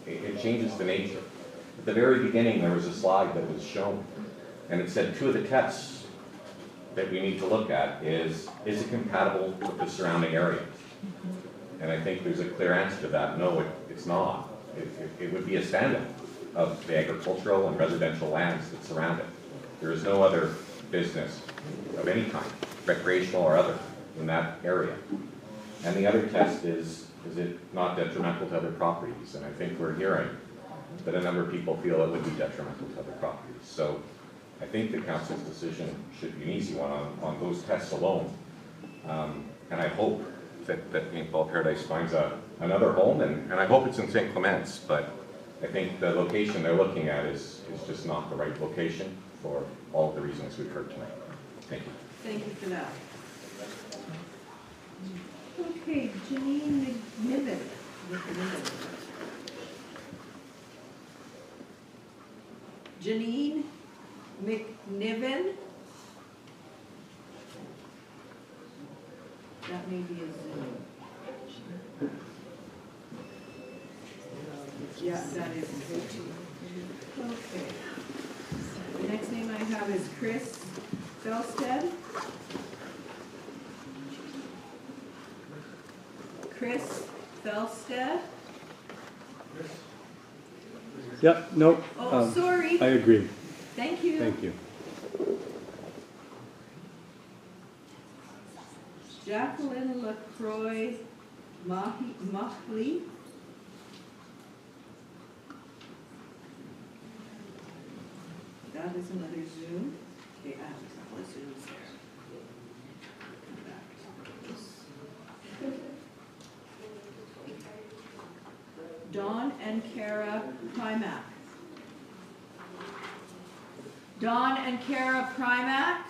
it changes the nature. At the very beginning, there was a slide that was shown, and it said 2 of the tests that we need to look at is it compatible with the surrounding area? And I think there's a clear answer to that. No, it's not. It would be a standout of the agricultural and residential lands that surround it. There is no other business of any kind, recreational or other, in that area. And the other test is it not detrimental to other properties? And I think we're hearing that a number of people feel it would be detrimental to other properties. So I think the council's decision should be an easy one on those tests alone. And I hope that Paintball Paradise finds another home, and I hope it's in St. Clements, but I think the location they're looking at is just not the right location for all of the reasons we've heard tonight. Thank you. Thank you for that. Okay, Janine McNiven. Janine McNiven. That may be a Zoom. Yeah, that is a Zoom. Okay. The next name I have is Chris Felstead. Chris Felstead. Yep, nope. Oh, sorry. I agree. Thank you. Thank you. Jacqueline LaCroix Mockley. That is another Zoom. Okay, I have a couple of Zooms there. Come back to this. Dawn and Kara Primack. Dawn and Kara Primack.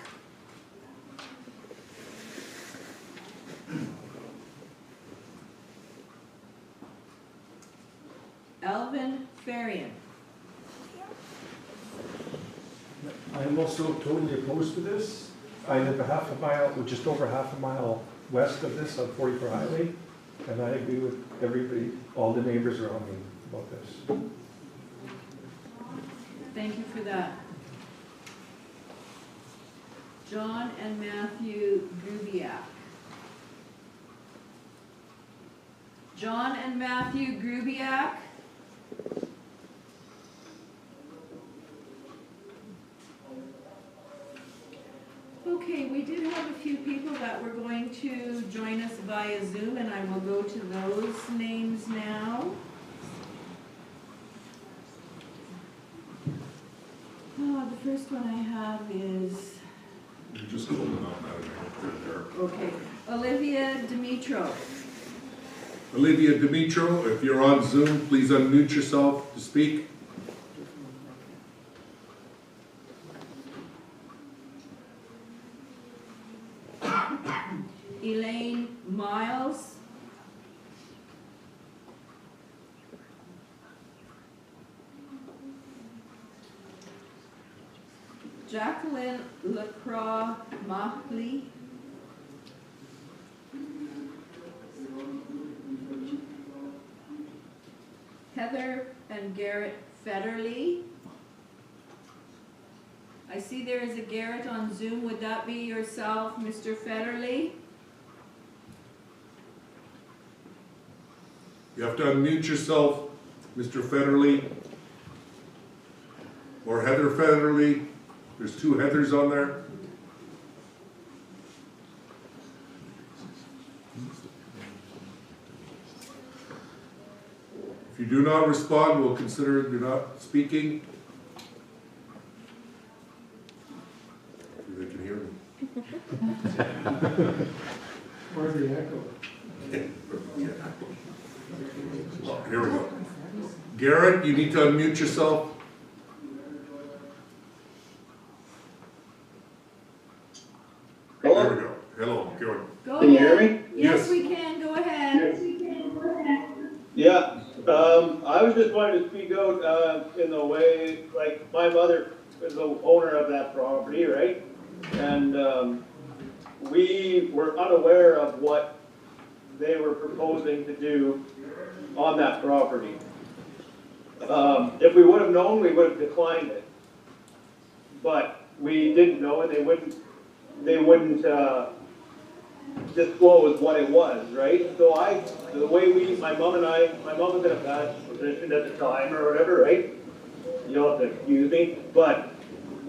Alvin Farian. I am also totally opposed to this. I live a half a mile, just over half a mile west of this on 44 Highway, and I agree with everybody, all the neighbors around me about this. Thank you for that. John and Matthew Grubiak. John and Matthew Grubiak. Okay, we did have a few people that were going to join us via Zoom, and I will go to those names now. The first one I have is... You just called them out, Madam Mayor. Okay, Olivia Dimitro. Olivia Dimitro, if you're on Zoom, please unmute yourself to speak. Elaine Miles. Jacqueline Lacroix Mahley. Heather and Garrett Federley. I see there is a Garrett on Zoom. Would that be yourself, Mr. Federley? You have to unmute yourself, Mr. Federley. Or Heather Federley. There's two Heathers on there. If you do not respond, we'll consider you're not speaking. They can hear me. Where's the echo? Well, here we go. Garrett, you need to unmute yourself. Hello? There we go. Hello, Garrett. Go Can you ahead. hear me? Yes, we can. Go ahead. Yeah, I was just wanting to speak out in the way, like, my mother is the owner of that property, right? And we were unaware of what they were proposing to do on that property. If we would have known, we would have declined it. But we didn't know, and they wouldn't disclose what it was, right? So the way my mom was in a bad position at the time or whatever, right? You'll have to excuse me. But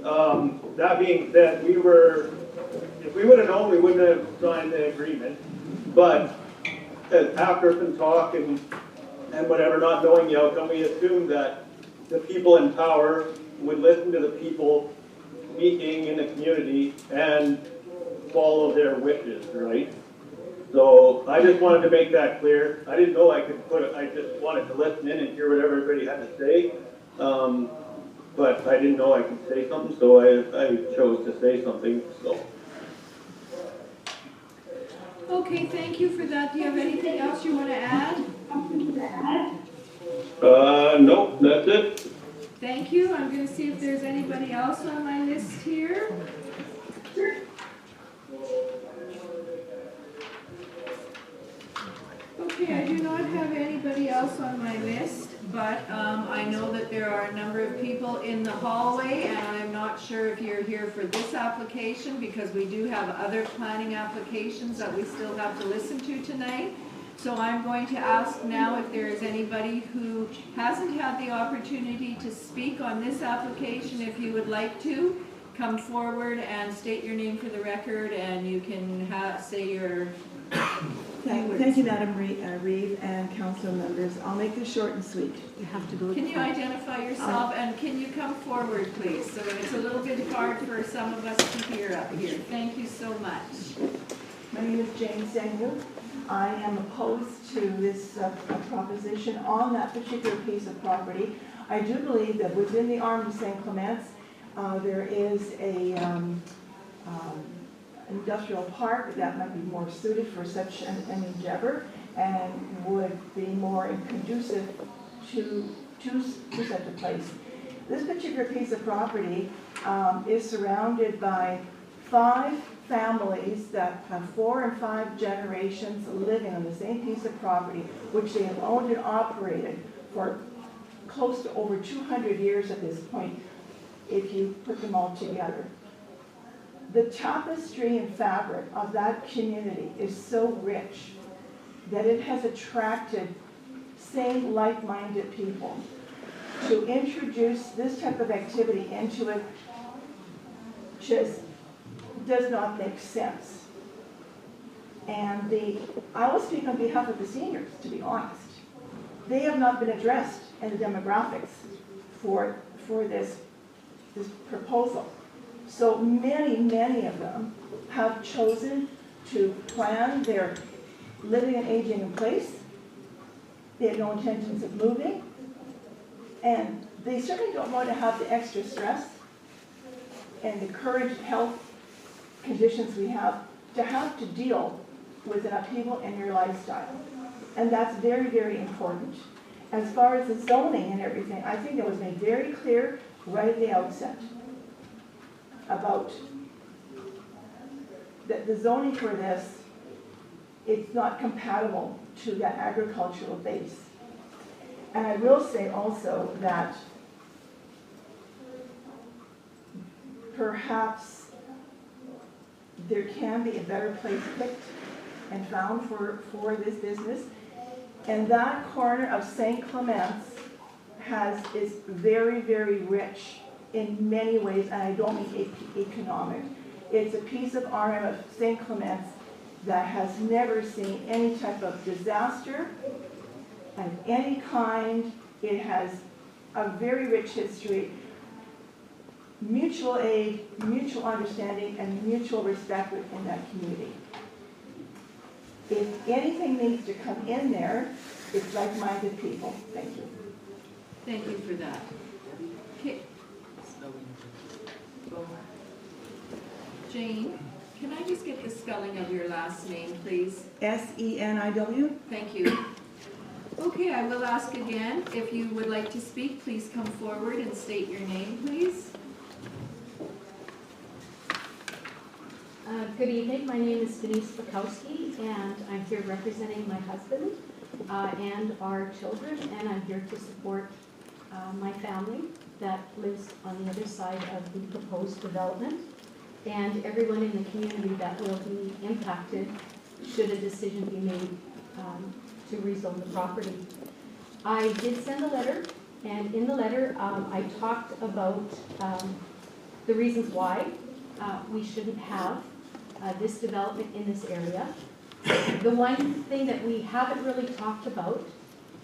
that being said, if we would have known, we wouldn't have signed the agreement. But after some talk and whatever, not knowing the outcome, we assumed that the people in power would listen to the people speaking in the community and follow their wishes, right? So I just wanted to make that clear. I didn't know I could put it, I just wanted to listen in and hear what everybody had to say. But I didn't know I could say something, so I chose to say something, so. Okay, thank you for that. Do you have anything else you want to add? No, that's it. Thank you. I'm going to see if there's anybody else on my list here. Okay, I do not have anybody else on my list, but I know that there are a number of people in the hallway, and I'm not sure if you're here for this application, because we do have other planning applications that we still have to listen to tonight. So I'm going to ask now if there is anybody who hasn't had the opportunity to speak on this application. If you would like to, come forward and state your name for the record, and you can say your Thank you, Madam Reeve and council members. I'll make this short and sweet. You have to go. Can you identify yourself, and can you come forward, please? So it's a little bit hard for some of us to hear up here. Thank you so much. My name is Jane Sengu. I am opposed to this proposition on that particular piece of property. I do believe that within the Arm of St. Clements, there is a industrial park that might be more suited for such an endeavor and would be more conducive to such a place. This particular piece of property is surrounded by 5 families that have 4 and 5 generations living on the same piece of property, which they have owned and operated for close to over 200 years at this point, if you put them all together. the tapestry and fabric of that community is so rich that it has attracted same like-minded people. To introduce this type of activity into it just does not make sense. And I will speak on behalf of the seniors, to be honest. They have not been addressed in the demographics for this proposal. So many of them have chosen to plan their living and aging in place. They have no intentions of moving. And they certainly don't want to have the extra stress and the current health conditions we have to deal with an upheaval in your lifestyle. And that's very, very important. As far as the zoning and everything, I think it was made very clear right at the outset about that the zoning for this, it's not compatible to that agricultural base. And I will say also that perhaps there can be a better place picked and found for this business. And that corner of St. Clements is very, very rich in many ways, and I don't mean economic. It's a piece of RM of St. Clements that has never seen any type of disaster of any kind. It has a very rich history, mutual aid, mutual understanding, and mutual respect within that community. If anything needs to come in there, it's like-minded people. Thank you. Thank you for that. Okay. Jane, can I just get the spelling of your last name, please? Seniw. Thank you. Okay, I will ask again. If you would like to speak, please come forward and state your name, please. Good evening, my name is Denise Bukowski, and I'm here representing my husband and our children, and I'm here to support my family that lives on the other side of the proposed development, and everyone in the community that will be impacted should a decision be made to rezone the property. I did send a letter, and in the letter I talked about the reasons why we shouldn't have this development in this area. The one thing that we haven't really talked about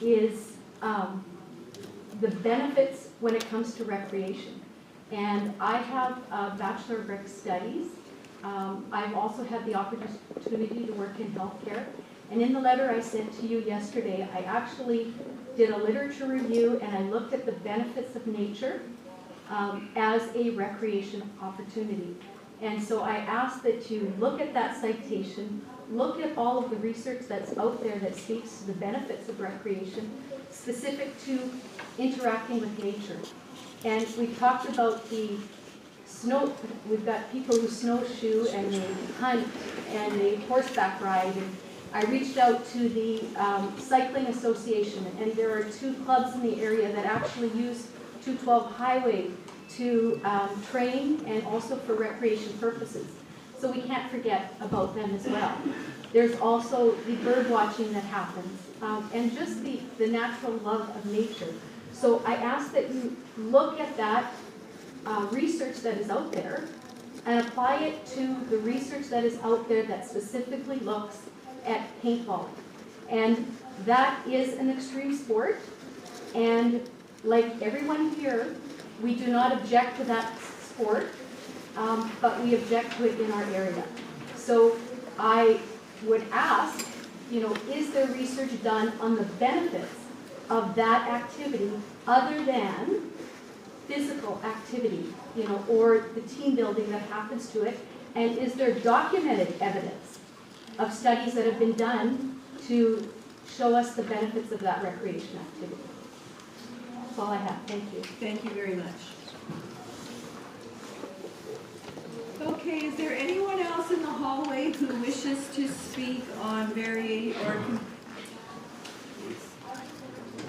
is the benefits when it comes to recreation. And I have Bachelor of Rec Studies. I've also had the opportunity to work in healthcare. And in the letter I sent to you yesterday, I actually did a literature review and I looked at the benefits of nature as a recreation opportunity. And so I ask that you look at that citation, look at all of the research that's out there that speaks to the benefits of recreation, specific to interacting with nature. And we talked about the snow, we've got people who snowshoe and they hunt and they horseback ride. And I reached out to the Cycling Association, and there are 2 clubs in the area that actually use 212 highway to train and also for recreation purposes. So we can't forget about them as well. There's also the bird watching that happens and just the natural love of nature. So I ask that you look at that research that is out there and apply it to the research that is out there that specifically looks at paintball. And that is an extreme sport, and like everyone here, we do not object to that sport, but we object to it in our area. So I would ask, is there research done on the benefits of that activity other than physical activity, or the team building that happens to it? And is there documented evidence of studies that have been done to show us the benefits of that recreation activity? That's all I have. Thank you. Thank you very much. Okay, is there anyone else in the hallway who wishes to speak on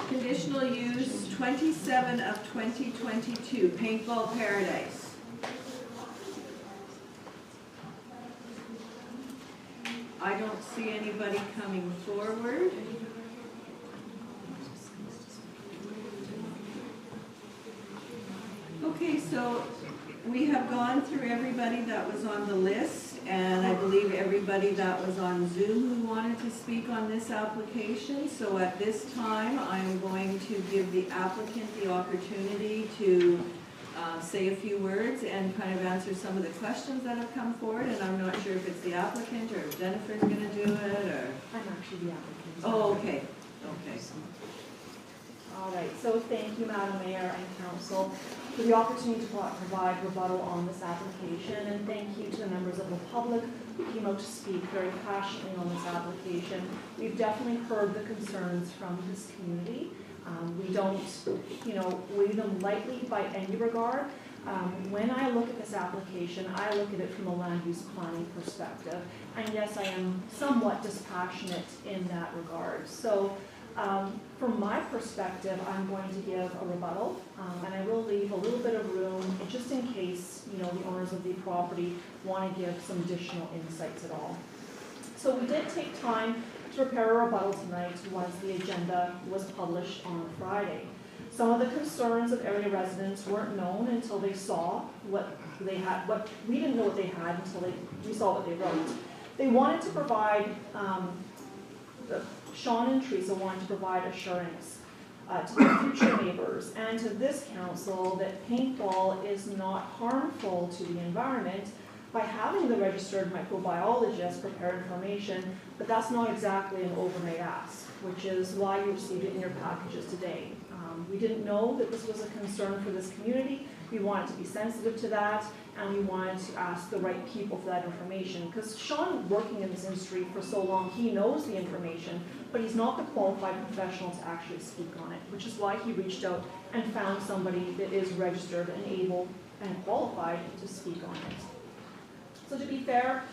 conditional use 27 of 2022, Paintball Paradise? I don't see anybody coming forward. Okay, so we have gone through everybody that was on the list, and I believe everybody that was on Zoom who wanted to speak on this application. So at this time, I'm going to give the applicant the opportunity to say a few words and kind of answer some of the questions that have come forward. And I'm not sure if it's the applicant or if Jennifer's going to do it, or... I'm actually the applicant. Oh, okay, okay. All right, so thank you, Madam Mayor and Council, for the opportunity to provide rebuttal on this application, and thank you to the members of the public who came out to speak very passionately on this application. We've definitely heard the concerns from this community. We don't, weigh them lightly by any regard. When I look at this application, I look at it from a land use planning perspective, and yes, I am somewhat dispassionate in that regard. So, from my perspective, I'm going to give a rebuttal, and I will leave a little bit of room just in case, the owners of the property want to give some additional insights at all. So we did take time to prepare a rebuttal tonight once the agenda was published on Friday. Some of the concerns of area residents weren't known until they saw what they had, we didn't know what they had until we saw what they wrote. They wanted to provide, Sean and Teresa wanted to provide assurance to the future neighbors and to this council that paintball is not harmful to the environment by having the registered microbiologist prepare information, but that's not exactly an overnight ask, which is why you received it in your packages today. We didn't know that this was a concern for this community. We wanted to be sensitive to that, and we wanted to ask the right people for that information. Because Sean, working in this industry for so long, he knows the information, but he's not the qualified professional to actually speak on it, which is why he reached out and found somebody that is registered and able and qualified to speak on it. So to be fair,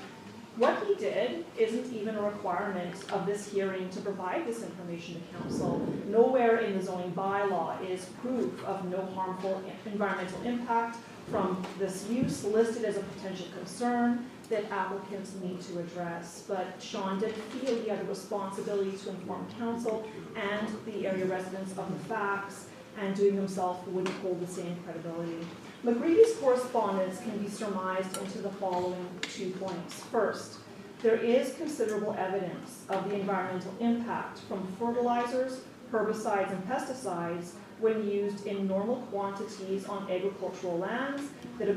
what he did isn't even a requirement of this hearing to provide this information to council. Nowhere in the zoning bylaw is proof of no harmful environmental impact from this use listed as a potential concern that applicants need to address. But Sean did feel he had a responsibility to inform council and the area residents of the facts, and doing himself wouldn't hold the same credibility. McGreevy's correspondence can be surmised into the following 2 points. First, there is considerable evidence of the environmental impact from fertilizers, herbicides, and pesticides when used in normal quantities on agricultural lands that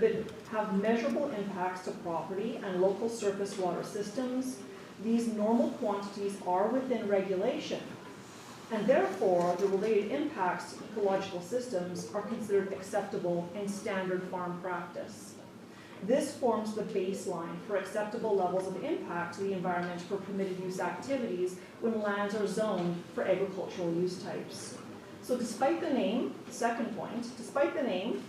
have measurable impacts to property and local surface water systems. These normal quantities are within regulation, and therefore the related impacts to ecological systems are considered acceptable in standard farm practice. This forms the baseline for acceptable levels of impact to the environment for permitted use activities when lands are zoned for agricultural use types. So despite the name, second point, despite the name,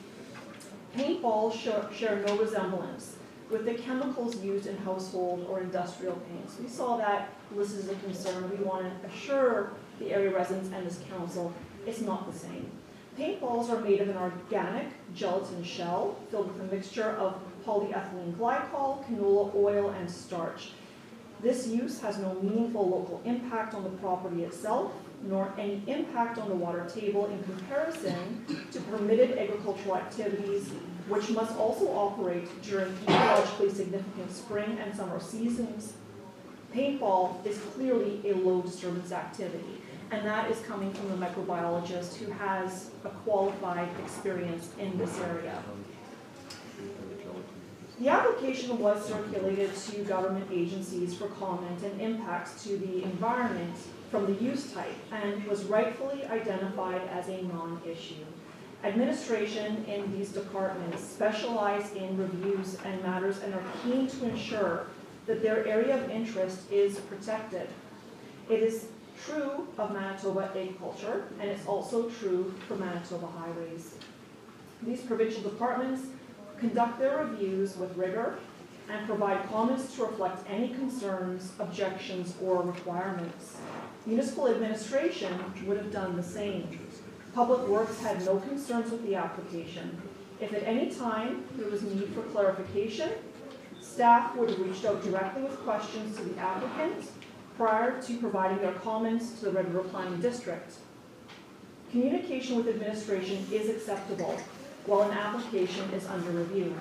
paintballs share no resemblance with the chemicals used in household or industrial paints. We saw that listed as a concern. We want to assure the area residents and this council it's not the same. Paintballs are made of an organic gelatin shell filled with a mixture of polyethylene glycol, canola oil, and starch. This use has no meaningful local impact on the property itself, nor any impact on the water table in comparison to permitted agricultural activities, which must also operate during ecologically significant spring and summer seasons. Paintball is clearly a low disturbance activity, and that is coming from the microbiologist who has a qualified experience in this area. The application was circulated to government agencies for comment and impacts to the environment from the use type and was rightfully identified as a non-issue. Administration in these departments specialize in reviews and matters and are keen to ensure that their area of interest is protected. It is true of Manitoba agriculture, and it's also true for Manitoba highways. These provincial departments conduct their reviews with rigor and provide comments to reflect any concerns, objections, or requirements. Municipal administration would have done the same. Public Works had no concerns with the application. If at any time there was need for clarification, Staff would have reached out directly with questions to the applicant prior to providing their comments to the Red River Planning District. Communication with administration is acceptable while an application is under review.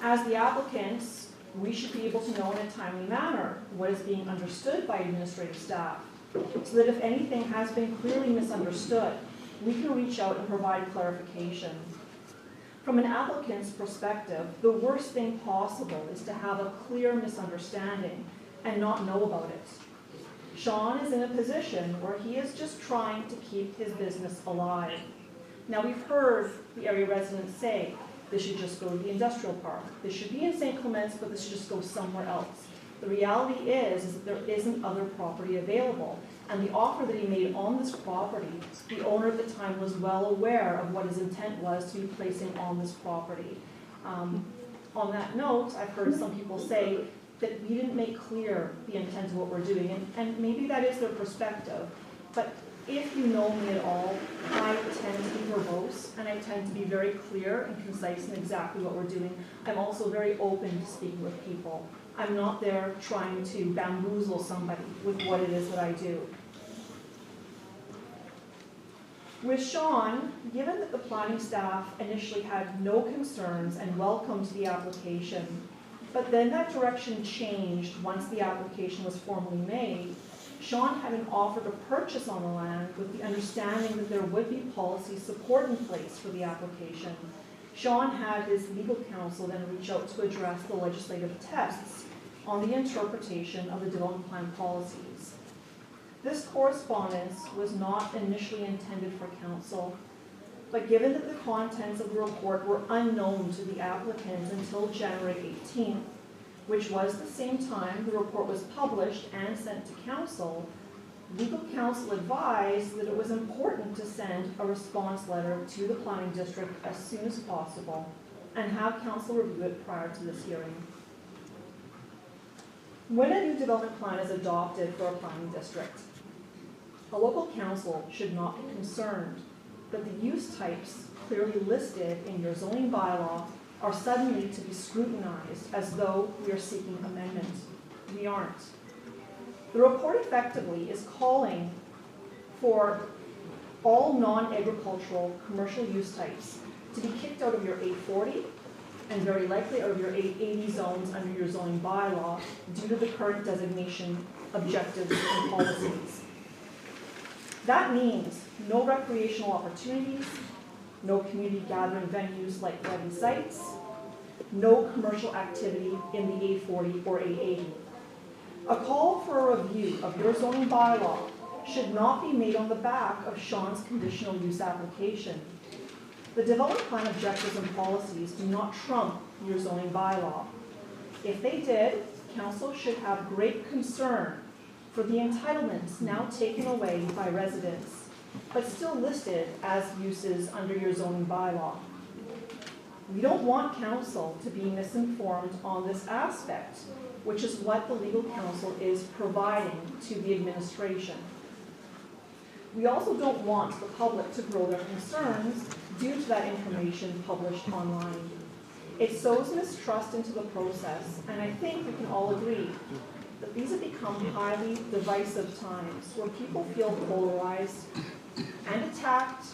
As the applicants, we should be able to know in a timely manner what is being understood by administrative staff, so that if anything has been clearly misunderstood, we can reach out and provide clarification. From an applicant's perspective, the worst thing possible is to have a clear misunderstanding and not know about it. Sean is in a position where he is just trying to keep his business alive. Now, we've heard the area residents say, this should just go to the industrial park. This should be in St. Clements, but this should just go somewhere else. The reality is that there isn't other property available. And the offer that he made on this property, the owner at the time was well aware of what his intent was to be placing on this property. On that note, I've heard some people say that we didn't make clear the intent of what we're doing, and maybe that is their perspective. But if you know me at all, I tend to be verbose, and I tend to be very clear and concise in exactly what we're doing. I'm also very open to speaking with people. I'm not there trying to bamboozle somebody with what it is that I do. With Sean, given that the planning staff initially had no concerns and welcomed the application, but then that direction changed once the application was formally made, Sean had an offer to purchase on the land with the understanding that there would be policy support in place for the application. Sean had his legal counsel then reach out to address the legislative tests on the interpretation of the development plan policies. This correspondence was not initially intended for council, but given that the contents of the report were unknown to the applicant until January 18th, which was the same time the report was published and sent to council, legal counsel advised that it was important to send a response letter to the planning district as soon as possible and have council review it prior to this hearing. When a new development plan is adopted for a planning district, a local council should not be concerned that the use types clearly listed in your zoning bylaw are suddenly to be scrutinized as though we are seeking amendment. We aren't. The report effectively is calling for all non-agricultural commercial use types to be kicked out of your 840 and very likely out of your 880 zones under your zoning bylaw due to the current designation, objectives, and policies. That means no recreational opportunities, no community gathering venues like wedding sites, no commercial activity in the 840 or 880. A call for a review of your zoning bylaw should not be made on the back of Sean's conditional use application. The development plan objectives and policies do not trump your zoning bylaw. If they did, council should have great concern for the entitlements now taken away by residents, but still listed as uses under your zoning bylaw. We don't want council to be misinformed on this aspect, which is what the legal counsel is providing to the administration. We also don't want the public to grow their concerns due to that information published online. It sows mistrust into the process, and I think we can all agree that these have become highly divisive times where people feel polarized and attacked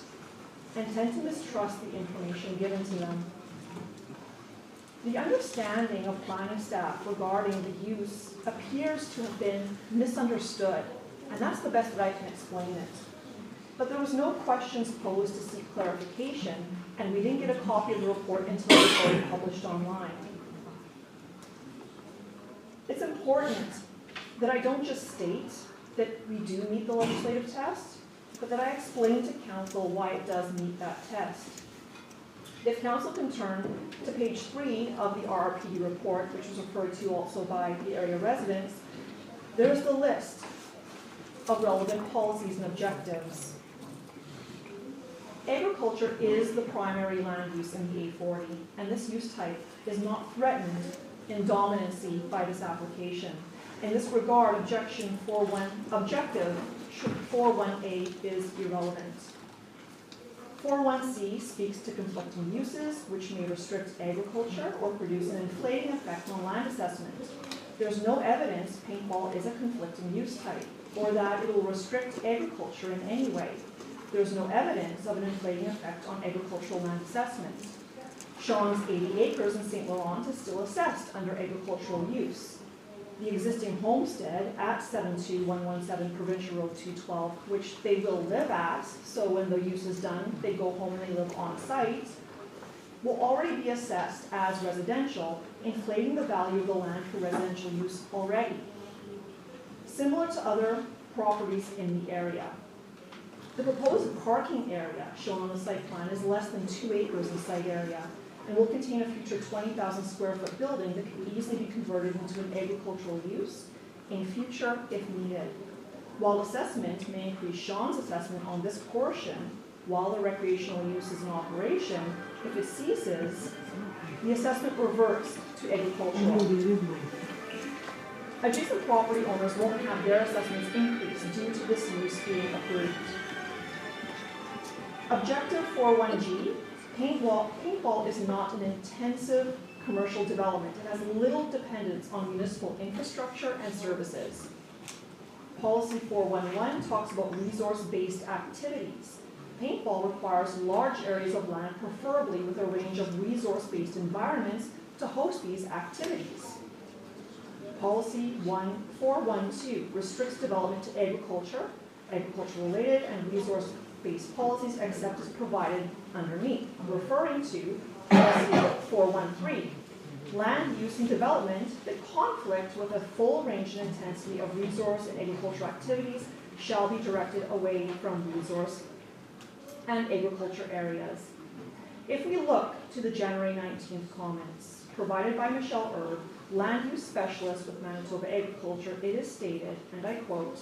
and tend to mistrust the information given to them. The understanding of planning staff regarding the use appears to have been misunderstood, and that's the best that I can explain it. But there was no questions posed to seek clarification, and we didn't get a copy of the report until it was already published online. It's important that I don't just state that we do meet the legislative test, but that I explain to council why it does meet that test. If council can turn to page 3 of the RRPD report, which was referred to also by the area residents, there's the list of relevant policies and objectives. Agriculture is the primary land use in the 840, and this use type is not threatened in dominancy by this application. In this regard, objective 4.1a is irrelevant. 4.1c speaks to conflicting uses which may restrict agriculture or produce an inflating effect on land assessment. There's no evidence paintball is a conflicting use type or that it will restrict agriculture in any way. There's no evidence of an inflating effect on agricultural land assessment. Sean's 80 acres in St. Laurent is still assessed under agricultural use. The existing homestead at 72117 Provincial Road 212, which they will live at, so when the use is done, they go home and they live on site, will already be assessed as residential, inflating the value of the land for residential use already. Similar to other properties in the area. The proposed parking area shown on the site plan is less than 2 acres in site area and will contain a future 20,000 square foot building that can easily be converted into an agricultural use in future if needed. While assessment may increase Sean's assessment on this portion while the recreational use is in operation, if it ceases, the assessment reverts to agricultural. Adjacent property owners won't have their assessments increased due to this use being approved. Objective 4.1g, paintball is not an intensive commercial development. It has little dependence on municipal infrastructure and services. Policy 4.1.1 talks about resource-based activities. Paintball requires large areas of land, preferably with a range of resource-based environments to host these activities. Policy 4.1.2 restricts development to agriculture, agriculture-related and resource-based policies except as provided underneath. I'm referring to Policy 4.1.3, land use and development that conflict with a full range and intensity of resource and agricultural activities shall be directed away from resource and agriculture areas. If we look to the January 19th comments provided by Michelle Erb, land use specialist with Manitoba Agriculture, it is stated, and I quote,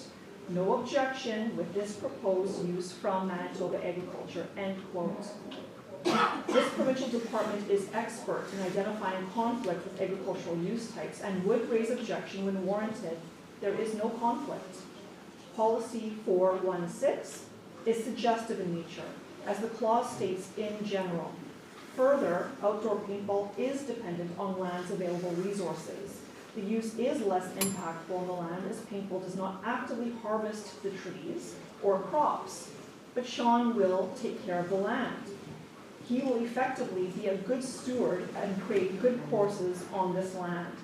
"No objection with this proposed use from Manitoba Agriculture," end quote. This provincial department is expert in identifying conflict with agricultural use types and would raise objection when warranted. There is no conflict. Policy 4.1.6 is suggestive in nature, as the clause states in general. Further, outdoor paintball is dependent on land's available resources. The use is less impactful on the land as paintball does not actively harvest the trees or crops, but Sean will take care of the land. He will effectively be a good steward and create good courses on this land.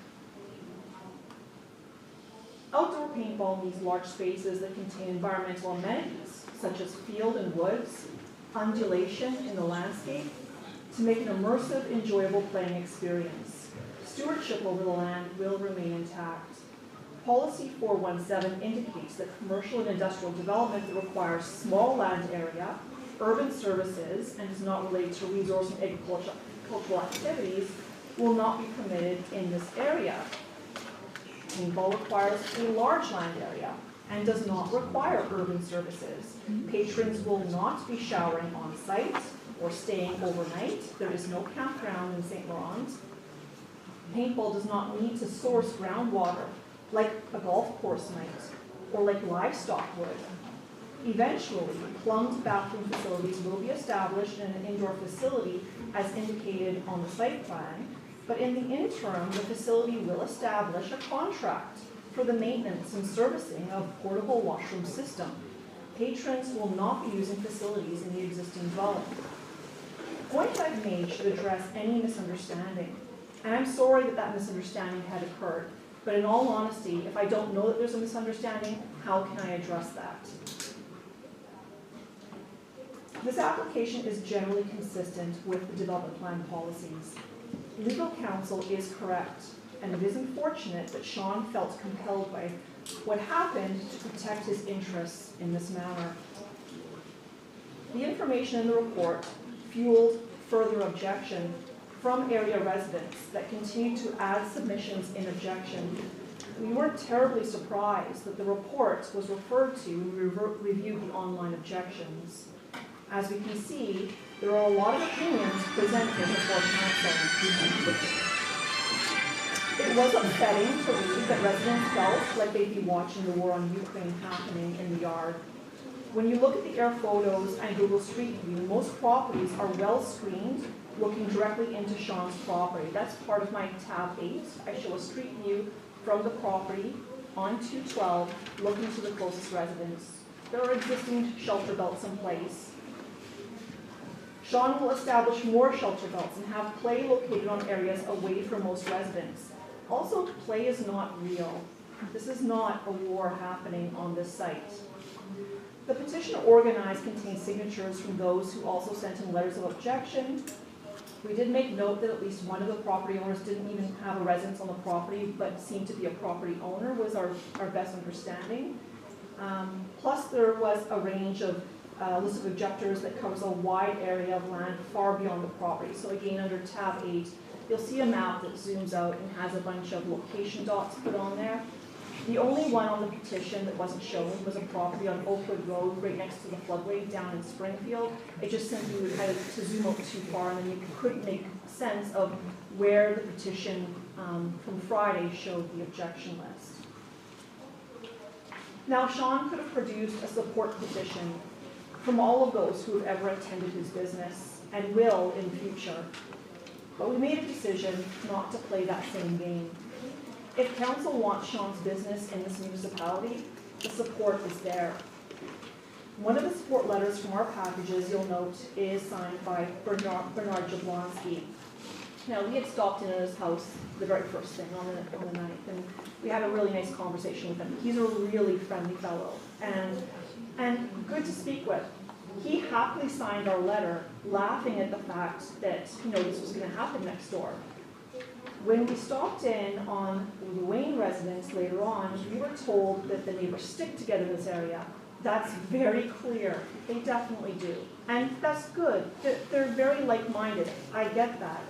Outdoor paintball needs large spaces that contain environmental amenities, such as field and woods, undulation in the landscape, to make an immersive, enjoyable playing experience. Stewardship over the land will remain intact. Policy 4.1.7 indicates that commercial and industrial development that requires small land area, urban services, and is not related to resource and agricultural activities will not be permitted in this area. Paintball requires a large land area and does not require urban services. Patrons will not be showering on site or staying overnight. There is no campground in St. Laurent. Paintball does not need to source groundwater like a golf course might or like livestock would. Eventually, plumbed bathroom facilities will be established in an indoor facility as indicated on the site plan, but in the interim, the facility will establish a contract for the maintenance and servicing of portable washroom system. Patrons will not be using facilities in the existing dwelling. The point I've made should address any misunderstanding, and I'm sorry that that misunderstanding had occurred, but in all honesty, if I don't know that there's a misunderstanding, how can I address that? This application is generally consistent with the development plan policies. Legal counsel is correct, and it is unfortunate that Sean felt compelled by what happened to protect his interests in this manner. The information in the report fueled further objection from area residents that continued to add submissions in objection. We weren't terribly surprised that the report was referred to when we reviewed the online objections. As we can see, there are a lot of opinions presented before council. It was upsetting to read that residents felt like they'd be watching the war on Ukraine happening in the yard. When you look at the air photos and Google Street View, most properties are well screened, looking directly into Sean's property. That's part of my tab 8. I show a street view from the property on 212, looking to the closest residence. There are existing shelter belts in place. Sean will establish more shelter belts and have play located on areas away from most residents. Also, play is not real. This is not a war happening on this site. The petition organized contains signatures from those who also sent in letters of objection. We did make note that at least one of the property owners didn't even have a residence on the property, but seemed to be a property owner, was our best understanding. Plus, there was a range of list of objectors that covers a wide area of land far beyond the property. So again, under tab 8, you'll see a map that zooms out and has a bunch of location dots put on there. The only one on the petition that wasn't shown was a property on Oakwood Road right next to the floodway down in Springfield. It just simply had to zoom out too far, and then you couldn't make sense of where the petition from Friday showed the objection list. Now, Sean could have produced a support petition from all of those who have ever attended his business and will in the future. But we made a decision not to play that same game. If council wants Sean's business in this municipality, the support is there. One of the support letters from our packages, you'll note, is signed by Bernard Jablonski. Now, we had stopped in at his house the very first thing on the night, and we had a really nice conversation with him. He's a really friendly fellow and good to speak with. He happily signed our letter, laughing at the fact that, this was going to happen next door. When we stopped in on the Wayne residence later on, we were told that the neighbors stick together in this area. That's very clear. They definitely do. And that's good. They're very like-minded. I get that.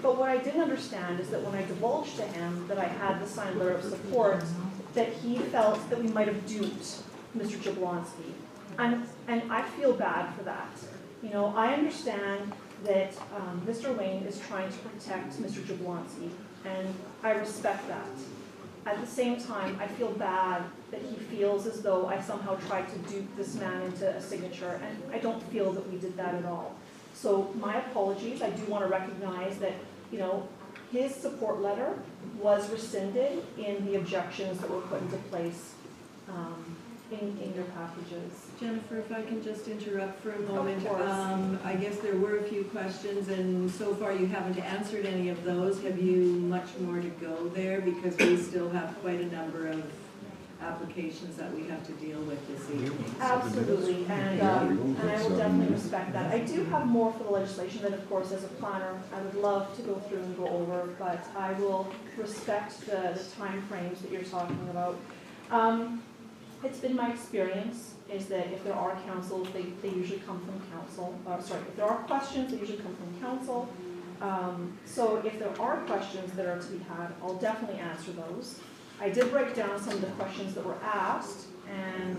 But what I didn't understand is that when I divulged to him that I had the signed letter of support, that he felt that we might have duped Mr. Jablonski. And I feel bad for that. I understand that Mr. Wayne is trying to protect Mr. Jablonski, and I respect that. At the same time, I feel bad that he feels as though I somehow tried to dupe this man into a signature, and I don't feel that we did that at all. So my apologies. I do want to recognize that, his support letter was rescinded in the objections that were put into place in your packages. Jennifer, if I can just interrupt for a moment. Of course. I guess there were a few questions, and so far you haven't answered any of those. Have you much more to go there? Because we still have quite a number of applications that we have to deal with this evening. Absolutely, and I will definitely respect that. I do have more for the legislation that, of course, as a planner, I would love to go through and go over, but I will respect the time frames that you're talking about. It's been my experience is that if there are councils, they usually come from council. If there are questions, they usually come from council. So if there are questions that are to be had, I'll definitely answer those. I did break down some of the questions that were asked, and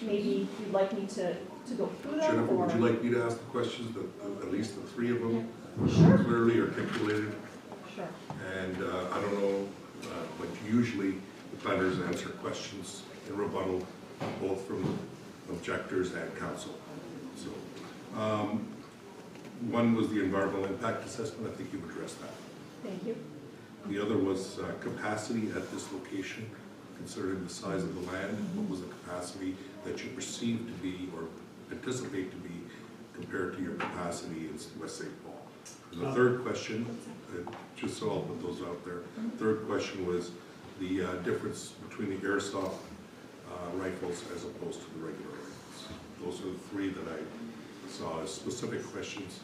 maybe you'd like me to go through them. Jennifer, or... would you like me to ask the questions, at least the 3 of them? Sure. Clearly articulated? Sure. And I don't know, but usually the planners answer questions in rebuttal, both from objectors and council. So, one was the environmental impact assessment. I think you've addressed that. Thank you. The other was capacity at this location, considering the size of the land. What was the capacity that you perceive to be or anticipate to be compared to your capacity in West St. Paul? And the third question, just so I'll put those out there, third question was the difference between the airsoft rifles as opposed to the regular rifles. Those are the 3 that I saw as specific questions.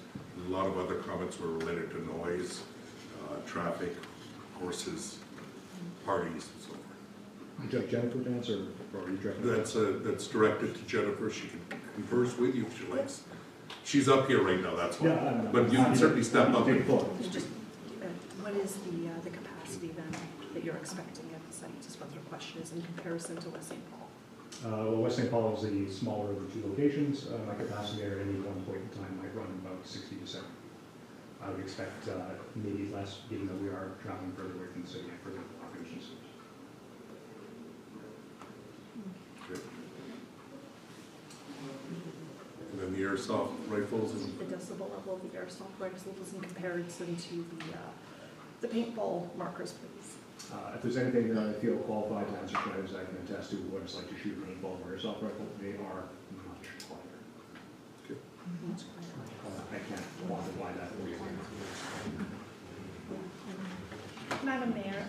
A lot of other comments were related to noise, traffic, horses, parties, and so forth. Would you like Jennifer to answer, or are you directed? That's directed to Jennifer. She can converse with you if she likes. She's up here right now, that's why. Yeah, but you can certainly step up. Just, what is the capacity then that you're expecting at the site, is what the question is in comparison to West St. Paul? Well, West St. Paul is the smaller of the 2 locations. My capacity there at any one point in time might run about 60 to 70. I would expect maybe less, given that we are traveling further away from the city and further population centers. airsoft rifles and? The decibel level of the airsoft rifles in comparison to the paintball markers, please. If there's anything that I feel qualified to answer questions, I can attest to what it's like to shoot paintball or airsoft rifle. They are much quieter. Okay. I can't quantify that for you. Madam Mayor,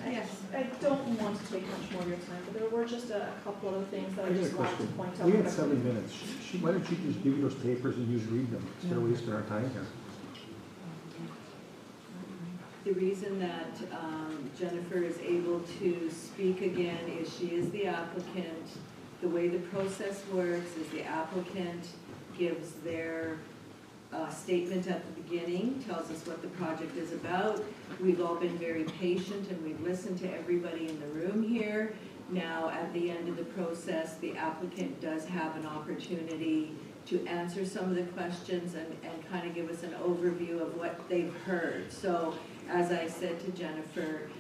I don't want to take much more of your time, but there were just a couple other things that I got a just wanted to question. point out. We had 7 minutes. Why don't you just give you those papers and you read them instead of wasting our time here? The reason that Jennifer is able to speak again is she is the applicant. The way the process works is the applicant gives their statement at the beginning, tells us what the project is about. We've all been very patient and we've listened to everybody in the room here. Now, at the end of the process, the applicant does have an opportunity to answer some of the questions and kind of give us an overview of what they've heard. So, as I said to Jennifer,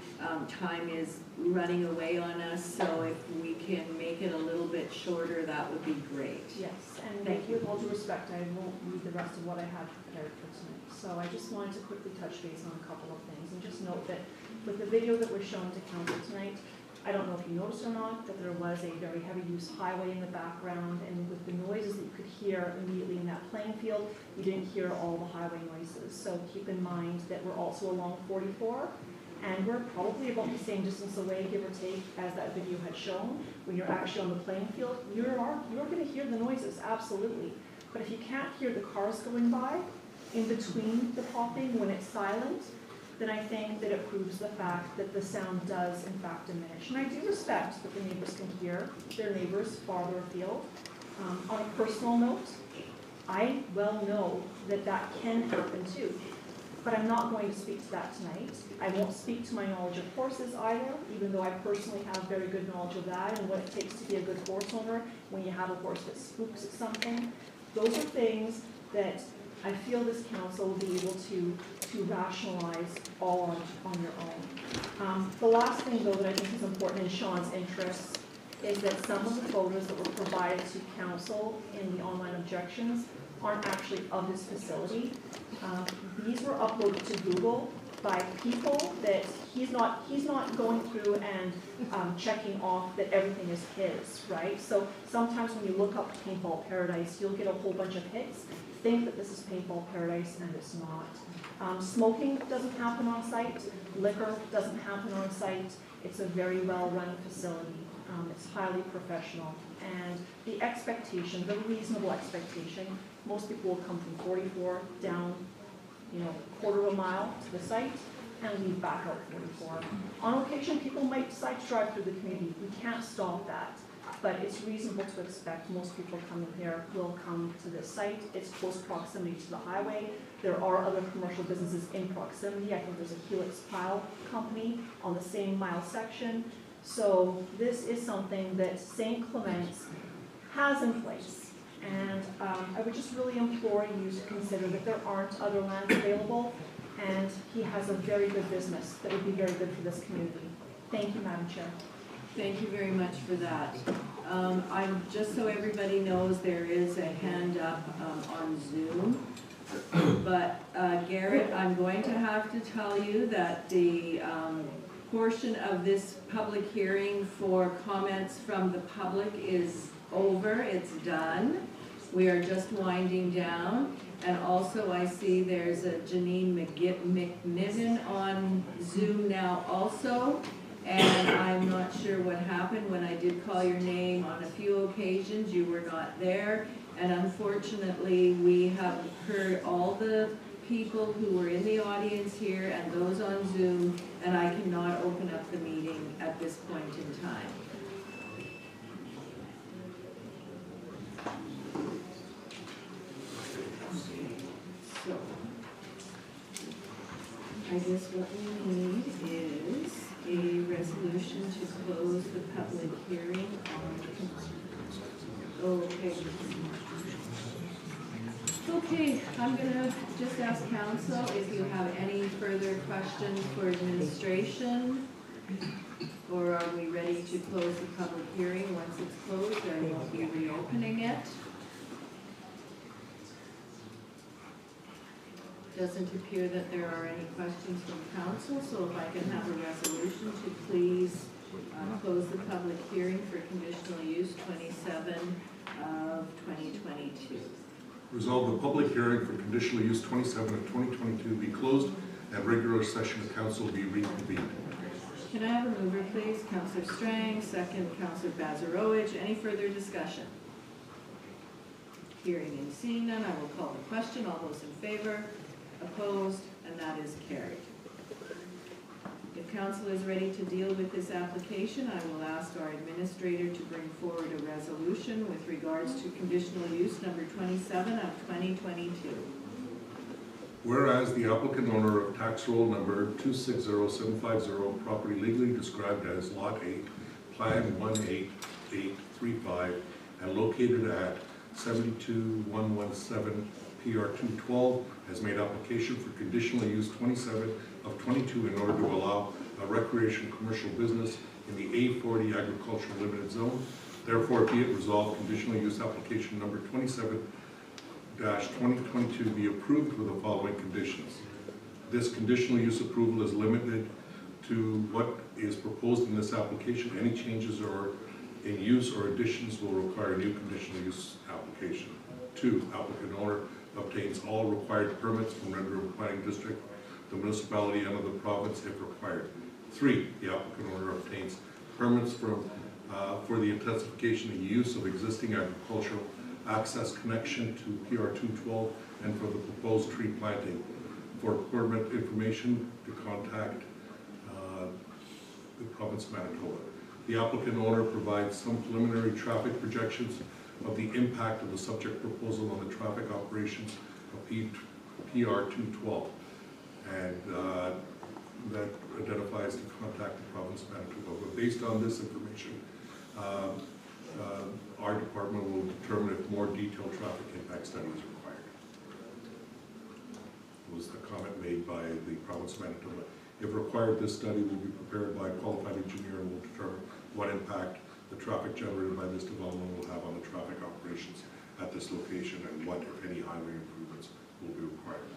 time is running away on us, so if we can make it a little bit shorter, that would be great. Yes, and Thank you. with all due respect, I won't read the rest of what I had prepared for tonight. So I just wanted to quickly touch base on a couple of things and just note that with the video that was shown to council tonight, I don't know if you noticed or not, that there was a very heavy use highway in the background, and with the noises that you could hear immediately in that playing field, you didn't hear all the highway noises. So keep in mind that we're also along 44, and we're probably about the same distance away, give or take, as that video had shown. When you're actually on the playing field, you're going to hear the noises, absolutely. But if you can't hear the cars going by in between the popping when it's silent, then I think that it proves the fact that the sound does in fact diminish. And I do respect that the neighbors can hear their neighbors farther afield. On a personal note, I well know that that can happen too. But I'm not going to speak to that tonight. I won't speak to my knowledge of horses either, even though I personally have very good knowledge of that and what it takes to be a good horse owner when you have a horse that spooks at something. Those are things that I feel this council will be able to rationalize all on your own. The last thing, though, that I think is important in Sean's interests is that some of the photos that were provided to council in the online objections aren't actually of his facility. These were uploaded to Google by people that he's not going through and checking off that everything is his, right? So sometimes when you look up Paintball Paradise, you'll get a whole bunch of hits. Think that this is Paintball Paradise, and it's not. Smoking doesn't happen on site. Liquor doesn't happen on site. It's a very well-run facility. It's highly professional. And the expectation, the reasonable expectation, most people will come from 44 down, quarter of a mile to the site and leave back out 44. On occasion, people might decide to drive through the community. We can't stop that. But it's reasonable to expect most people coming here will come to this site. It's close proximity to the highway. There are other commercial businesses in proximity. I think there's a Helix Pile company on the same mile section. So this is something that St. Clements has in place. And I would just really implore you to consider that there aren't other lands available, and he has a very good business that would be very good for this community. Thank you, Madam Chair. Thank you very much for that. I'm just so everybody knows, there is a hand up on Zoom. But Garrett, I'm going to have to tell you that the portion of this public hearing for comments from the public is over. It's done. We are just winding down. And also I see there's a Janine McNiven on Zoom now also. And I'm not sure what happened when I did call your name on a few occasions. You were not there. And unfortunately, we have heard all the people who were in the audience here and those on Zoom, and I cannot open up the meeting at this point in time. So, I guess what we need is a resolution to close the public hearing on, okay. Okay, I'm gonna just ask council if you have any further questions for administration, or are we ready to close the public hearing? Once it's closed, I won't be reopening it. Doesn't appear that there are any questions from council, so if I can have a resolution to please close the public hearing for conditional use 27 of 2022. Resolve the public hearing for conditional use 27 of 2022 be closed and regular session of council be reconvened. Can I have a mover, please? Councillor Strang, second Councillor Bazarowicz. Any further discussion? Hearing and seeing none, I will call the question. All those in favor? Opposed? And that is carried. If council is ready to deal with this application, I will ask our administrator to bring forward a resolution with regards to conditional use number 27 of 2022. Whereas the applicant owner of tax roll number 260750, property legally described as Lot 8, Plan 18835, and located at 72117 PR 212, has made application for conditional use 27 of 22 in order to allow a recreation commercial business in the A40 agricultural limited zone. Therefore, be it resolved, conditional use application number 27-2022 be approved with the following conditions. This conditional use approval is limited to what is proposed in this application. Any changes or in use or additions will require a new conditional use application. 2, applicant owner obtains all required permits from Red River Planning District, the municipality, and of the province if required. 3, the applicant owner obtains permits from for the intensification and use of existing agricultural access connection to PR 212 and for the proposed tree planting. For permit information, to contact the province of Manitoba. The applicant owner provides some preliminary traffic projections of the impact of the subject proposal on the traffic operations of PR 212, and that identifies to contact the province of Manitoba. But based on this information, our department will determine if more detailed traffic impact study is required. It was the comment made by the province of Manitoba. If required, this study will be prepared by a qualified engineer and will determine what impact the traffic generated by this development will have on the traffic operations at this location and what, if any, highway improvements will be required.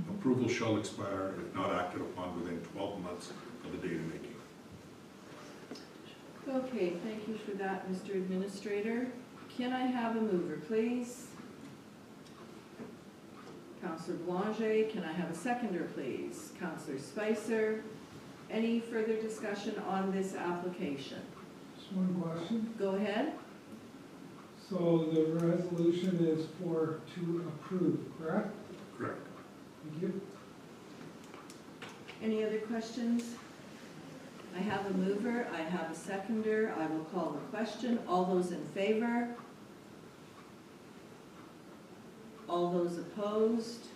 Approval shall expire if not acted upon within 12 months of the date of making. Okay, thank you for that, Mr. Administrator. Can I have a mover, please? Councillor Boulanger. Can I have a seconder, please? Councillor Spicer. Any further discussion on this application? Just one question. Go ahead. So the resolution is to approve, correct? Correct. Thank you. Any other questions? I have a mover, I have a seconder, I will call the question. All those in favor? All those opposed?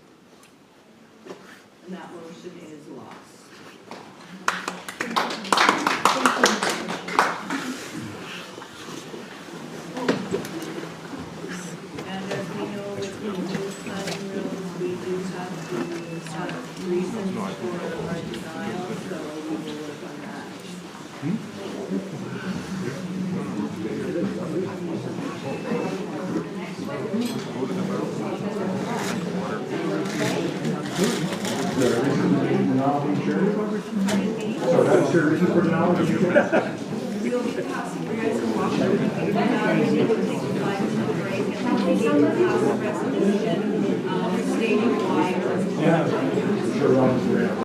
And that motion is lost. And as we know, with the new planning rules, we do have to have reasons for our denial, so we will work on that. So that's your reason for now? We'll be passing you guys a walk.